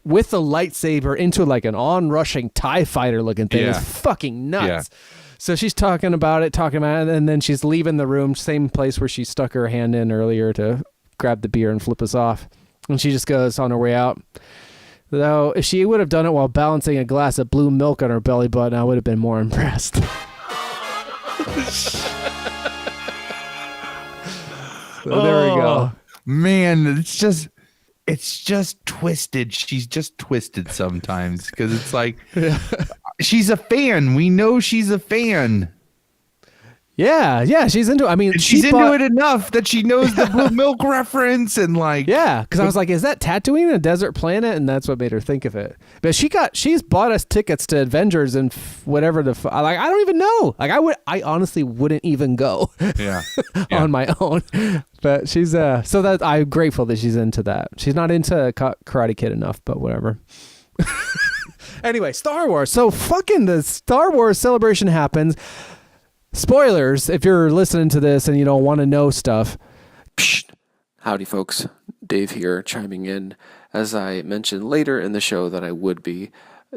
with the lightsaber into like an onrushing TIE fighter looking thing.
Yeah.
It's fucking nuts.
Yeah.
So she's talking about it, and then she's leaving the room, same place where she stuck her hand in earlier to grab the beer and flip us off. And she just goes on her way out. Though, if she would have done it while balancing a glass of blue milk on her belly button, I would have been more impressed. So there we go.
Man, it's just twisted. She's just twisted sometimes because it's like she's a fan. We know she's a fan.
Yeah, she's into it. I mean,
she's into it enough that she knows the blue milk reference and like.
Yeah, because I was like, is that Tatooine, a desert planet? And that's what made her think of it. But she's bought us tickets to Avengers and whatever I don't even know. Like I honestly wouldn't even go.
Yeah.
On my own. But she's so that I'm grateful that she's into that. She's not into Karate Kid enough, but whatever. Anyway, Star Wars. So fucking the Star Wars celebration happens. Spoilers, if you're listening to this and you don't want to know stuff.
Psst. Howdy, folks. Dave here, chiming in. As I mentioned later in the show that I would be,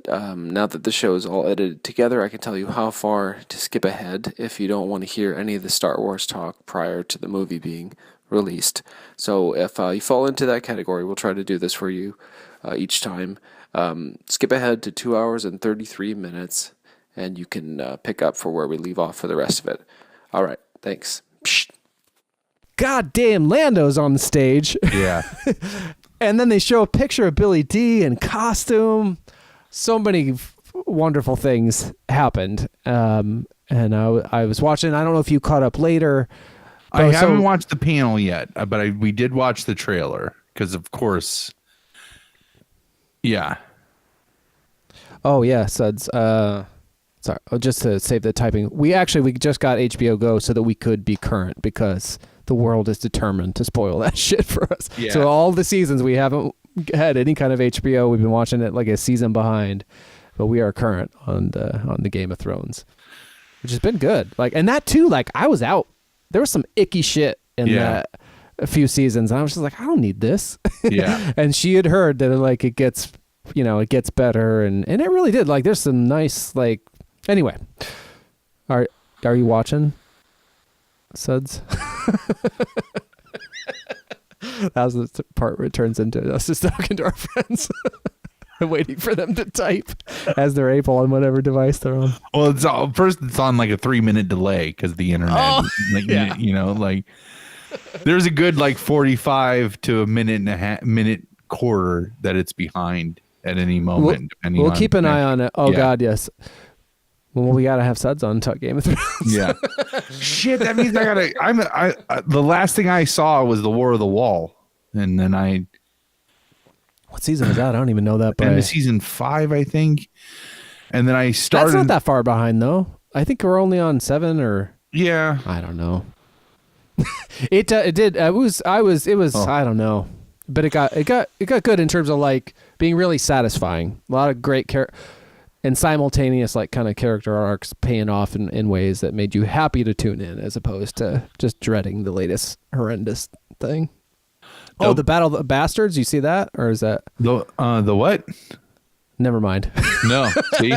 now that the show is all edited together, I can tell you how far to skip ahead if you don't want to hear any of the Star Wars talk prior to the movie being released. So if you fall into that category, we'll try to do this for you each time. Skip ahead to 2 hours and 33 minutes. And you can pick up for where we leave off for the rest of it. All right, thanks. Psst.
Goddamn, Lando's on the stage.
Yeah.
And then they show a picture of Billy D in costume. So many wonderful things happened. And I was watching. I don't know if you caught up later.
I haven't watched the panel yet, but we did watch the trailer because, of course, yeah.
Oh, yeah, Suds. Sorry, just to save the typing. We just got HBO Go so that we could be current because the world is determined to spoil that shit for us.
Yeah.
So all the seasons we haven't had any kind of HBO. We've been watching it like a season behind, but we are current on the Game of Thrones, which has been good. Like, and that too. Like, I was out. There was some icky shit in that a few seasons, and I was just like, I don't need this.
Yeah.
And she had heard that like it gets better, and it really did. Like, there's some nice like. Anyway, are you watching, Suds? That was the part where it turns into us just talking to our friends and waiting for them to type as they're able on whatever device they're on.
Well, it's on like a 3-minute delay because the internet, like there's a good like 45 to a minute quarter that it's behind at any moment.
We'll keep an eye on it. Oh, yeah. God, yes. Well, we gotta have Suds on Talk Game of Thrones.
Yeah. Shit, that means I gotta. The last thing I saw was the War of the Wall, and then
What season is that? I don't even know that.
End of season 5, I think. And then I started.
That's not that far behind, though. I think we're only on 7 or.
Yeah.
I don't know. It did. It was. I don't know, but it got good in terms of like being really satisfying. A lot of great and simultaneous like kind of character arcs paying off in ways that made you happy to tune in, as opposed to just dreading the latest horrendous thing. Oh, the Battle of the Bastards. You see that, or is that
the what?
Never mind.
No. See.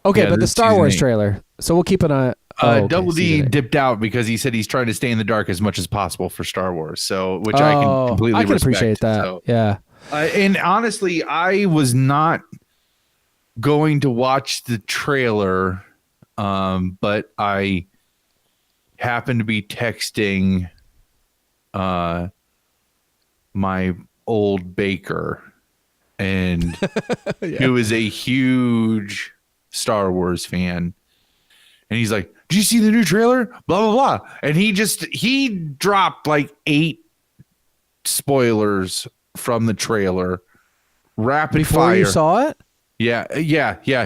Okay,
Yeah,
but the
this
Star
season
Wars
8.
trailer. So we'll keep an eye. Okay,
Double D
season 8.
dipped out because he said he's trying to stay in the dark as much as possible for Star Wars. So, which I can completely
I can
respect.
appreciate that.
So,
Yeah.
and honestly, I was not going to watch the trailer, but I happened to be texting my old baker, and who is a huge Star Wars fan. And he's like, "Did you see the new trailer? Blah, blah, blah." And he dropped like 8 spoilers from the trailer. Rapid
Before
fire.
you saw it?
Yeah.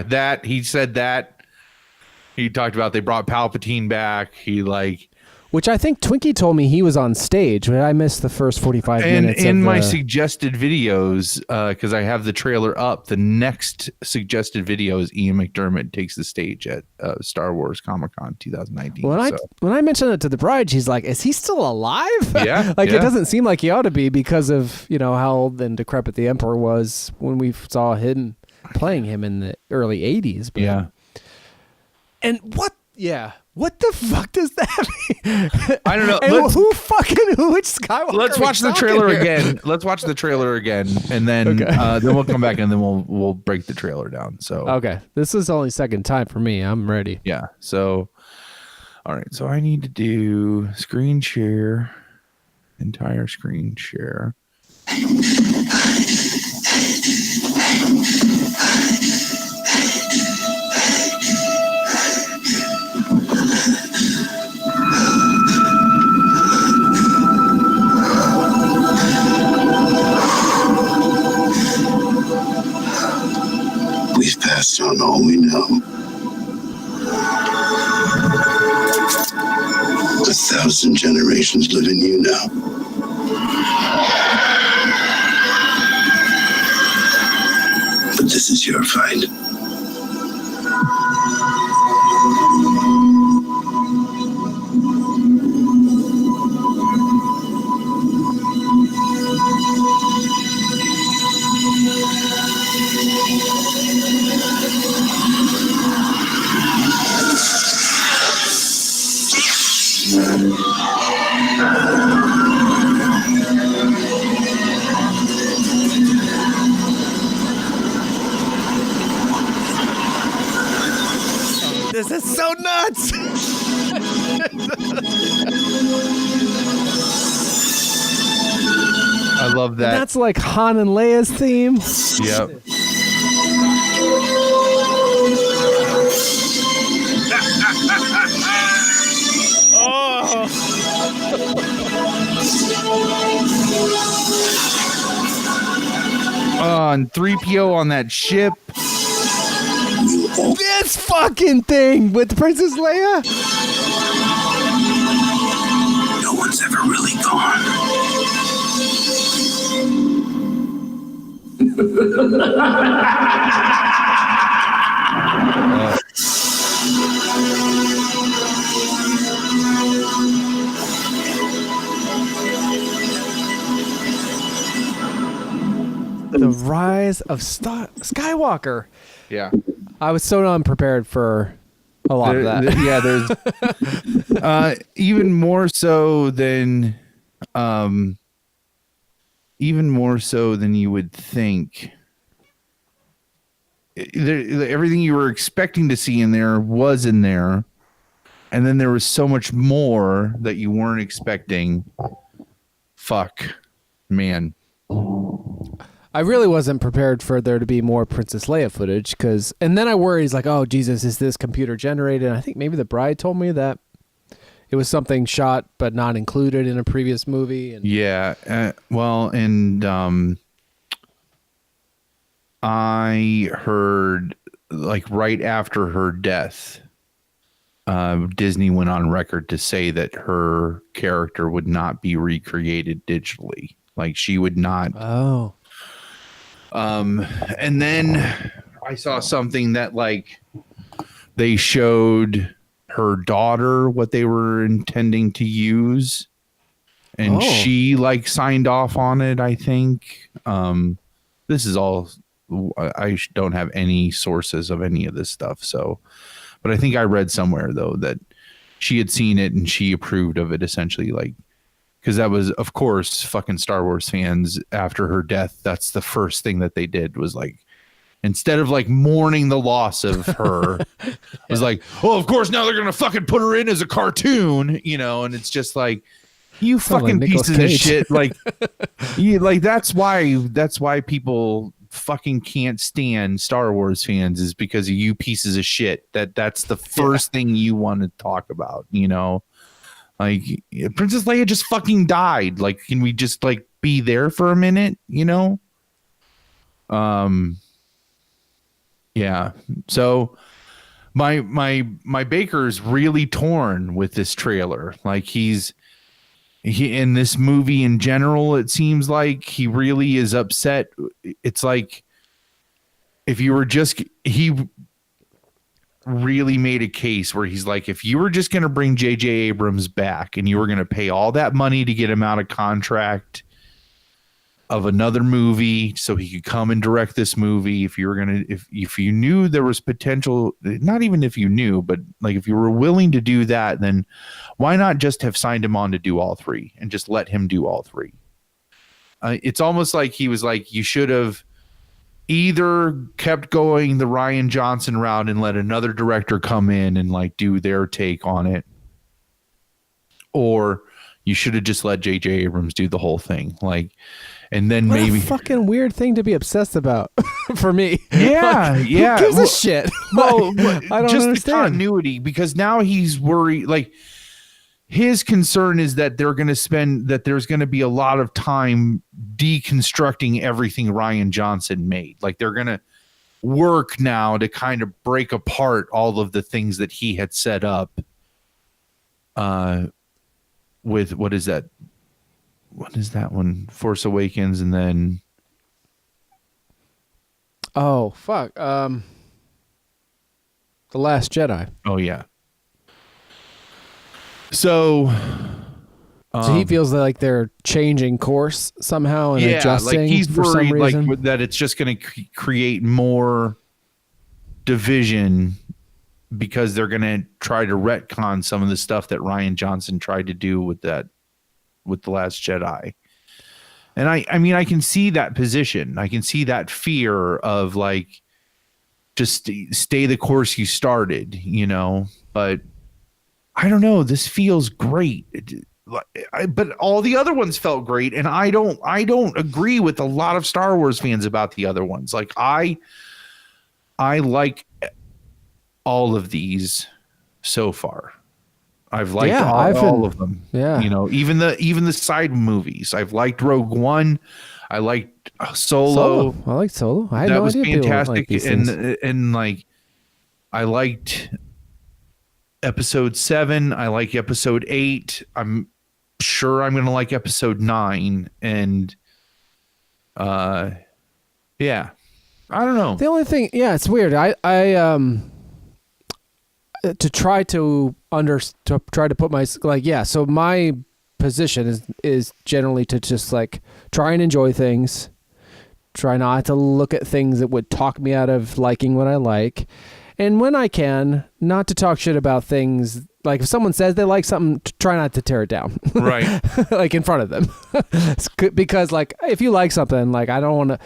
That he said that. He talked about they brought Palpatine back. He like,
Which I think Twinkie told me he was on stage, but I missed the first 45
and
minutes.
in
of
my
the...
suggested videos, because I have the trailer up, the next suggested video is Ian McDermott takes the stage at Star Wars Comic-Con 2019.
When I mentioned it to the bride, she's like, "Is he still alive?"
Yeah,
Like
yeah.
it doesn't seem like he ought to be because of how old and decrepit the Emperor was when we saw him playing him in the early 80s. But...
Yeah.
And what? Yeah. What the fuck does that mean?
I don't know.
And
Let's-
which Skywalker?
Let's
are we
watch the
talking
trailer
here?
again. Let's watch the trailer again, and then then we'll come back and then we'll break the trailer down. So
Okay, this is only second time for me. I'm ready.
yeah. So all right. So I need to do screen share, entire screen share.
We've passed on all we know. 1,000 generations live in you now. But this is your fight.
This is so nuts.
I love that.
That's like Han and Leia's theme.
Yep. And 3PO on that ship.
This fucking thing with Princess Leia.
No one's ever really gone.
The Rise of Skywalker.
Yeah.
I was so unprepared for a lot of that.
There's even more so than you would think. Everything you were expecting to see in there was in there, and then there was so much more that you weren't expecting. Fuck, man.
I really wasn't prepared for there to be more Princess Leia footage and then I worried, he's like, "Oh Jesus, is this computer generated?" And I think maybe the bride told me that it was something shot but not included in a previous movie. And
Yeah. I heard like right after her death, Disney went on record to say that her character would not be recreated digitally. Like she would not.
Oh.
And then I saw something that like they showed her daughter what they were intending to use, and she like signed off on it, I think. This is all, I don't have any sources of any of this stuff, so, but I think I read somewhere though that she had seen it and she approved of it, essentially, like, because that was, of course, fucking Star Wars fans after her death, that's the first thing that they did was like, instead of like mourning the loss of her, it was like, oh, of course, now they're gonna fucking put her in as a cartoon, you know, and it's just like, you fucking
like Nicolas
pieces of
Cage.
shit, like, you, like that's why people fucking can't stand Star Wars fans, is because of you pieces of shit. That's the first thing you want to talk about, you know, like Princess Leia just fucking died. Like, can we just like be there for a minute, you know? Yeah. So my baker's really torn with this trailer. Like he in this movie in general, it seems like he really is upset. It's like if you were just, he really made a case where he's like, if you were just going to bring J.J. Abrams back and you were going to pay all that money to get him out of contract of another movie so he could come and direct this movie, if you were going to, if you knew there was potential, not even if you knew, but like if you were willing to do that, then why not just have signed him on to do all three and just let him do all three? It's almost like he was like, you should have either kept going the Rian Johnson route and let another director come in and like do their take on it, or you should have just let J.J. Abrams do the whole thing. Like, and then
What
maybe
a fucking weird thing to be obsessed about for me.
Yeah,
Like,
yeah.
Who gives a shit?
Well,
I don't
just
understand.
the continuity, because now he's worried. Like, his concern is that there's going to be a lot of time deconstructing everything Rian Johnson made. Like, they're going to work now to kind of break apart all of the things that he had set up. With what is that? What is that one? Force Awakens, and then
Oh, fuck. The Last Jedi.
oh yeah. So
So he feels like they're changing course somehow and adjusting
like he's
for some
worried
reason.
like that it's just going to create more division, because they're going to try to retcon some of the stuff that Rian Johnson tried to do with The Last Jedi. And I mean, I can see that position. I can see that fear of like, just stay the course you started, you know, but I don't know. This feels great. But all the other ones felt great. And I don't agree with a lot of Star Wars fans about the other ones. Like I like all of these so far. I've liked all of them.
Yeah.
You know, even the side movies. I've liked Rogue One. I liked Solo.
I like Solo. I had
That
no
was
idea people
fantastic.
like these things.
And like, I liked episode 7. I like episode 8. I'm sure I'm going to like episode 9. And yeah, I don't know.
The only thing, yeah, it's weird. I to try to put my, like, yeah, so my position is generally to just like try and enjoy things, try not to look at things that would talk me out of liking what I like, and when I can, not to talk shit about things. Like if someone says they like something, try not to tear it down,
Right.
like in front of them. Because like if you like something, like I don't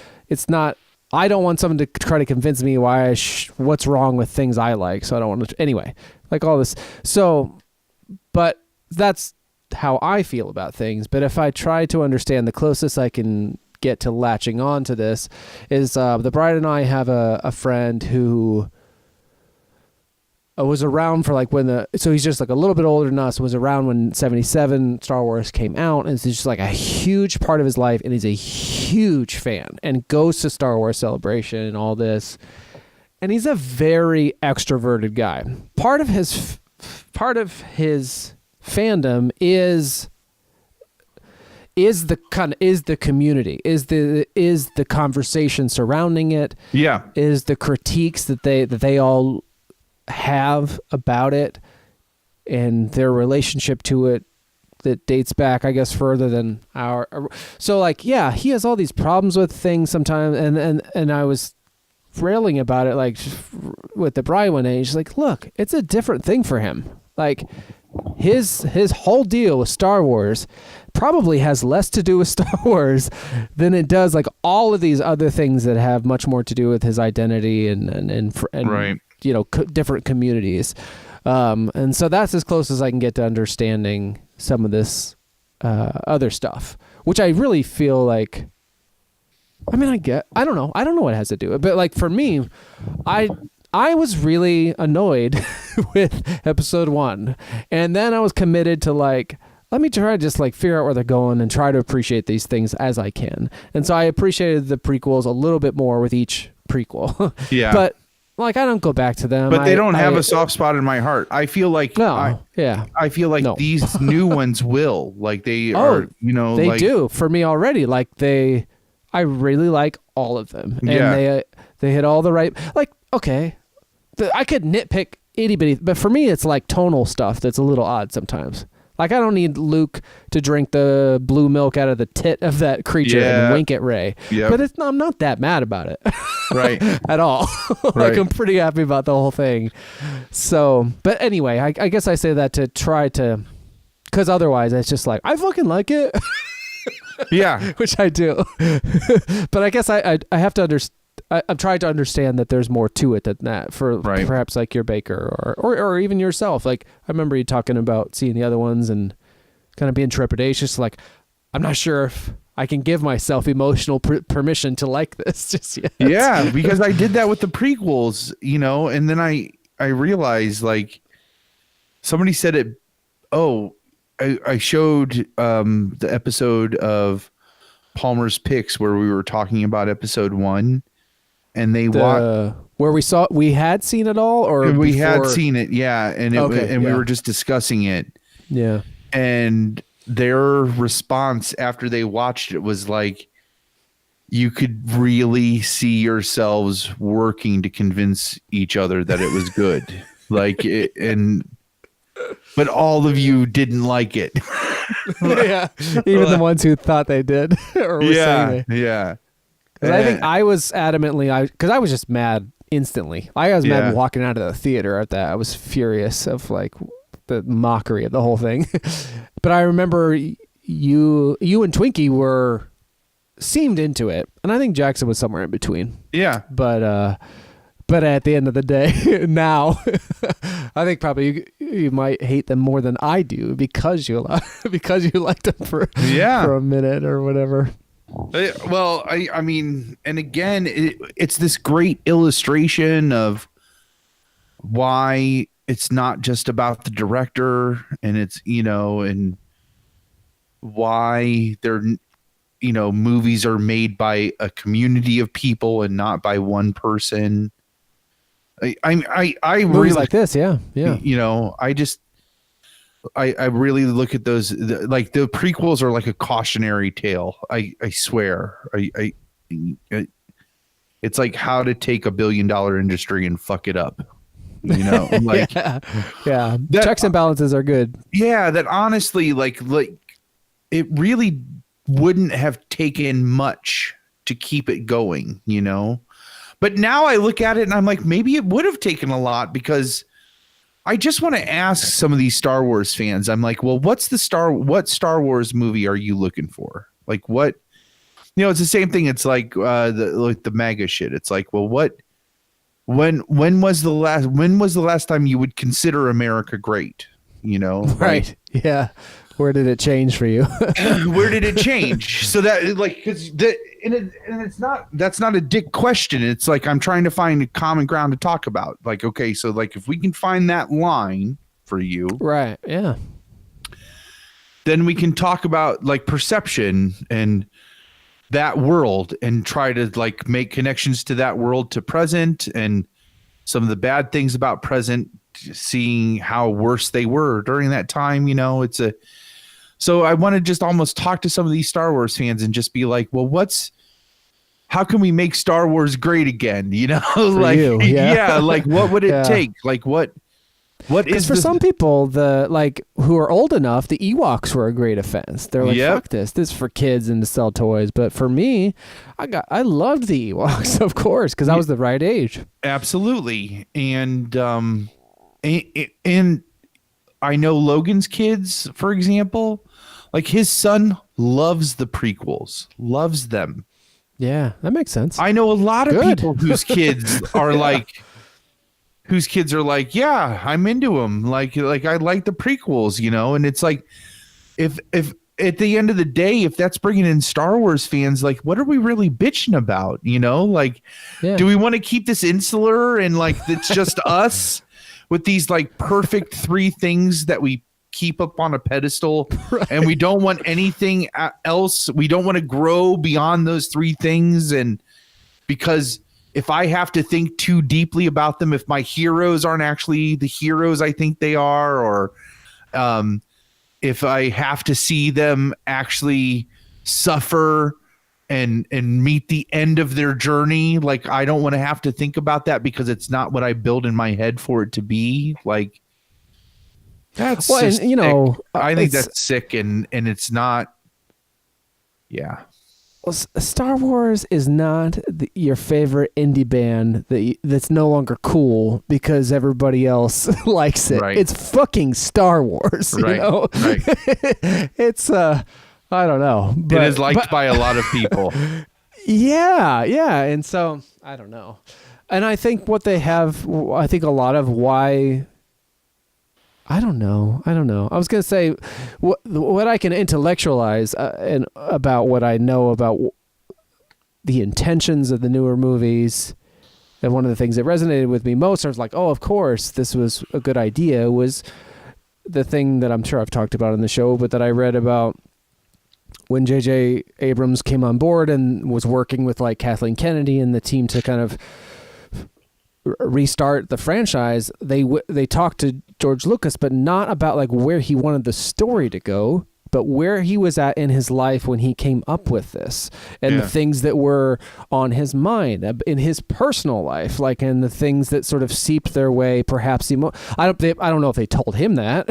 want someone to try to convince me what's wrong with things I like. So I don't want to, anyway, like all this. So, but that's how I feel about things. But if I try to understand, the closest I can get to latching on to this is the bride and I have a friend who was around for like so he's just like a little bit older than us, was around when 77 Star Wars came out, and it's just like a huge part of his life, and he's a huge fan and goes to Star Wars Celebration and all this, and he's a very extroverted guy. Part of his his fandom is the community, is the conversation surrounding it, is the critiques that they all have about it, and their relationship to it that dates back, I guess, further than our. So like, yeah, he has all these problems with things sometimes, and I was railing about it, like with the bride one, and he's like, look, it's a different thing for him. Like his whole deal with Star Wars probably has less to do with Star Wars than it does like all of these other things that have much more to do with his identity and
right.
You know, different communities. And so that's as close as I can get to understanding some of this other stuff, which I really feel like, I mean, I don't know what it has to do with it, but like for me, I was really annoyed with episode 1, and then I was committed to like, let me try to just like figure out where they're going and try to appreciate these things as I can. And so I appreciated the prequels a little bit more with each prequel.
Yeah.
But like, I don't go back to them.
But they don't have a soft spot in my heart. I feel like I feel like these new ones will. Like they are, you know,
they
like,
do for me already. Like I really like all of them, and they hit all the right. Like, okay, I could nitpick itty bitty, but for me, it's like tonal stuff that's a little odd sometimes. Like, I don't need Luke to drink the blue milk out of the tit of that creature and wink at Rey.
Yep.
But I'm not that mad about it.
Right.
At all. Like,
Right.
I'm pretty happy about the whole thing. So, but anyway, I guess I say that to try to, because otherwise it's just like, I fucking like it.
Yeah.
Which I do. But I guess I have to understand. I'm trying to understand that there's more to it than that for perhaps like your baker or even yourself. Like, I remember you talking about seeing the other ones and kind of being trepidatious. Like, I'm not sure if I can give myself emotional permission to like this just yet.
Yeah, because I did that with the prequels, you know, and then I realized, like, somebody said it. Oh, I showed the episode of Palmer's Picks where we were talking about episode 1. And they watched
where we had seen it all, or
we had seen it, yeah, and we were just discussing it,
yeah.
And their response after they watched it was like, you could really see yourselves working to convince each other that it was good, like, but all of you didn't like it.
Yeah, even the ones who thought they did, or were saying they.
Yeah.
I think I was adamantly, because I was just mad instantly. I was mad walking out of the theater at that. I was furious of like the mockery of the whole thing. But I remember you and Twinkie seemed into it, and I think Jackson was somewhere in between.
Yeah.
But at the end of the day, now I think probably you might hate them more than I do because you liked them for a minute or whatever.
Well, I mean, and again, it's this great illustration of why it's not just about the director, and it's, you know, and why they're, you know, movies are made by a community of people and not by one person. I
movies
really
like this, yeah.
You know, I really look at those, like the prequels are like a cautionary tale. I swear. It's like how to take $1 billion industry and fuck it up. You know, like
yeah. Checks and balances are good.
Yeah, that honestly, like it really wouldn't have taken much to keep it going, you know. But now I look at it and I'm like, maybe it would have taken a lot, because I just want to ask some of these Star Wars fans. I'm like, well, what Star Wars movie are you looking for? Like, what, you know, it's the same thing. It's like the MAGA shit. It's like, well, when was the last time you would consider America great? You know,
right? Like, yeah. Where did it change for you?
Where did it change? So that, like, because that's not a dick question. It's like, I'm trying to find a common ground to talk about. Like, okay, so like, if we can find that line for you,
right? Yeah.
Then we can talk about like perception and that world, and try to like make connections to that world to present, and some of the bad things about present, seeing how worse they were during that time. So I want to just almost talk to some of these Star Wars fans and just be like, well, how can we make Star Wars great again? Like,
you, yeah.
yeah, like what would it take? Like what is
for some people, who are old enough, the Ewoks were a great offense. They're like,
Yep.
fuck this is for kids and to sell toys. But for me, I loved the Ewoks, of course, because I was the right age.
Absolutely. And I know Logan's kids, for example, like his son loves the prequels, loves them.
Yeah, that makes sense.
I know a lot of
Good.
people whose kids are like, yeah, I'm into them. Like I like the prequels, and it's like, if at the end of the day, if that's bringing in Star Wars fans, like, what are we really bitching about? Like,
Yeah.
do we want to keep this insular and like, it's just us with these like perfect 3 things that we keep up on a pedestal, right, and we don't want anything else. We don't want to grow beyond those 3 things. And because if I have to think too deeply about them, if my heroes aren't actually the heroes I think they are, or if I have to see them actually suffer and meet the end of their journey, like I don't want to have to think about that because it's not what I build in my head for it to be. Like, that's just
and,
I think that's sick, and it's not. Yeah.
Well, Star Wars is not your favorite indie band that's no longer cool because everybody else likes it.
Right.
It's fucking Star Wars.
Right.
Right. It's I don't know. But,
it is liked by a lot of people.
Yeah, and so I don't know. And I think what they have, I think a lot of why. I don't know. I was going to say what I can intellectualize and about what I know about the intentions of the newer movies. And one of the things that resonated with me most, I was like, oh, of course, this was a good idea, was the thing that I'm sure I've talked about in the show, but that I read about when J.J. Abrams came on board and was working with like Kathleen Kennedy and the team to kind of restart the franchise. They talked to George Lucas, but not about like where he wanted the story to go, but where he was at in his life when he came up with this, and the things that were on his mind in his personal life, like, and the things that sort of seeped their way, perhaps I don't know if they told him that,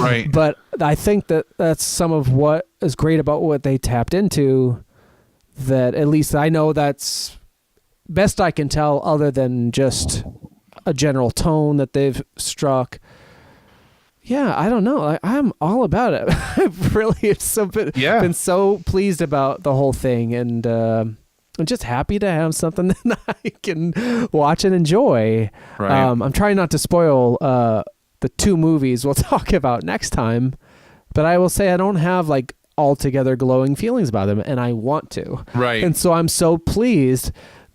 right?
But I think that's some of what is great about what they tapped into. That at least I know that's best I can tell, other than just a general tone that they've struck. Yeah, I don't know. I'm all about it. I've really been so pleased about the whole thing, and I'm just happy to have something that I can watch and enjoy.
Right.
I'm trying not to spoil the 2 movies we'll talk about next time, but I will say I don't have like altogether glowing feelings about them, and I want to.
Right.
And so I'm so pleased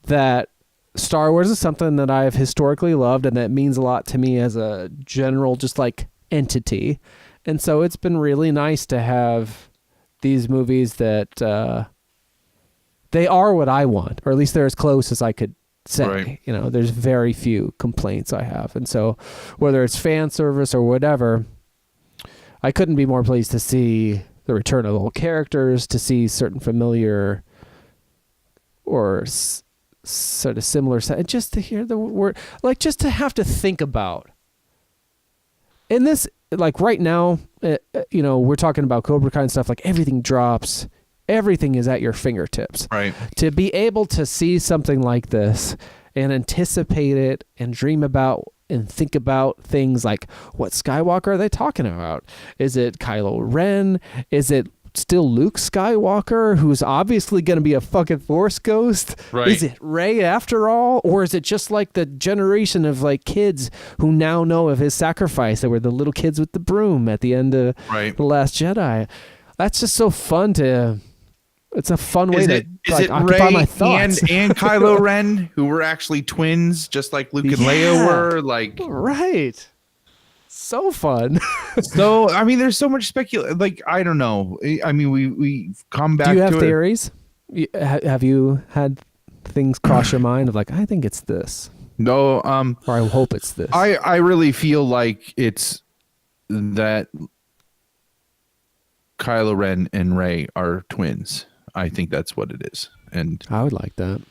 that Star Wars is something that I've historically loved and that means a lot to me as a general just like entity. And so it's been really nice to have these movies that they are what I want, or at least they're as close as I could say. Right. There's very few complaints I have. And so whether it's fan service or whatever, I couldn't be more pleased to see the return of old characters, to see certain familiar or sort of similar, just to hear the word, like just to have to think about. In this, like right now, we're talking about Cobra Kai and stuff, like everything drops, everything is at your fingertips.
Right.
To be able to see something like this and anticipate it and dream about and think about things like, what Skywalker are they talking about? Is it Kylo Ren? Is it still Luke Skywalker, who's obviously going to be a fucking Force ghost?
Right.
Is it Rey after all? Or is it just like the generation of like kids who now know of his sacrifice, that were the little kids with the broom at the end of The Last Jedi? That's just so fun it's a fun way to occupy my thoughts.
and Kylo Ren, who were actually twins, just like Luke and Leia were, like,
right. So fun.
So, I mean, there's so much speculation. Like, I don't know. I mean, we've come back to it.
Do you have theories? Have you had things cross your mind of like, I think it's this?
No,
Or I hope it's this.
I really feel like it's that Kylo Ren and Rey are twins. I think that's what it is. And
I would like that.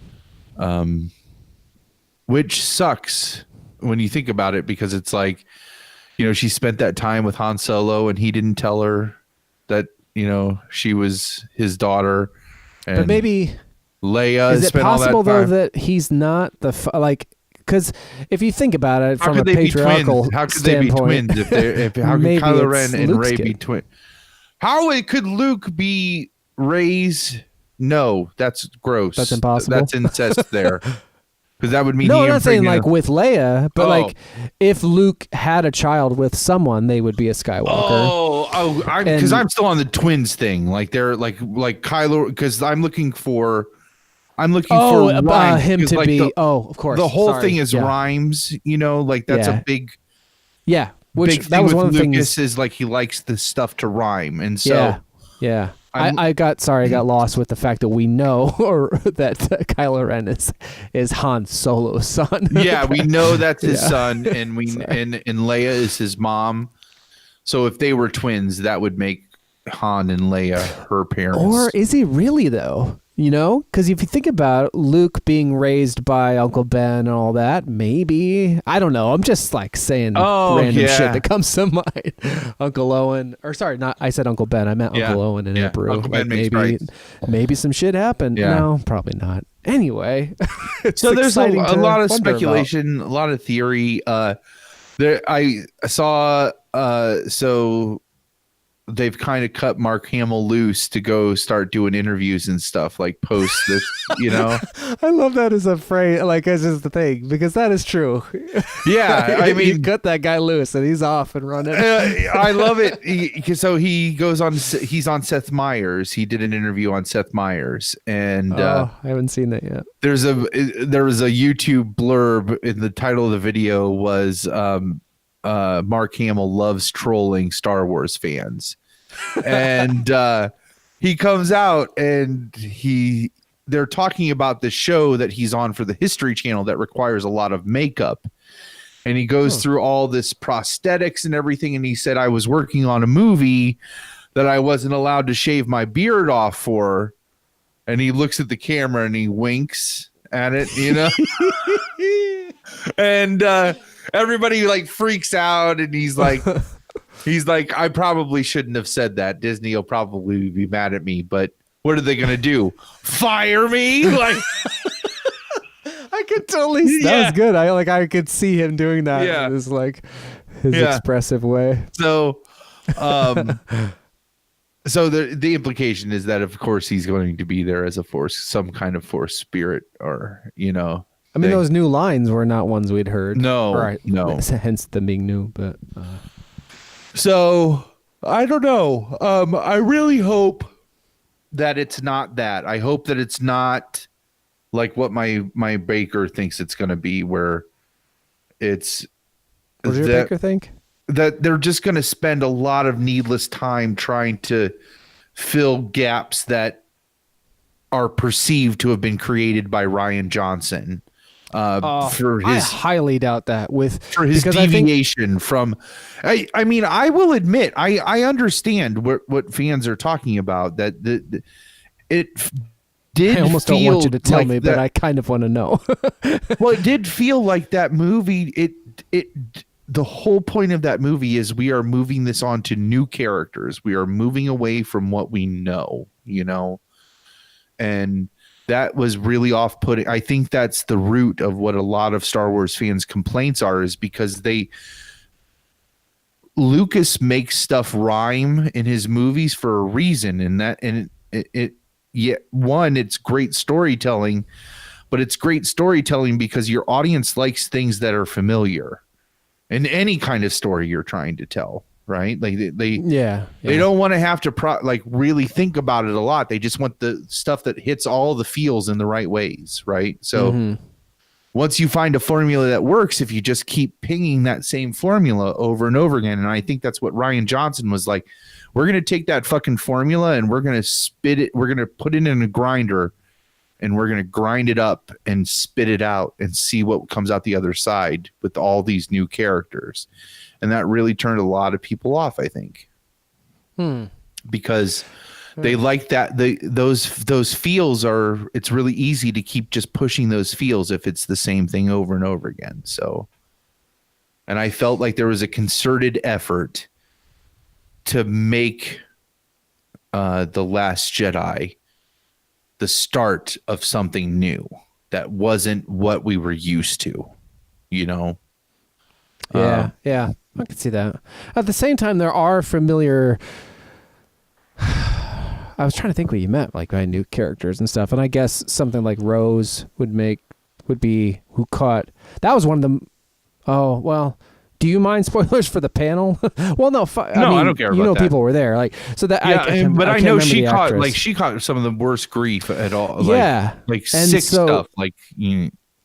which sucks when you think about it, because it's like, you know, she spent that time with Han Solo and he didn't tell her that, you know, she was his daughter. And
But maybe
Leia
is it
spent all that
possible though
time.
that he's not the like? Because if you think about it
How
from a
could they be
patriarchal
twins? How could they be
standpoint,
twins if they're how could
maybe
Kylo
it's
Ren and
Luke's
Rey be
kid.
twins? Could Luke be Rey's? No, that's gross.
That's impossible.
That's incest there. Because that would mean
No,
he
I'm not saying
impregnated-
like with Leia, but
Oh.
like if Luke had a child with someone, they would be a Skywalker.
Because
And-
I'm still on the twins thing. Like they're like Kylo. Because I'm looking for rhymes,
him
'cause,
to
like,
be. Of course.
the whole
Sorry.
thing is
yeah.
rhymes. You know, like that's
Yeah.
a big
Which
big
that
thing
was
with
one of the
Lucas
things.
is like he likes the stuff to rhyme, and so
Yeah.
I'm-
I got lost with the fact that we know or that Kylo Ren is Han Solo's son.
yeah, we know that's his
Yeah.
son, and and Leia is his mom. So if they were twins, that would make Han and Leia her parents.
Or is he really though? You know, because if you think about Luke being raised by Uncle Ben and all that, maybe I don't know. I'm just like saying random
yeah.
shit that comes to mind. Uncle Owen, or sorry, not I said Uncle Ben. I meant
Yeah.
Uncle Owen and
Yeah.
Aunt Beru.
Uncle Ben
Like
makes
maybe some shit happened.
Yeah.
No, probably not. Anyway, it's
So there's a
exciting to
lot of
wonder about.
speculation, a lot of theory. There I saw. So they've kind of cut Mark Hamill loose to go start doing interviews and stuff, like post this, you know.
I love that as a phrase, like as just the thing, because that is true.
Yeah, I
you
mean,
cut that guy loose and he's off and running.
I love it. So he goes on. He's on Seth Meyers. He did an interview on Seth Meyers, and
I haven't seen that yet.
there was a YouTube blurb, and the title of the video was Mark Hamill loves trolling Star Wars fans. And he comes out and they're talking about the show that he's on for the History Channel that requires a lot of makeup. And he goes through all this prosthetics and everything. And he said, I was working on a movie that I wasn't allowed to shave my beard off for. And he looks at the camera and he winks at it, you know? And everybody like freaks out, and he's like, I probably shouldn't have said that. Disney will probably be mad at me, but what are they gonna do? Fire me? Like,
I could totally. That
Yeah.
was good. I could see him doing that.
Yeah.
In his his
Yeah.
expressive way.
so, so the implication is that of course he's going to be there as a force, some kind of force spirit, or you know.
I mean,
thing.
those new lines were not ones we'd heard.
No,
right?
no.
Hence them being new, but.
So I don't know. I really hope that it's not that. I hope that it's not like what my baker thinks it's going to be, where it's
What did your baker think?
that they're just going to spend a lot of needless time trying to fill gaps that are perceived to have been created by Rian Johnson. For
I
his
highly doubt that
for his
because I think
deviation from I mean, I will admit I understand what fans are talking about, that it did
I almost don't
feel
want you to tell
like
me, but I kind of want to know.
well, it did feel like that movie, the whole point of that movie is we are moving this on to new characters. We are moving away from what we know, you know, and that was really off-putting. I think that's the root of what a lot of Star Wars fans' complaints are, is because Lucas makes stuff rhyme in his movies for a reason, and it's great storytelling, but it's great storytelling because your audience likes things that are familiar in any kind of story you're trying to tell, right? Like they don't want to have to really think about it a lot. They just want the stuff that hits all the feels in the right ways, right? So once you find a formula that works, if you just keep pinging that same formula over and over again, and I think that's what Rian Johnson was like, we're going to take that fucking formula and we're going to spit it, we're going to put it in a grinder and we're going to grind it up and spit it out and see what comes out the other side with all these new characters. And that really turned a lot of people off, I think. Because they like that those feels are, it's really easy to keep just pushing those feels if it's the same thing over and over again. So, and I felt like there was a concerted effort to make The Last Jedi the start of something new that wasn't what we were used to, you know?
Yeah, I can see that. At the same time, there are familiar. I was trying to think what you meant, like by new characters and stuff, and I guess something like Rose would be who caught. That was one of them. Oh well. Do you mind spoilers for the panel? Well, no. I
don't care.
You
about
know,
that.
people were there, like so that.
Yeah, but I
can't
know
remember
she
the
caught
actress.
she caught some of the worst grief at all.
Yeah,
like
and
sick
so-
stuff. Like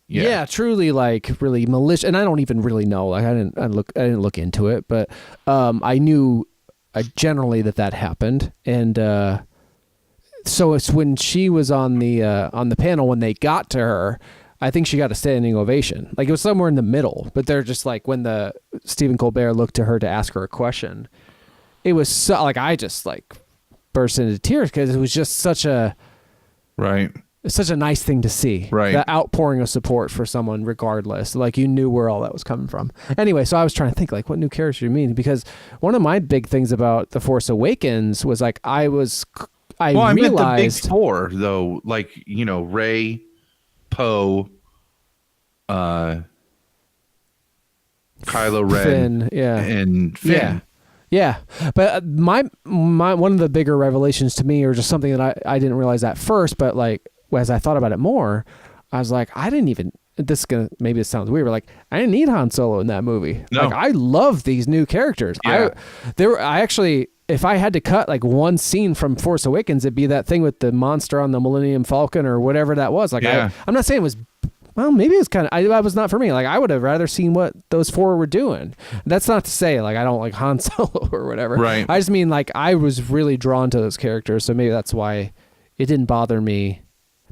Yeah, truly, like really malicious. And I don't even really know. Like I didn't look into it, but I knew generally that happened. And so it's when she was on the panel when they got to her. I think she got a standing ovation. Like it was somewhere in the middle, but they're just like when the Stephen Colbert looked to her to ask her a question, it was so like I just like burst into tears because it was just such a nice thing to see.
Right.
The outpouring of support for someone regardless. Like you knew where all that was coming from. Anyway, so I was trying to think like what new character do you mean? Because one of my big things about The Force Awakens was like I realized
meant the big four though, like, you know, Rey, Poe, Kylo Ren,
Finn, yeah.
and Finn.
Yeah. But my one of the bigger revelations to me, or just something that I didn't realize at first, but like as I thought about it more, I was like, maybe it sounds weird, but like I didn't need Han Solo in that movie.
No.
Like I love these new characters.
Yeah.
I actually, if I had to cut like one scene from Force Awakens, it'd be that thing with the monster on the Millennium Falcon or whatever that was. Like
Yeah.
I'm not saying it was. Well, maybe it's kind of. I was not for me. Like I would have rather seen what those four were doing. That's not to say like I don't like Han Solo or whatever.
Right.
I just mean like I was really drawn to those characters, so maybe that's why it didn't bother me.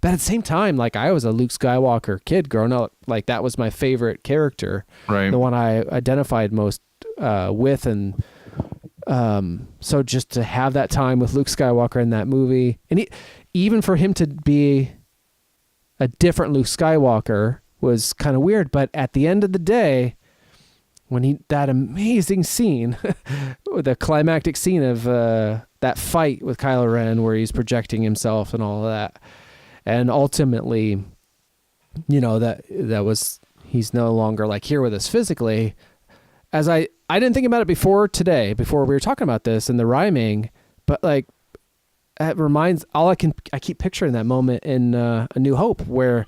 But at the same time, like I was a Luke Skywalker kid growing up. Like that was my favorite character.
Right.
The one I identified most with, and so just to have that time with Luke Skywalker in that movie, and even for him to be a different Luke Skywalker was kind of weird. But at the end of the day, when that amazing scene, the climactic scene of that fight with Kylo Ren where he's projecting himself and all of that, and ultimately, you know, that was, he's no longer like here with us physically. As I didn't think about it before we were talking about this and the rhyming, but like, it reminds I keep picturing that moment in A New Hope where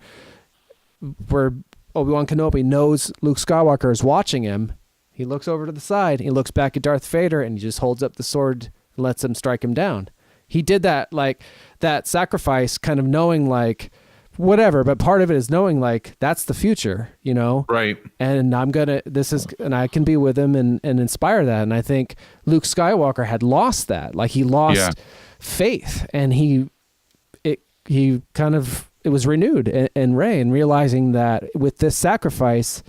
Obi-Wan Kenobi knows Luke Skywalker is watching him. He looks over to the side, he looks back at Darth Vader, and he just holds up the sword and lets him strike him down. He did that, like that sacrifice, kind of knowing like whatever, but part of it is knowing like that's the future, you know?
Right.
And I can be with him and inspire that. And I think Luke Skywalker had lost that. Like he lost faith, and it was renewed in Rey, and realizing that with this sacrifice,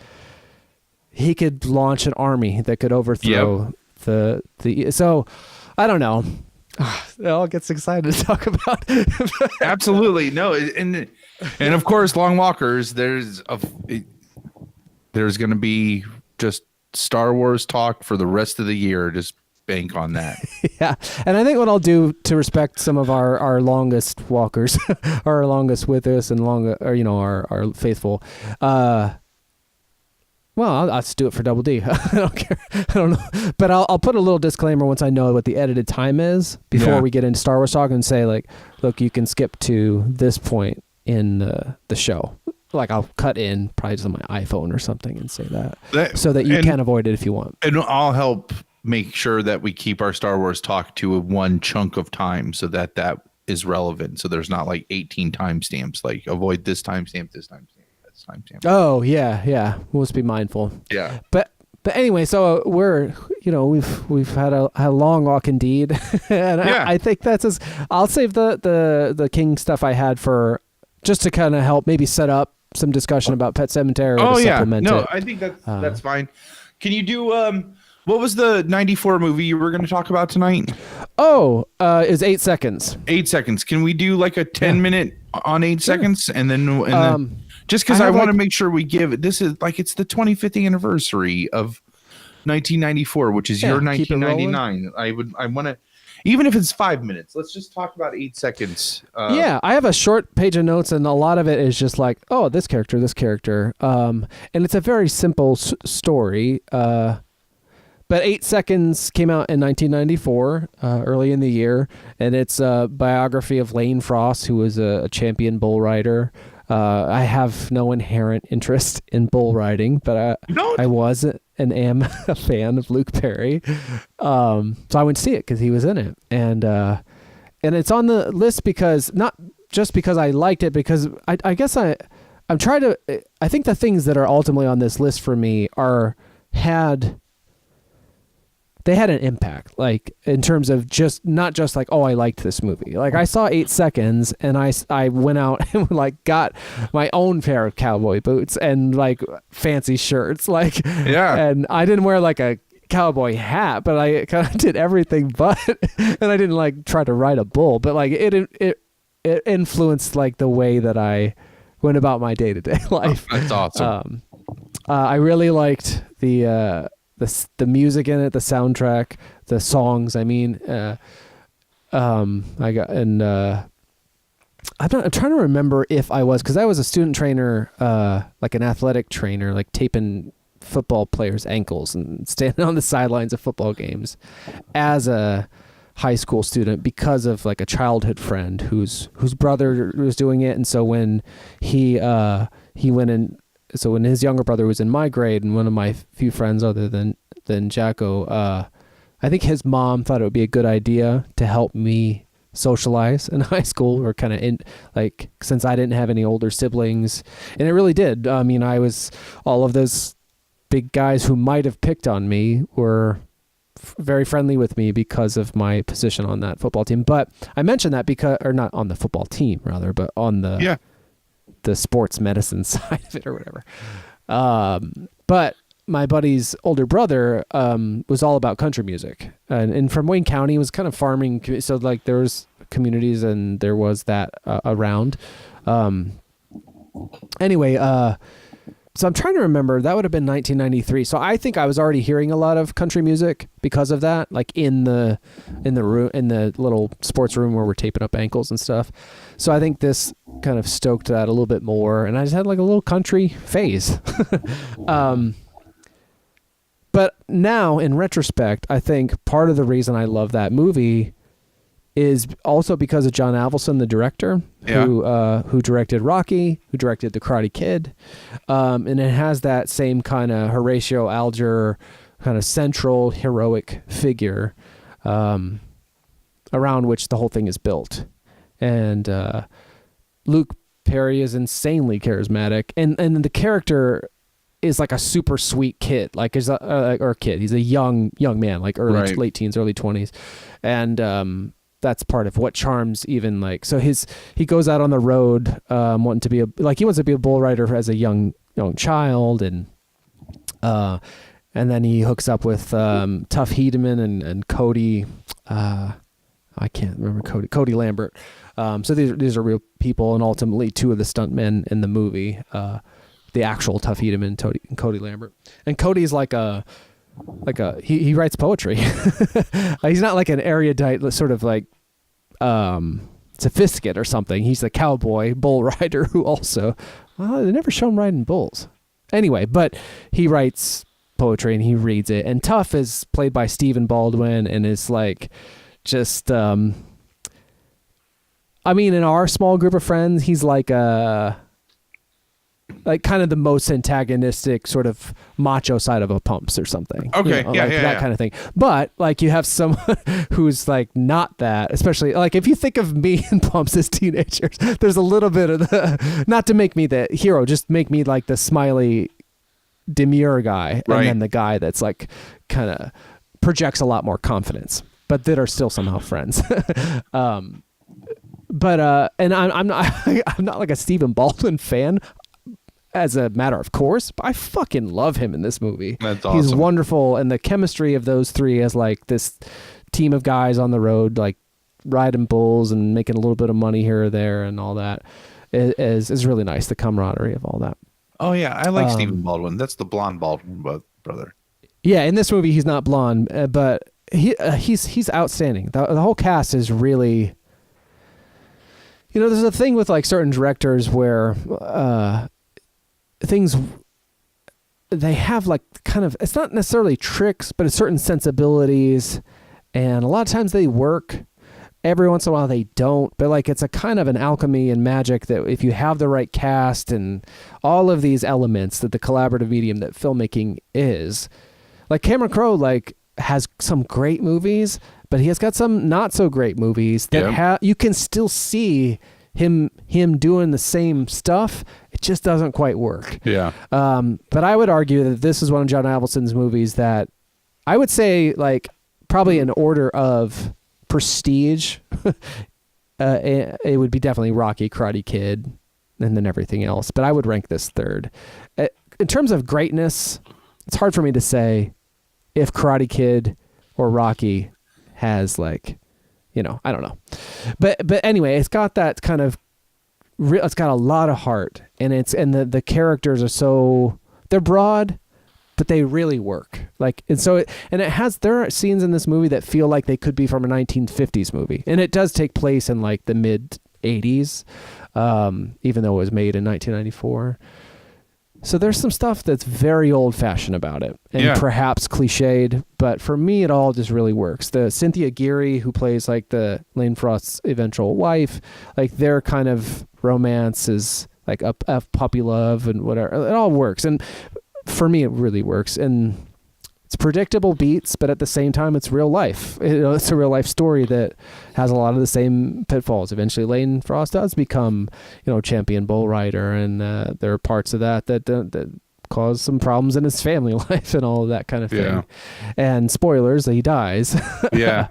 he could launch an army that could overthrow the. So, I don't know. It all gets excited to talk about.
Absolutely. No. And of course, Long Walkers, there's going to be just Star Wars talk for the rest of the year. Just bank on that.
Yeah. And I think what I'll do to respect some of our longest walkers, our longest with us and our faithful, well, I'll just do it for Double D. I don't care. I don't know. But I'll put a little disclaimer once I know what the edited time is before we get into Star Wars talk, and say like, look, you can skip to this point in the show. Like I'll cut in probably just on my iPhone or something and say that so that you can avoid it if you want.
And I'll help make sure that we keep our Star Wars talk to one chunk of time so that is relevant. So there's not like 18 timestamps, like avoid this timestamp, this timestamp.
Oh yeah. We'll just be mindful.
Yeah.
But anyway, so we've had a long walk indeed, and I think that's I'll save the King stuff I had for just to kind of help maybe set up some discussion about Pet Sematary.
Oh
to
yeah,
supplement
no,
it.
I think that's fine. Can you do what was the 94 movie you were going to talk about tonight?
Is 8 seconds.
8 seconds. Can we do like a 10-minute on 8 seconds, and then just because I want to make sure we give this is like it's the 25th anniversary of 1994, which is your 1999. I want to, even if it's 5 minutes, let's just talk about 8 seconds.
I have a short page of notes, and a lot of it is just like, oh, this character, and it's a very simple story. But 8 Seconds came out in 1994, early in the year, and it's a biography of Lane Frost, who was a champion bull rider. I have no inherent interest in bull riding, but I was and am a fan of Luke Perry. So I went to see it because he was in it. And it's on the list because, not just because I liked it, because I guess I'm trying to, I think the things that are ultimately on this list for me they had an impact, like in terms of just not just like, oh, I liked this movie. Like I saw 8 Seconds and I went out and like got my own pair of cowboy boots and like fancy shirts, like, and I didn't wear like a cowboy hat, but I kind of did everything but, and I didn't like try to ride a bull, but like it influenced like the way that went about my day-to-day life.
That's awesome.
I really liked the music in it, the soundtrack, the songs. I mean, I'm trying to remember if I was, because I was a student trainer, like an athletic trainer, like taping football players' ankles and standing on the sidelines of football games as a high school student because of like a childhood friend whose brother was doing it. And so when he went in, so when his younger brother was in my grade, and one of my few friends other than Jacko, I think his mom thought it would be a good idea to help me socialize in high school, or kind of in like, since I didn't have any older siblings, and it really did. I mean, all of those big guys who might have picked on me were very friendly with me because of my position on that football team. But I mentioned that or not on the football team rather, but on the sports medicine side of it or whatever. But my buddy's older brother was all about country music, and from Wayne County, was kind of farming. So like there was communities and there was that around. Anyway, so I'm trying to remember, that would have been 1993. So I think I was already hearing a lot of country music because of that, like in the room, in the little sports room where we're taping up ankles and stuff. So I think this kind of stoked that a little bit more, and I just had like a little country phase. But now in retrospect, I think part of the reason I love that movie is also because of John Avildsen, the director, who directed Rocky, who directed The Karate Kid. And it has that same kind of Horatio Alger kind of central heroic figure around which the whole thing is built. And Luke Perry is insanely charismatic. And the character is like a super sweet kid, like he's he's a young man, like late teens, early 20s. And that's part of what charms even like, so he goes out on the road wanting to be he wants to be a bull rider as a young child, and then he hooks up with Tuff Hedeman and Cody, I can't remember Cody Lambert. So these are real people, and ultimately two of the stuntmen in the movie, the actual Tuff Hedeman and Cody Lambert. And Cody's he writes poetry. He's not like an erudite sort of like sophisticate or something. He's a cowboy bull rider who also, they never show him riding bulls. Anyway, but he writes poetry and he reads it. And Tuff is played by Stephen Baldwin, and is like just in our small group of friends, he's like kind of the most antagonistic sort of macho side of a Pumps or something.
Okay.
That kind of thing. But like you have someone who's like not that, especially like if you think of me and Pumps as teenagers, there's a little bit of not to make me the hero, just make me like the smiley demure guy.
Right.
And then the guy that's like kind of projects a lot more confidence, but that are still somehow friends. but and I'm not I'm not like a Stephen Baldwin fan as a matter of course, but I fucking love him in this movie.
That's awesome.
He's wonderful, and the chemistry of those three as like this team of guys on the road, like riding bulls and making a little bit of money here or there and all that is really nice. The camaraderie of all that.
Oh yeah, I like Stephen Baldwin. That's the blonde Baldwin brother.
Yeah, in this movie he's not blonde, but he's outstanding. The whole cast is really. You know, there's a thing with like certain directors where things they have like kind of, it's not necessarily tricks, but it's certain sensibilities, and a lot of times they work. Every once in a while they don't, but like it's a kind of an alchemy and magic that if you have the right cast and all of these elements that the collaborative medium that filmmaking is, like Cameron Crowe like has some great movies, but he has got some not so great movies that you can still see him doing the same stuff. It just doesn't quite work.
Yeah.
But I would argue that this is one of John Avildsen's movies that I would say like probably in order of prestige, it would be definitely Rocky, Karate Kid, and then everything else. But I would rank this third. In terms of greatness, it's hard for me to say if Karate Kid or Rocky has like, you know, I don't know. But anyway, it's got that kind of, it's got a lot of heart, and the characters are so, they're broad, but they really work. Like, and so there are scenes in this movie that feel like they could be from a 1950s movie, and it does take place in like the mid 80s, even though it was made in 1994. So there's some stuff that's very old fashioned about it, and perhaps cliched, but for me, it all just really works. The Cynthia Geary, who plays like the Lane Frost's eventual wife, like their kind of romance is like a puppy love and whatever. It all works, and for me, it really works, and it's predictable beats, but at the same time, it's real life. It's a real life story that has a lot of the same pitfalls. Eventually, Lane Frost does become, champion bull rider, and there are parts of that cause some problems in his family life and all of that kind of thing.
Yeah.
And spoilers, he dies.
Yeah.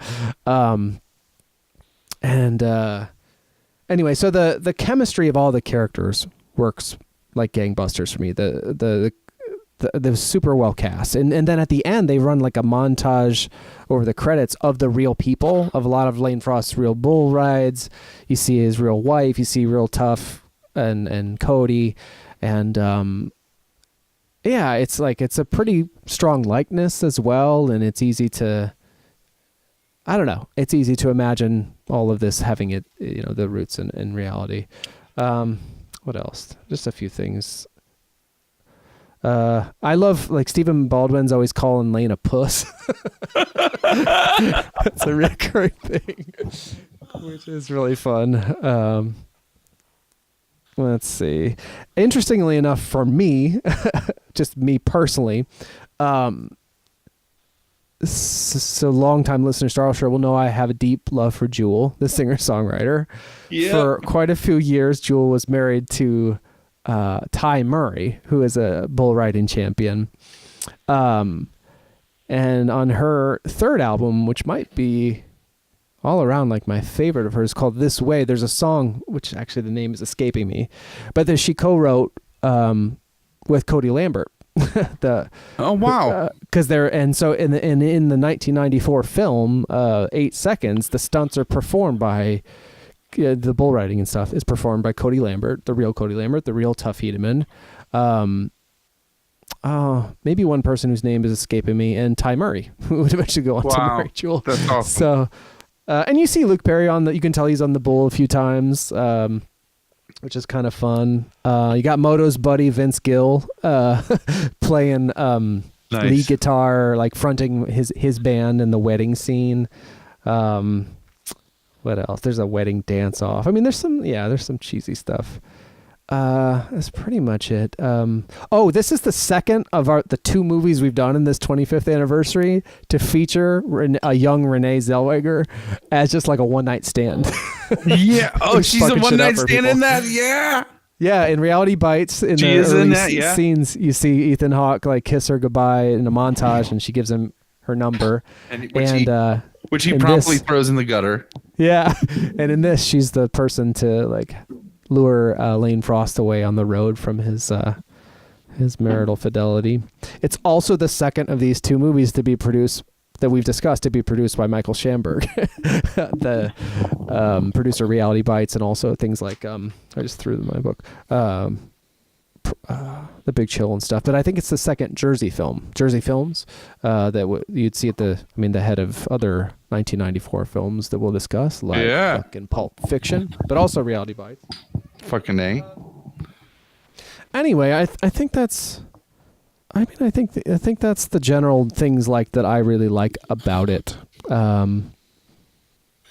Anyway, so the chemistry of all the characters works like gangbusters for me. The super well cast, and then at the end they run like a montage over the credits of the real people, of a lot of Lane Frost's real bull rides. You see his real wife, you see real Tough and Cody, and it's like it's a pretty strong likeness as well, and it's easy to, I don't know, it's easy to imagine all of this having it, the roots in reality. What else? Just a few things. I love, like, Stephen Baldwin's always calling Lane a puss. That's a recurring thing, which is really fun. Let's see. Interestingly enough, for me, just me personally, so long-time listeners to our show will know I have a deep love for Jewel, the singer-songwriter. Yeah. For quite a few years, Jewel was married to Ty Murray, who is a bull riding champion. And on her third album, which might be all around like my favorite of hers, called This Way, there's a song, which actually the name is escaping me, but that she co-wrote with Cody Lambert.
Oh wow!
Because so in the 1994 film 8 Seconds, the stunts are performed by the bull riding and stuff is performed by Cody Lambert, the real Cody Lambert, the real Tough Hedeman. Maybe one person whose name is escaping me, and Ty Murray, who would eventually go on to marry Jewel.
That's awesome.
So, and you see Luke Perry on you can tell he's on the bull a few times, which is kind of fun. You got Moto's buddy Vince Gill playing lead guitar, like fronting his band in the wedding scene. What else? There's a wedding dance off. I mean, there's some cheesy stuff. That's pretty much it. This is the second of the two movies we've done in this 25th anniversary to feature a young Renee Zellweger as just like a one-night stand.
Yeah. Oh, she's a one-night stand in that? Yeah.
Yeah, in Reality Bites, in the early scenes, you see Ethan Hawke like kiss her goodbye in a montage, and she gives him her number,
which he promptly throws in the gutter.
Yeah, and in this, she's the person to like lure Lane Frost away on the road from his marital fidelity. It's also the second of these two movies to be produced that we've discussed to be produced by Michael Schamberg, the producer of Reality Bites and also things like I just threw them in my book, The Big Chill and stuff. But I think it's the second Jersey Films that you'd see at the head of other 1994 films that we'll discuss, like fucking Pulp Fiction, but also Reality Bites.
Fucking A.
Anyway, I think that's. I think that's the general things like that I really like about it. Yeah,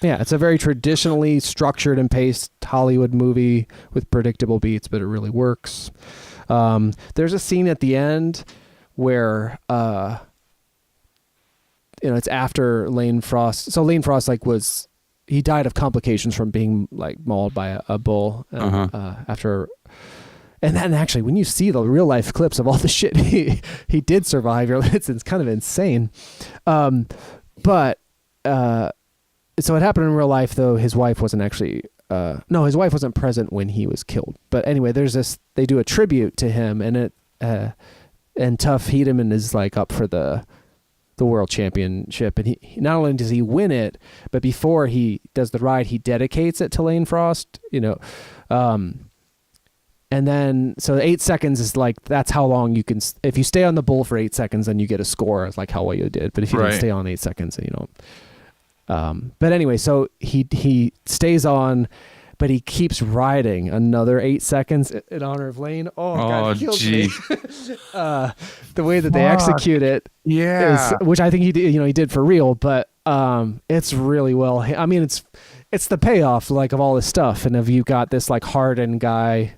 it's a very traditionally structured and paced Hollywood movie with predictable beats, but it really works. There's a scene at the end where it's after Lane Frost. So Lane Frost he died of complications from being like mauled by a bull after. And then actually, when you see the real life clips of all the shit he did survive, it's kind of insane. But so it happened in real life, though his wife wasn't actually. His wife wasn't present when he was killed. But anyway, there's this. They do a tribute to him, and and Tuff Hedeman is like up for the world championship, and he not only does he win it, but before he does the ride, he dedicates it to Lane Frost. And then, so 8 seconds is like, that's how long you can, if you stay on the bull for 8 seconds, then you get a score, like how well you did. But if you didn't stay on 8 seconds, then you don't. But anyway, so he stays on, but he keeps riding another 8 seconds in honor of Lane. Oh God, it kills me. The way that they execute it, which I think he did, he did for real, but it's really well. I mean, it's the payoff like of all this stuff, and if you got this like hardened guy.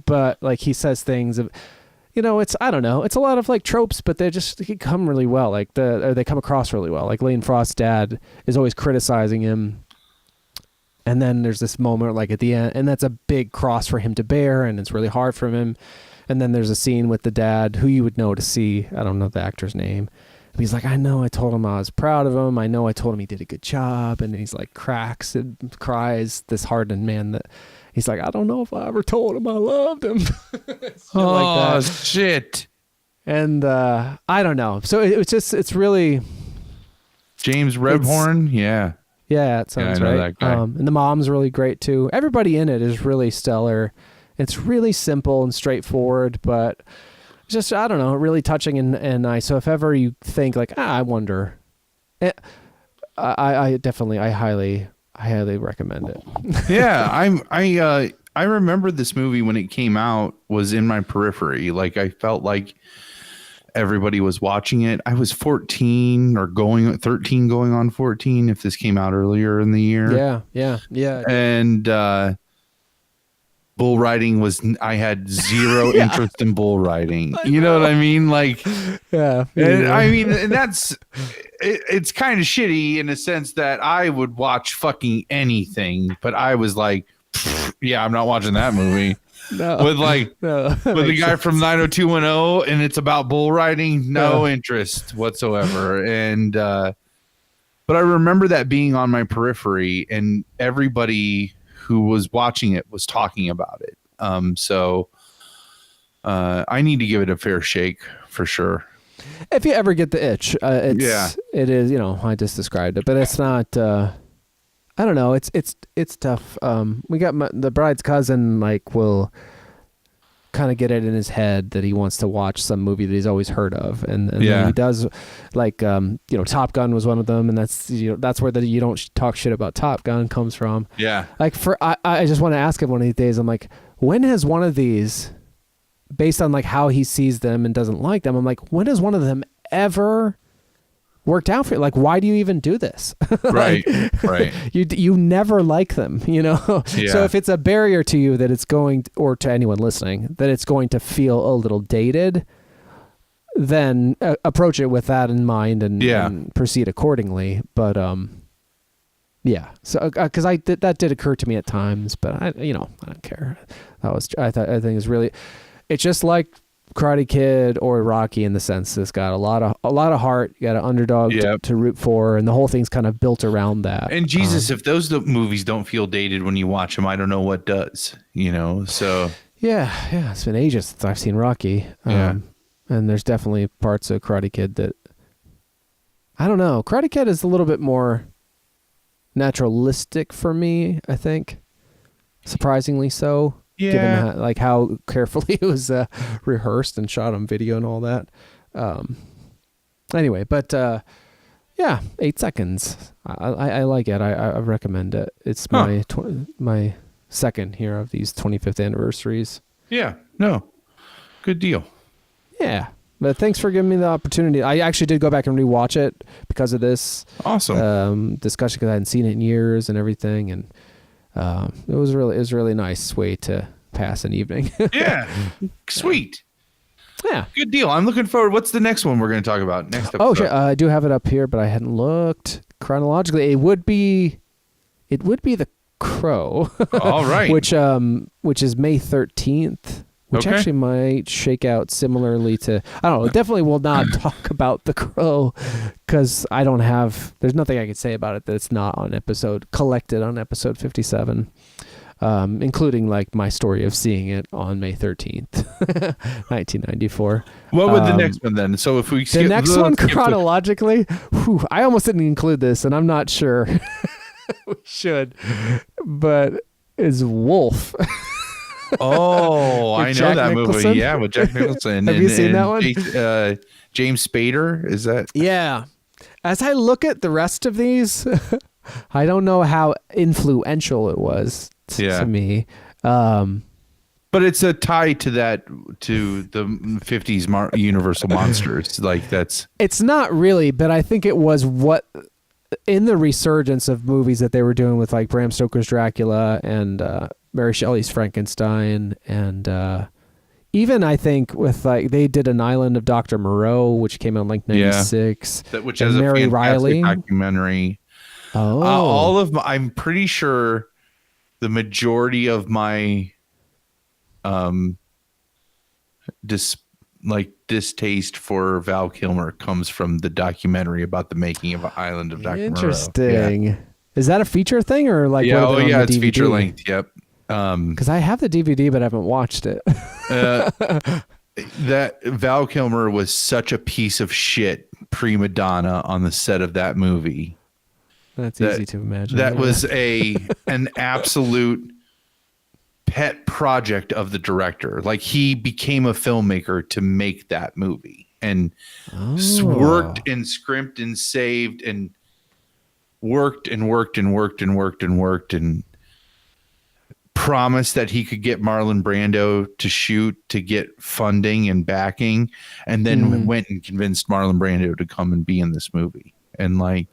But like he says things of, it's, I don't know, it's a lot of like tropes, but they come really well. Like they come across really well. Like Lane Frost's dad is always criticizing him. And then there's this moment like at the end, and that's a big cross for him to bear. And it's really hard for him. And then there's a scene with the dad who you would know to see. I don't know the actor's name. But he's like, I know I told him I was proud of him. I know I told him he did a good job. And he's like cracks and cries, this hardened man that, he's like, I don't know if I ever told him I loved him.
Oh, like shit.
And I don't know. So it's really...
James Rebhorn? Yeah.
Yeah, it sounds right.
That guy.
And the mom's really great, too. Everybody in it is really stellar. It's really simple and straightforward, but just, I don't know, really touching and nice. So if ever you think like, I wonder... I highly recommend it.
Yeah, I remember this movie when it came out was in my periphery. Like I felt like everybody was watching it. I was 13 or 13 going on 14 if this came out earlier in the year.
Yeah.
And bull riding I had zero interest in bull riding. You know what I mean? Like,
yeah.
I mean, and that's, it's kind of shitty in a sense that I would watch fucking anything, but I was like, yeah, I'm not watching that movie. With the guy from 90210 and it's about bull riding, no interest whatsoever. And, but I remember that being on my periphery and everybody who was watching it was talking about it. So I need to give it a fair shake for sure.
If you ever get the itch, it is, I just described it, but it's not, I don't know. It's tough. We got the bride's cousin, will kind of get it in his head that he wants to watch some movie that he's always heard of. And then he does Top Gun was one of them. And that's, that's where the, you don't talk shit about Top Gun comes from.
Yeah.
Like I just want to ask him one of these days, I'm like, when has one of these, based on how he sees them and doesn't like them, I'm like, when has one of them ever worked out for you? Why do you even do this?
Right.
You never like them,
Yeah.
So if it's a barrier to you that it's going, or to anyone listening, that it's going to feel a little dated, then approach it with that in mind and proceed accordingly. But yeah. So because that did occur to me at times, but I don't care. I think it's really, it's just like Karate Kid or Rocky in the sense it's got a lot of heart. You got an underdog to root for, and the whole thing's kind of built around that.
And Jesus, if those movies don't feel dated when you watch them, I don't know what does. So
yeah, it's been ages since I've seen Rocky. And there's definitely parts of Karate Kid that I don't know. Karate Kid is a little bit more naturalistic for me, I think. Surprisingly so.
Yeah.
Given how carefully it was rehearsed and shot on video and all that. Anyway, but 8 seconds. I like it. I recommend it. It's my second here of these 25th anniversaries.
Yeah. No. Good deal.
Yeah. But thanks for giving me the opportunity. I actually did go back and rewatch it because of this discussion, because I hadn't seen it in years and everything, and it was really nice way to pass an evening. Yeah,
sweet.
Yeah,
good deal. I'm looking forward. What's the next one we're going to talk about next episode?
Oh, sure. I do have it up here, but I hadn't looked chronologically. It would be The Crow.
All right.
which is May 13th. Which actually might shake out similarly to, I don't know, definitely will not talk about The Crow because there's nothing I could say about it that's not collected on episode 57, including like my story of seeing it on May 13th, 1994.
What would the next one then? So if we
skip the next one chronologically, I almost didn't include this and I'm not sure we should, but is Wolf.
Oh, I know
Jack
that
Nicholson?
movie. Yeah, with Jack Nicholson.
Have you seen that one?
James Spader, is that?
Yeah. As I look at the rest of these, I don't know how influential it was to me.
But it's a tie to the 50s Universal Monsters. Like that's.
It's not really, but I think it was what in the resurgence of movies that they were doing with like Bram Stoker's Dracula and Mary Shelley's Frankenstein, and even I think with like they did An Island of Dr. Moreau, which came out in like 96.
Which has Mary Riley documentary. I'm pretty sure the majority of my distaste for Val Kilmer comes from the documentary about the making of An Island of Dr. Moreau.
Interesting.
Yeah.
Is that a feature thing or like?
It's feature length. Yep.
Because I have the DVD, but I haven't watched it.
That Val Kilmer was such a piece of shit prima donna on the set of that movie.
That's easy to imagine.
That was an absolute pet project of the director. Like he became a filmmaker to make that movie and worked and scrimped and saved and worked and promised that he could get Marlon Brando to shoot to get funding and backing, and then went and convinced Marlon Brando to come and be in this movie. And like,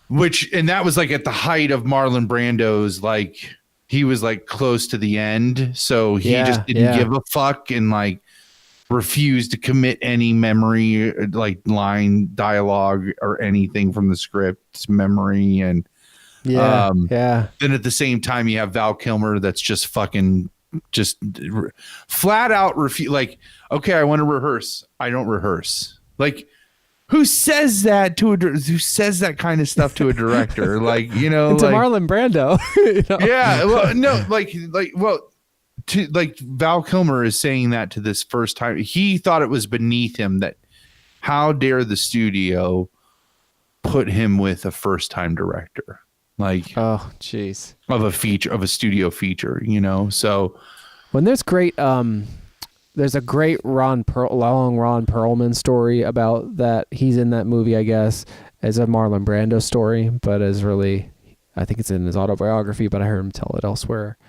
that was like at the height of Marlon Brando's, like he was like close to the end. So he just didn't give a fuck and like refused to commit any memory, like line dialogue or anything from the script memory. And then at the same time you have Val Kilmer that's just fucking flat out refuse. Like, okay, I want to rehearse. I don't rehearse. Like, who says that who says that kind of stuff to a director? Like, to
Marlon Brando.
Yeah. Well, no, like Val Kilmer is saying that to this first time. He thought it was beneath him that how dare the studio put him with a first time director. Like,
oh jeez,
of a studio feature, so
when there's a great Ron Perlman story about that. He's in that movie, I guess, as a Marlon Brando story, but as really, I think it's in his autobiography, but I heard him tell it elsewhere.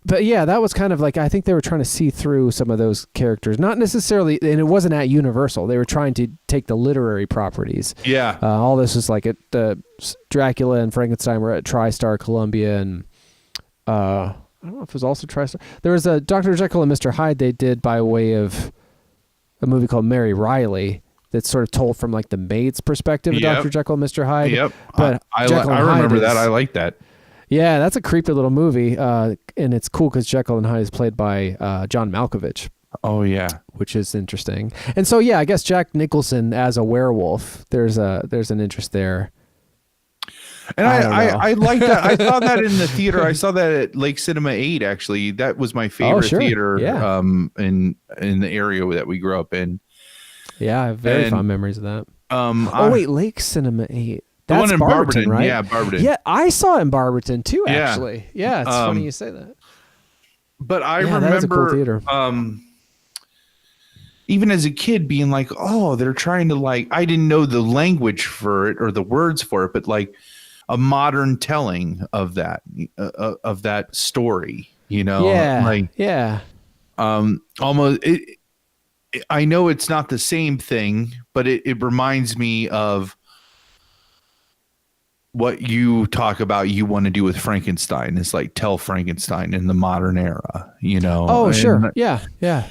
But yeah, that was kind of like, I think they were trying to see through some of those characters, not necessarily, and it wasn't at Universal. They were trying to take the literary properties.
Yeah.
All this was like at Dracula and Frankenstein were at TriStar Columbia, and I don't know if it was also TriStar. There was a Dr. Jekyll and Mr. Hyde they did by way of a movie called Mary Riley that's sort of told from like the maid's perspective of Dr. Jekyll and Mr. Hyde.
Yep.
But
I remember that. I like that.
Yeah, that's a creepy little movie, and it's cool because Jekyll and Hyde is played by John Malkovich,
Oh yeah.
which is interesting. And so, yeah, I guess Jack Nicholson as a werewolf. There's an interest there.
And
I don't know.
I like that. I saw that in the theater. I saw that at Lake Cinema 8, actually. That was my favorite
sure.
theater
Yeah.
in the area that we grew up in.
Yeah, I have very
And,
fond memories of that.
Oh
Wait, Lake Cinema 8.
the
That's
one in
Barberton,
Barberton,
right?
yeah, Barberton.
Yeah, I saw it in Barberton too,
Yeah.
actually. Yeah, it's funny you say that.
But I
Yeah, that is a cool
remember
theater.
even as a kid being like, oh, they're trying to like, I didn't know the language for it or the words for it, but like a modern telling of that story, you know?
Yeah,
Like,
yeah.
almost I know it's not the same thing, but it reminds me of what you talk about you want to do with Frankenstein. Is like tell Frankenstein in the modern era, you know?
Oh,
And,
sure. Yeah, yeah.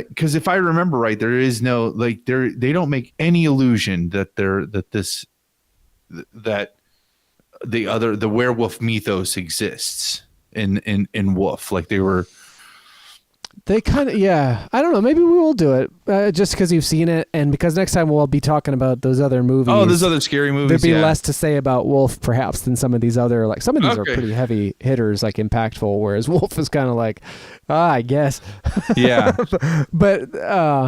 because if I remember right, there is no like they don't make any illusion that the werewolf mythos exists in Wolf. Like
They kind of, yeah. I don't know. Maybe we will do it just because you've seen it, and because next time we'll be talking about those other movies.
oh, there's other scary movies.
There'd be
yeah.
less to say about Wolf, perhaps, than some of these other. Like some of these are
Okay.
pretty heavy hitters, like impactful. Whereas Wolf is kind of like, I guess.
Yeah.
But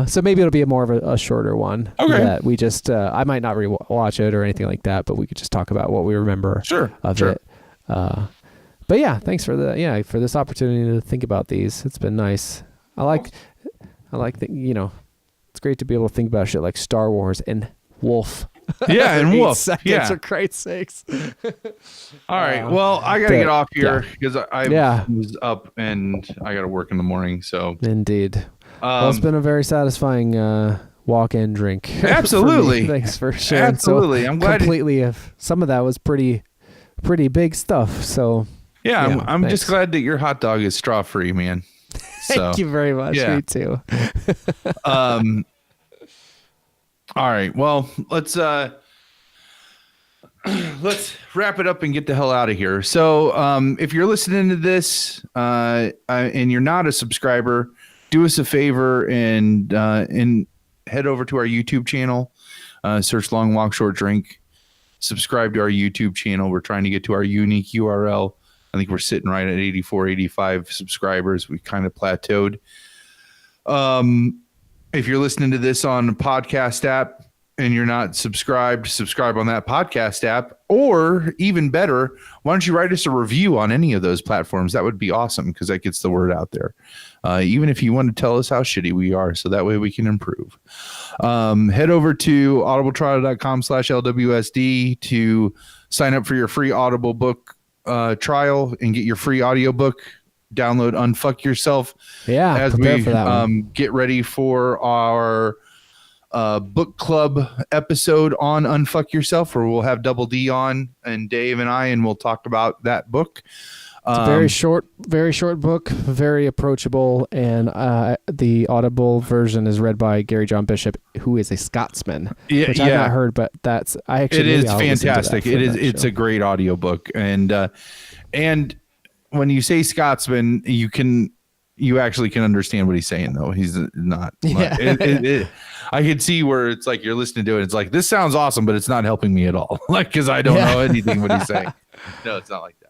so maybe it'll be more of a shorter one.
Okay.
That we just, I might not rewatch it or anything like that, but we could just talk about what we remember of
Sure.
it. But yeah, thanks for for this opportunity to think about these. It's been nice. I like the, it's great to be able to think about shit like Star Wars and Wolf.
Yeah, and
8
Wolf.
seconds,
Yeah.
for Christ's sakes.
All right. Well, I got to get off here because I
Yeah.
was up and I got to work in the morning. So,
Indeed. Well, it's been a very satisfying walk and drink. for me.
Absolutely.
Thanks for sharing.
Absolutely.
So
I'm glad.
completely. Some of that was pretty big stuff. So
Yeah,
Yeah,
I'm just
thanks.
glad that your hot dog is straw free, man. So,
thank you very much.
yeah.
Me too.
all right. Well, let's wrap it up and get the hell out of here. So, if you're listening to this and you're not a subscriber, do us a favor and head over to our YouTube channel, search Long Walk Short Drink, subscribe to our YouTube channel. We're trying to get to our unique URL. I think we're sitting right at 84, 85 subscribers. We kind of plateaued. If you're listening to this on a podcast app and you're not subscribed, subscribe on that podcast app. Or even better, why don't you write us a review on any of those platforms? That would be awesome because that gets the word out there. Even if you want to tell us how shitty we are, so that way we can improve. Head over to audibletrial.com/LWSD to sign up for your free Audible book trial and get your free audiobook. Download Unfuck Yourself.
Yeah.
As
prepare
we
for that one.
get ready for our book club episode on Unfuck Yourself, where we'll have Double D on and Dave and I, and we'll talk about that book.
It's a very short book, very approachable, and the Audible version is read by Gary John Bishop, who is a Scotsman, which I've not heard, but it
is fantastic. It's a great audiobook, and when you say Scotsman, you actually can understand what he's saying, though. He's not.
Yeah.
I could see where it's like you're listening to it. It's like, this sounds awesome, but it's not helping me at all. Like, because I don't know anything what he's saying. No, it's not like that.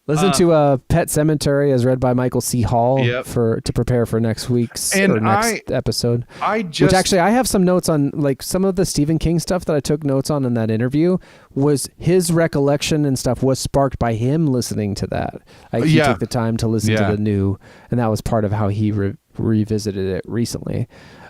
Listen to Pet Cemetery as read by Michael C. Hall
Yep.
to prepare for next week's episode. Which actually I have some notes on, like some of the Stephen King stuff that I took notes on in that interview was his recollection and stuff was sparked by him listening to that. Like he took the time to listen to the new, and that was part of how he revisited it recently,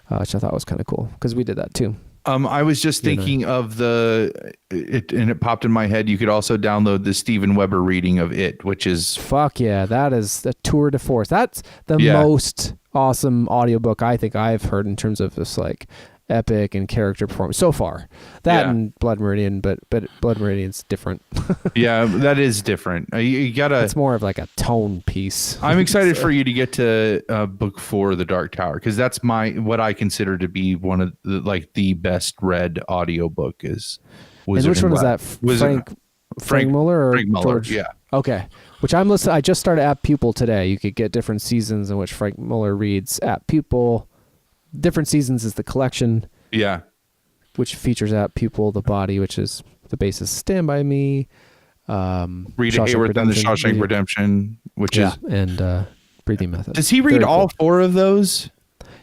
which I thought was kind of cool because we did that too.
I was just thinking of and it popped in my head. You could also download the Steven Weber reading of It, which is
fuck yeah, that is a tour de force. That's the most awesome audiobook I think I've heard in terms of this like epic and character performance so far. That and Blood Meridian, but Blood Meridian's different.
Yeah, that is different. You gotta.
It's more of like a tone piece.
I'm excited for you to get to book 4, The Dark Tower, because that's what I consider to be one of the best read audiobook is.
And which one is that? Frank Muller or
Frank Muller?
George?
Yeah.
Okay. Which I'm listening. I just started App Pupil today. You could get different seasons in which Frank Muller reads App Pupil. Different seasons is the collection,
Yeah.
which features App Pupil, the body, which is the basis. Stand By Me.
Rita
Shawshank
Hayworth and the
Redemption,
Shawshank Redemption, which is.
and Breathing Method.
Does he read
Very
all
cool.
4 of those?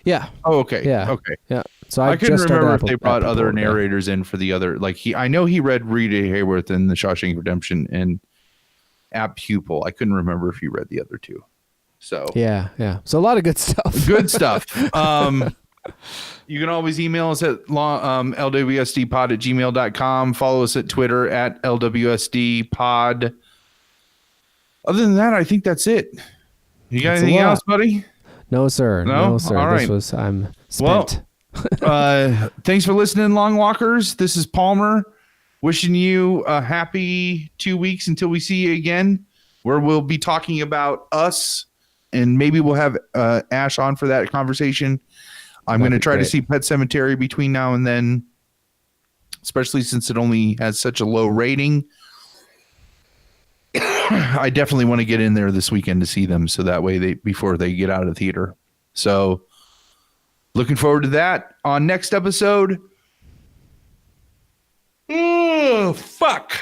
Yeah.
Oh, okay.
Yeah.
Okay.
Yeah. So
I couldn't
just started
remember if
App
they brought
Pupil,
other
yeah.
narrators in for the other. Like I know he read Rita Hayworth and the Shawshank Redemption and App Pupil. I couldn't remember if he read the other 2. So
Yeah. So a lot of good stuff.
good stuff. You can always email us at lwsdpod@gmail.com. Follow us at Twitter at lwsdpod. Other than that, I think that's it. You got
That's a
anything
lot.
else, buddy?
No, sir.
No?
No, sir.
All right.
I'm
Well,
spent.
Thanks for listening, Long Walkers. This is Palmer wishing you a happy 2 weeks until we see you again, where we'll be talking about us, and maybe we'll have Ash on for that conversation. I'm going to try to see Pet Sematary between now and then, especially since it only has such a low rating. I definitely want to get in there this weekend to see them, so that way before they get out of the theater. So looking forward to that on next episode. Oh, fuck.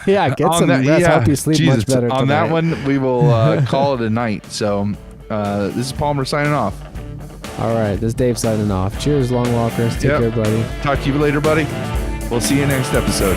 Yeah, get
On
some
that-
rest.
yeah,
Help you sleep
Jesus.
much better
On
tonight.
that one, we will call it a night. So this is Palmer signing off.
All right. This is Dave signing off. Cheers, Long Walkers. Take
Yep.
care, buddy.
Talk to you later, buddy. We'll see you next episode.